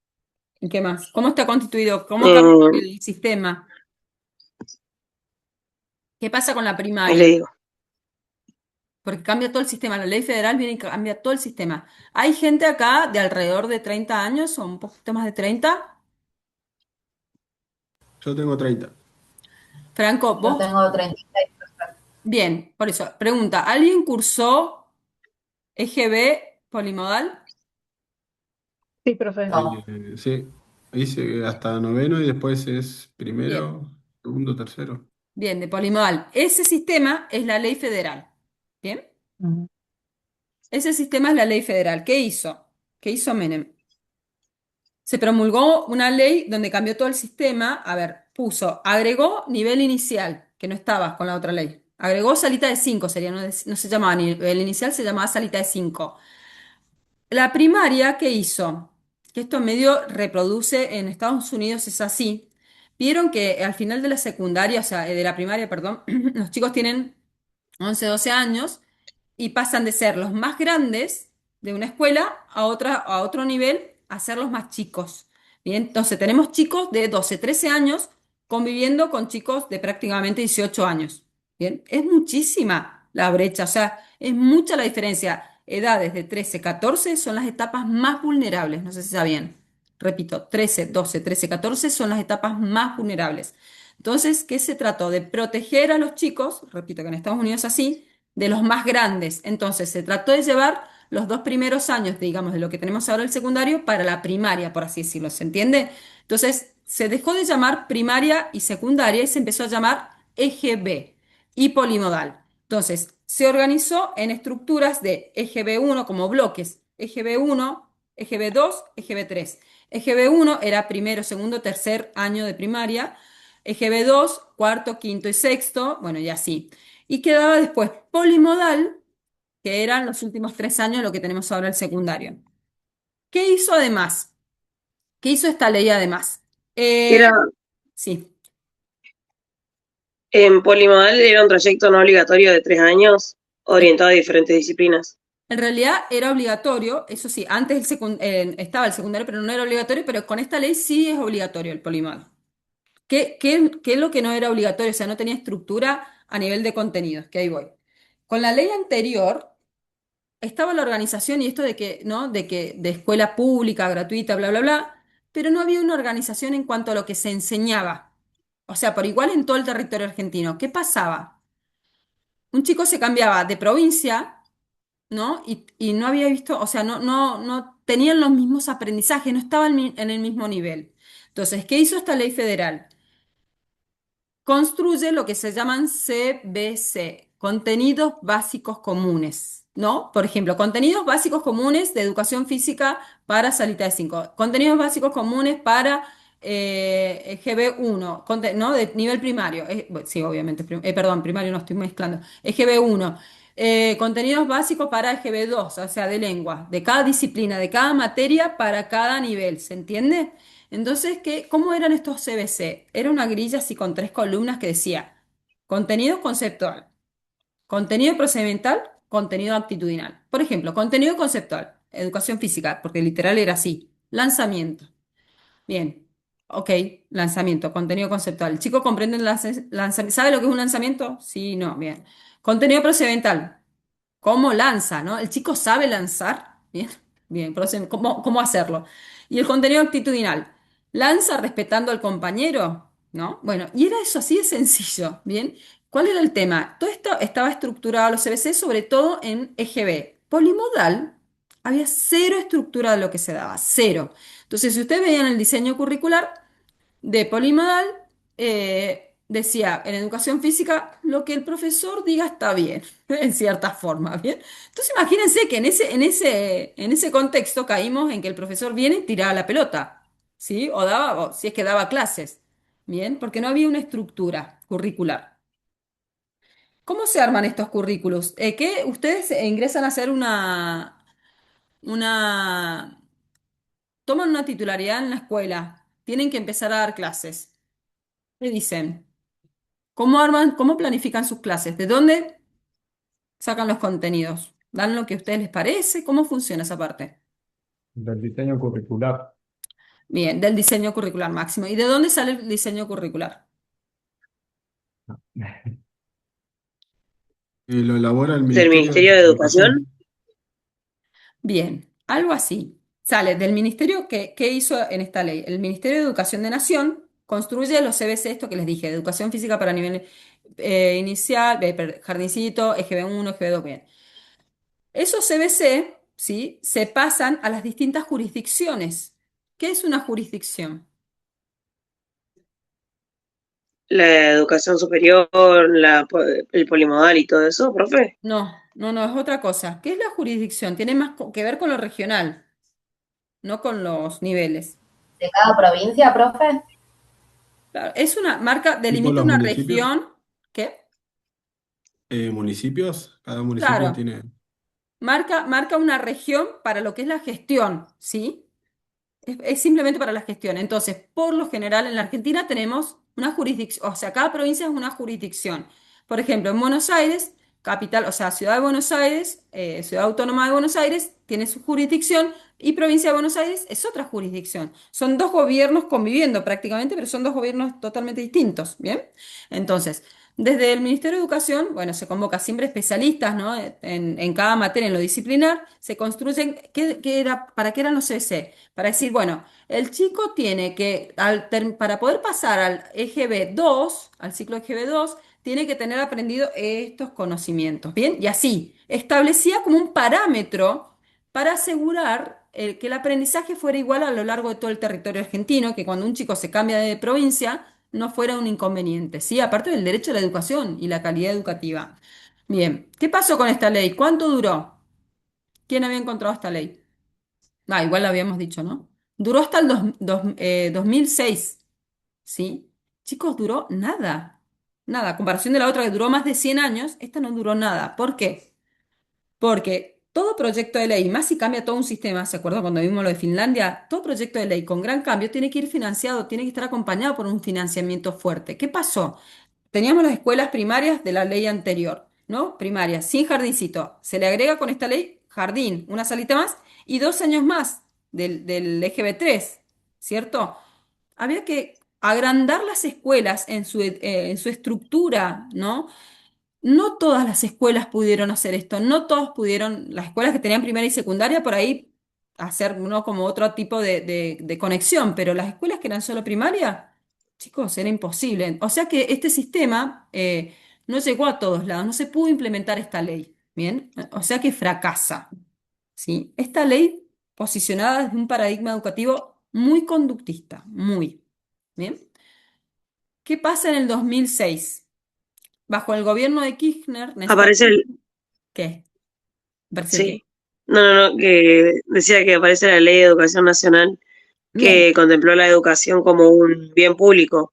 B: ¿Y qué más? ¿Cómo está constituido? ¿Cómo cambia
N: Eh,
B: el sistema? ¿Qué pasa con la
N: ahí le
B: primaria?
N: digo.
B: Porque cambia todo el sistema. La ley federal viene y cambia todo el sistema. Hay gente acá de alrededor de 30 años o un poquito más de 30.
H: Yo tengo 30.
B: Franco,
O: Yo
B: vos,
O: tengo 36.
B: bien, por eso, pregunta, ¿alguien cursó EGB polimodal?
K: Sí, profe.
O: No.
H: Sí, hice hasta noveno y después es
B: Bien,
H: primero, segundo, tercero.
B: bien, de polimodal. Ese sistema es la ley federal. ¿Bien?
K: Ujú.
B: Ese sistema es la ley federal. ¿Qué hizo? ¿Qué hizo Menem? Se promulgó una ley donde cambió todo el sistema. A ver, agregó nivel inicial, que no estaba con la otra ley. Agregó salita de 5, sería, no, no se llamaba nivel inicial, se llamaba salita de 5. La primaria, ¿qué hizo? Que esto medio reproduce en Estados Unidos, es así. Vieron que al final de la secundaria, o sea, de la primaria, perdón, los chicos tienen 11, 12 años y pasan de ser los más grandes de una escuela a otro nivel a ser los más chicos. Bien, entonces tenemos chicos de 12, 13 años conviviendo con chicos de prácticamente 18 años. Bien, es muchísima la brecha, o sea, es mucha la diferencia. Edades de 13, 14 son las etapas más vulnerables, no sé si sabían. Repito, 13, 12, 13, 14 son las etapas más vulnerables. Entonces, ¿qué se trató? De proteger a los chicos, repito que en Estados Unidos es así, de los más grandes. Entonces, se trató de llevar los 2 primeros años, digamos, de lo que tenemos ahora el secundario para la primaria, por así decirlo, ¿se entiende? Entonces, se dejó de llamar primaria y secundaria y se empezó a llamar eje B y polimodal. Entonces, se organizó en estructuras de eje B1 como bloques, eje B1, eje B2, eje B3. Eje B1 era primero, segundo, tercer año de primaria, eje B2, cuarto, quinto y sexto, bueno, y así. Y quedaba después polimodal, que eran los últimos 3 años, lo que tenemos ahora el secundario. ¿Qué hizo además? ¿Qué hizo esta ley además?
N: Era,
B: Sí,
N: en Polimodal era un trayecto no obligatorio de 3 años, orientado a diferentes disciplinas.
B: en realidad era obligatorio, eso sí, antes estaba el secundario, pero no era obligatorio, pero con esta ley sí es obligatorio el polimodal. ¿Qué es lo que no era obligatorio? O sea, no tenía estructura a nivel de contenidos, que ahí voy. Con la ley anterior estaba la organización y esto de que, ¿no? De escuela pública, gratuita, bla, bla, bla, pero no había una organización en cuanto a lo que se enseñaba. O sea, por igual en todo el territorio argentino. ¿Qué pasaba? Un chico se cambiaba de provincia, ¿no? Y no había visto, o sea, no tenían los mismos aprendizajes, no estaban en el mismo nivel. Entonces, ¿qué hizo esta ley federal? Construye lo que se llaman CBC, contenidos básicos comunes, ¿no? Por ejemplo, contenidos básicos comunes de educación física para salita de 5, contenidos básicos comunes para GB1, ¿no? De nivel primario. Bueno, sí, obviamente, perdón, primario no estoy mezclando. GB1, contenidos básicos para GB2, o sea, de lengua, de cada disciplina, de cada materia para cada nivel, ¿se entiende? Entonces, ¿cómo eran estos CBC? Era una grilla así con 3 columnas que decía contenido conceptual, contenido procedimental, contenido actitudinal. Por ejemplo, contenido conceptual, educación física, porque literal era así. Lanzamiento. Bien, ok, lanzamiento, contenido conceptual. ¿El chico comprende el lanzamiento? ¿Sabe lo que es un lanzamiento? Sí, no, bien. Contenido procedimental. ¿Cómo lanza, no? El chico sabe lanzar. Bien, bien, ¿cómo hacerlo? Y el contenido actitudinal. ¿Lanza respetando al compañero? ¿No? Bueno, y era eso así de sencillo. Bien, ¿cuál era el tema? Todo esto estaba estructurado, los CBC, sobre todo en eje B. Polimodal Había cero estructura de lo que se daba, cero. Entonces, si ustedes veían el diseño curricular de polimodal, decía en educación física, lo que el profesor diga está bien, en cierta forma, ¿bien? Entonces, imagínense que en ese contexto caímos en que el profesor viene y tiraba la pelota, ¿sí? O si es que daba clases, ¿bien? Porque no había una estructura curricular. ¿Cómo se arman estos currículos? ¿Qué? Ustedes ingresan a hacer una, toman una titularidad en la escuela, tienen que empezar a dar clases. ¿Qué dicen? ¿Cómo arman, cómo planifican sus clases? ¿De dónde sacan los contenidos? ¿Dan lo que a ustedes les parece? ¿Cómo funciona esa parte?
G: Del diseño curricular.
B: Bien, del diseño curricular máximo. ¿Y de dónde sale el diseño curricular?
H: Lo elabora el
N: Del
H: Ministerio de
N: Ministerio de Educación.
H: Educación.
B: Bien, algo así. Sale del ministerio ¿qué hizo en esta ley? El Ministerio de Educación de Nación construye los CBC, esto que les dije, educación física para nivel inicial, jardincito, EGB1, EGB2, bien. Esos CBC, ¿sí? Se pasan a las distintas jurisdicciones. ¿Qué es una jurisdicción?
N: La educación superior, el polimodal y todo eso, profe.
B: No, no, no, es otra cosa. ¿Qué es la jurisdicción? Tiene más que ver con lo regional, no con los niveles.
O: ¿De cada provincia, profe?
B: Claro, es una marca,
H: Tipo
B: delimita
H: los
B: una
H: municipios.
B: región. ¿Qué?
H: Municipios, cada municipio
B: Claro,
H: tiene.
B: marca una región para lo que es la gestión, ¿sí? Es simplemente para la gestión. Entonces, por lo general, en la Argentina tenemos una jurisdicción, o sea, cada provincia es una jurisdicción. Por ejemplo, en Buenos Aires, capital, o sea, Ciudad de Buenos Aires, Ciudad Autónoma de Buenos Aires, tiene su jurisdicción y Provincia de Buenos Aires es otra jurisdicción. Son dos gobiernos conviviendo prácticamente, pero son dos gobiernos totalmente distintos, ¿bien? Entonces, desde el Ministerio de Educación, bueno, se convoca siempre especialistas, ¿no? En cada materia, en lo disciplinar, se construyen, ¿para qué eran los CBC? Para decir, bueno, el chico tiene que, para poder pasar al EGB2, al ciclo EGB2, tiene que tener aprendido estos conocimientos, ¿bien? Y así, establecía como un parámetro para asegurar que el aprendizaje fuera igual a lo largo de todo el territorio argentino, que cuando un chico se cambia de provincia no fuera un inconveniente, ¿sí? Aparte del derecho a la educación y la calidad educativa. Bien, ¿qué pasó con esta ley? ¿Cuánto duró? ¿Quién había encontrado esta ley? Ah, igual lo habíamos dicho, ¿no? Duró hasta el 2006, ¿sí? Chicos, duró nada. Nada. A comparación de la otra que duró más de 100 años, esta no duró nada. ¿Por qué? Porque todo proyecto de ley, más si cambia todo un sistema, ¿se acuerdan cuando vimos lo de Finlandia? Todo proyecto de ley con gran cambio tiene que ir financiado, tiene que estar acompañado por un financiamiento fuerte. ¿Qué pasó? Teníamos las escuelas primarias de la ley anterior, ¿no? Primarias, sin jardincito. Se le agrega con esta ley jardín, una salita más y 2 años más del EGB3, ¿cierto? Había que agrandar las escuelas en su estructura, ¿no? No todas las escuelas pudieron hacer esto, no todos pudieron, las escuelas que tenían primaria y secundaria por ahí hacer, ¿no? Como otro tipo de conexión, pero las escuelas que eran solo primaria, chicos, era imposible. O sea que este sistema no llegó a todos lados, no se pudo implementar esta ley, ¿bien? O sea que fracasa, ¿sí? Esta ley posicionada desde un paradigma educativo muy conductista, muy, ¿bien? ¿Qué pasa en el 2006? Bajo el gobierno de Kirchner, Néstor.
N: Aparece el,
B: ¿Qué? ¿Parece qué?
N: sí. No, no, no, que decía que aparece la Ley de Educación Nacional
B: Bien,
N: que contempló la educación como un bien público,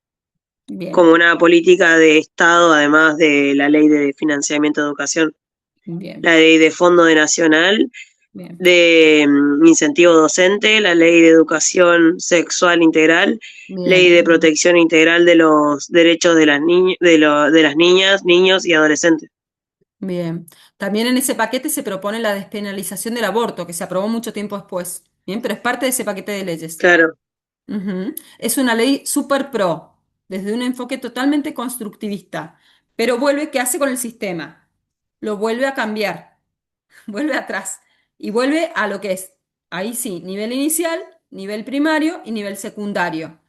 B: bien,
N: como una política de Estado, además de la Ley de Financiamiento de Educación,
B: bien,
N: la Ley de Fondo de Nacional,
B: bien,
N: de incentivo docente, la Ley de Educación Sexual Integral, Ley de
B: bien,
N: Protección Integral de los Derechos de las de las niñas, niños y adolescentes.
B: bien. También en ese paquete se propone la despenalización del aborto, que se aprobó mucho tiempo después. Bien, pero es parte de ese paquete de leyes.
N: Claro.
B: Ujú. Es una ley súper pro, desde un enfoque totalmente constructivista. Pero vuelve, ¿qué hace con el sistema? Lo vuelve a cambiar. Vuelve atrás y vuelve a lo que es, ahí sí, nivel inicial, nivel primario y nivel secundario,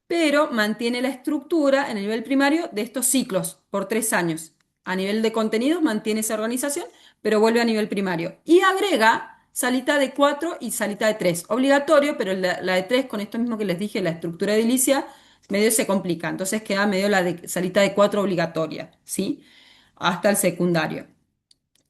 B: pero mantiene la estructura en el nivel primario de estos ciclos por 3 años. A nivel de contenidos mantiene esa organización, pero vuelve a nivel primario. Y agrega salita de 4 y salita de 3. Obligatorio, pero la de 3, con esto mismo que les dije, la estructura edilicia, medio se complica. Entonces queda medio salita de 4 obligatoria, ¿sí? Hasta el secundario.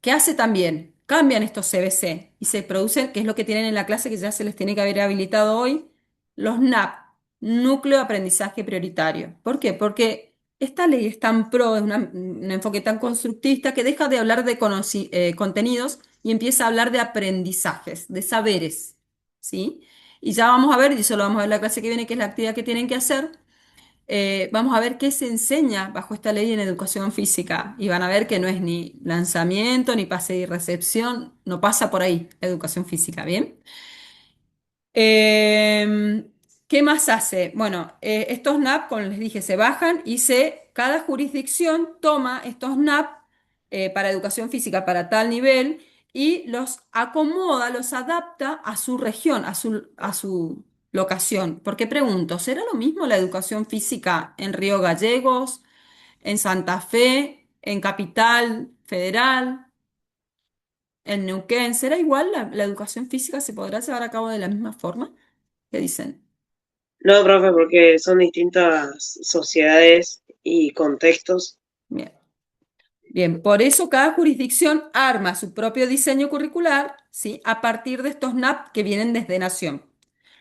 B: ¿Qué hace también? Cambian estos CBC y se producen, que es lo que tienen en la clase que ya se les tiene que haber habilitado hoy, los NAP, Núcleo de Aprendizaje Prioritario. ¿Por qué? Porque esta ley es tan pro, es un enfoque tan constructivista que deja de hablar de contenidos y empieza a hablar de aprendizajes, de saberes, ¿sí? Y ya vamos a ver, y eso lo vamos a ver en la clase que viene, que es la actividad que tienen que hacer. Vamos a ver qué se enseña bajo esta ley en educación física y van a ver que no es ni lanzamiento, ni pase y recepción, no pasa por ahí la educación física, ¿bien? Eh, ¿Qué más hace? Bueno, estos NAP, como les dije, se bajan y cada jurisdicción toma estos NAP para educación física para tal nivel y los acomoda, los adapta a su región, a su locación. Porque pregunto, ¿será lo mismo la educación física en Río Gallegos, en Santa Fe, en Capital Federal, en Neuquén? ¿Será igual la educación física? ¿Se podrá llevar a cabo de la misma forma? ¿Qué dicen?
N: No, profe, porque son distintas sociedades y contextos.
B: Bien. Bien, por eso cada jurisdicción arma su propio diseño curricular, ¿sí? A partir de estos NAP que vienen desde Nación.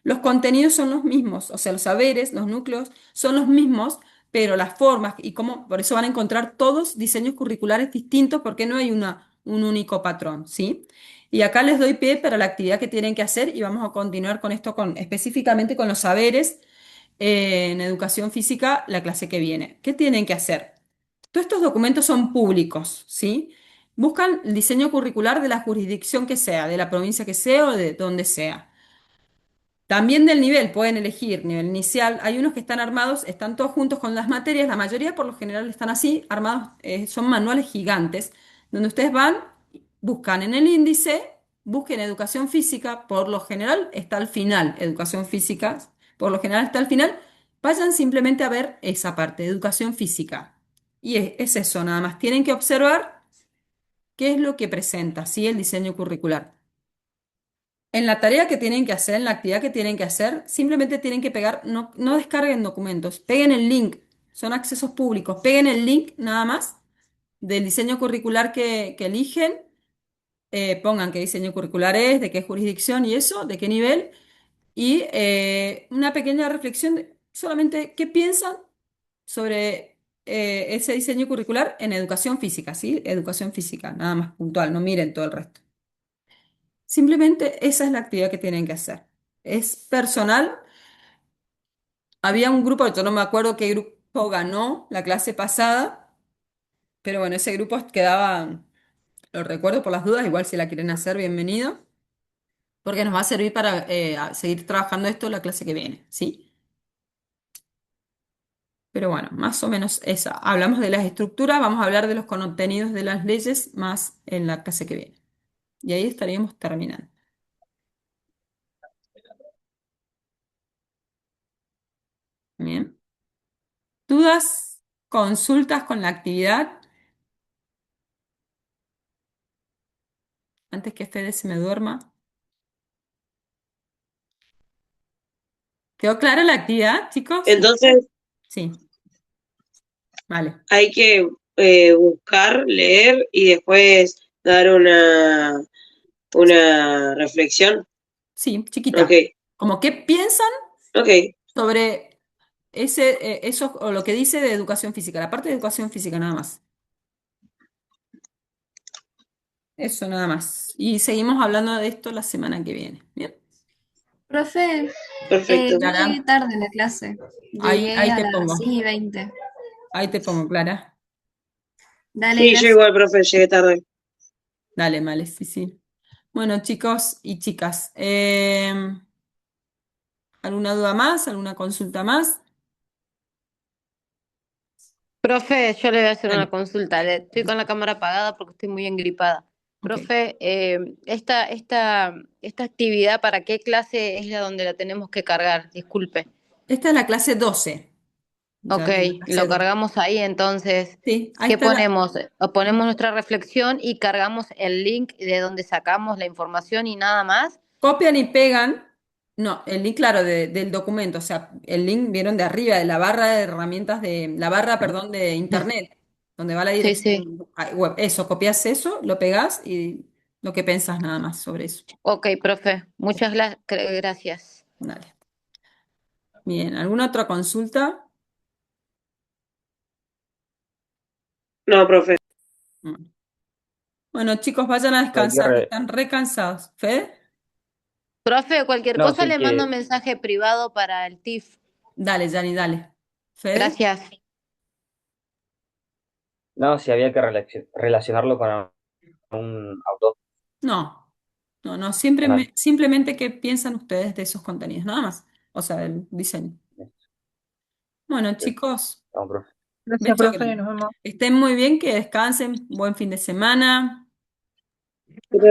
B: Los contenidos son los mismos, o sea, los saberes, los núcleos son los mismos, pero las formas y cómo, por eso van a encontrar todos diseños curriculares distintos porque no hay un único patrón, ¿sí? Y acá les doy pie para la actividad que tienen que hacer y vamos a continuar con esto específicamente con los saberes en educación física la clase que viene. ¿Qué tienen que hacer? Todos estos documentos son públicos, ¿sí? Buscan el diseño curricular de la jurisdicción que sea, de la provincia que sea o de donde sea. También del nivel, pueden elegir nivel inicial. Hay unos que están armados, están todos juntos con las materias, la mayoría por lo general están así, armados, son manuales gigantes, donde ustedes van, buscan en el índice, busquen educación física, por lo general está al final, educación física, por lo general está al final, vayan simplemente a ver esa parte, educación física. Y es eso, nada más. Tienen que observar qué es lo que presenta, ¿sí? El diseño curricular. En la tarea que tienen que hacer, en la actividad que tienen que hacer, simplemente tienen que pegar, no descarguen documentos, peguen el link, son accesos públicos, peguen el link nada más del diseño curricular que eligen, pongan qué diseño curricular es, de qué jurisdicción y eso, de qué nivel, y una pequeña reflexión de solamente qué piensan sobre ese diseño curricular en educación física, ¿sí? Educación física, nada más puntual, no miren todo el resto. Simplemente esa es la actividad que tienen que hacer. Es personal. Había un grupo, yo no me acuerdo qué grupo ganó la clase pasada, pero bueno, ese grupo quedaba, lo recuerdo por las dudas, igual si la quieren hacer, bienvenido, porque nos va a servir para a seguir trabajando esto la clase que viene, ¿sí? Pero bueno, más o menos esa. Hablamos de las estructuras, vamos a hablar de los contenidos de las leyes más en la clase que viene. Y ahí estaríamos terminando. Bien. ¿Dudas? ¿Consultas con la actividad? Antes que Fede se me duerma. ¿Quedó clara la actividad, chicos?
N: Entonces,
B: Sí, vale.
N: hay que buscar, leer y después dar una reflexión.
B: Sí, chiquita.
N: Ok,
B: Como qué piensan
N: ok.
B: sobre eso o lo que dice de educación física, la parte de educación física nada más. Eso nada más. Y seguimos hablando de esto la semana que viene. Bien.
Q: Profe,
N: Perfecto.
Q: yo
B: Clara,
Q: llegué tarde a la clase.
B: ahí,
Q: Llegué
B: ahí
Q: a
B: te
Q: las
B: pongo.
Q: 6:20.
B: Ahí te pongo, Clara.
Q: Dale,
N: Sí, yo
Q: gracias.
N: igual, profe, llegué tarde.
B: Dale, vale, sí, sí. Bueno, chicos y chicas, ¿alguna duda más? ¿Alguna consulta más?
C: Profe, yo le voy a hacer una
B: Dale.
C: consulta. Estoy con la cámara apagada porque estoy muy engripada.
B: Ok.
C: Profe, esta actividad, ¿para qué clase es la donde la tenemos que cargar? Disculpe.
B: Esta es la clase 12. Ya
C: Ok,
B: le
C: lo
B: accedo.
C: cargamos ahí entonces.
B: Sí, ahí
C: ¿Qué
B: está
C: ponemos? Ponemos nuestra reflexión y cargamos el link de donde sacamos la información y nada más.
B: copian y pegan. No, el link, claro, del documento. O sea, el link vieron de arriba, de la barra de herramientas la barra, perdón, de internet, donde va la
C: Sí, sí.
B: dirección web. Eso, copias eso, lo pegas y lo que pensás nada más sobre eso.
C: Ok, profe. Muchas gracias.
B: Dale. Bien, ¿alguna otra consulta?
N: No, profe.
B: Mm. Bueno, chicos, vayan a descansar, que están re cansados. ¿Fede?
C: Profe, cualquier
P: No,
C: cosa
P: sí
C: le mando
P: que,
C: un mensaje privado para el TIF.
B: Dale, Yanni, dale. ¿Fede?
C: Gracias.
P: no, si había que relacionarlo con un autor.
B: No, no,
P: Dale.
B: simplemente qué piensan ustedes de esos contenidos, nada más. O sea, del diseño. Bueno, chicos,
K: Gracias,
B: beso
K: profe,
B: grande.
K: nos vemos.
B: Estén muy bien, que descansen, buen fin de semana.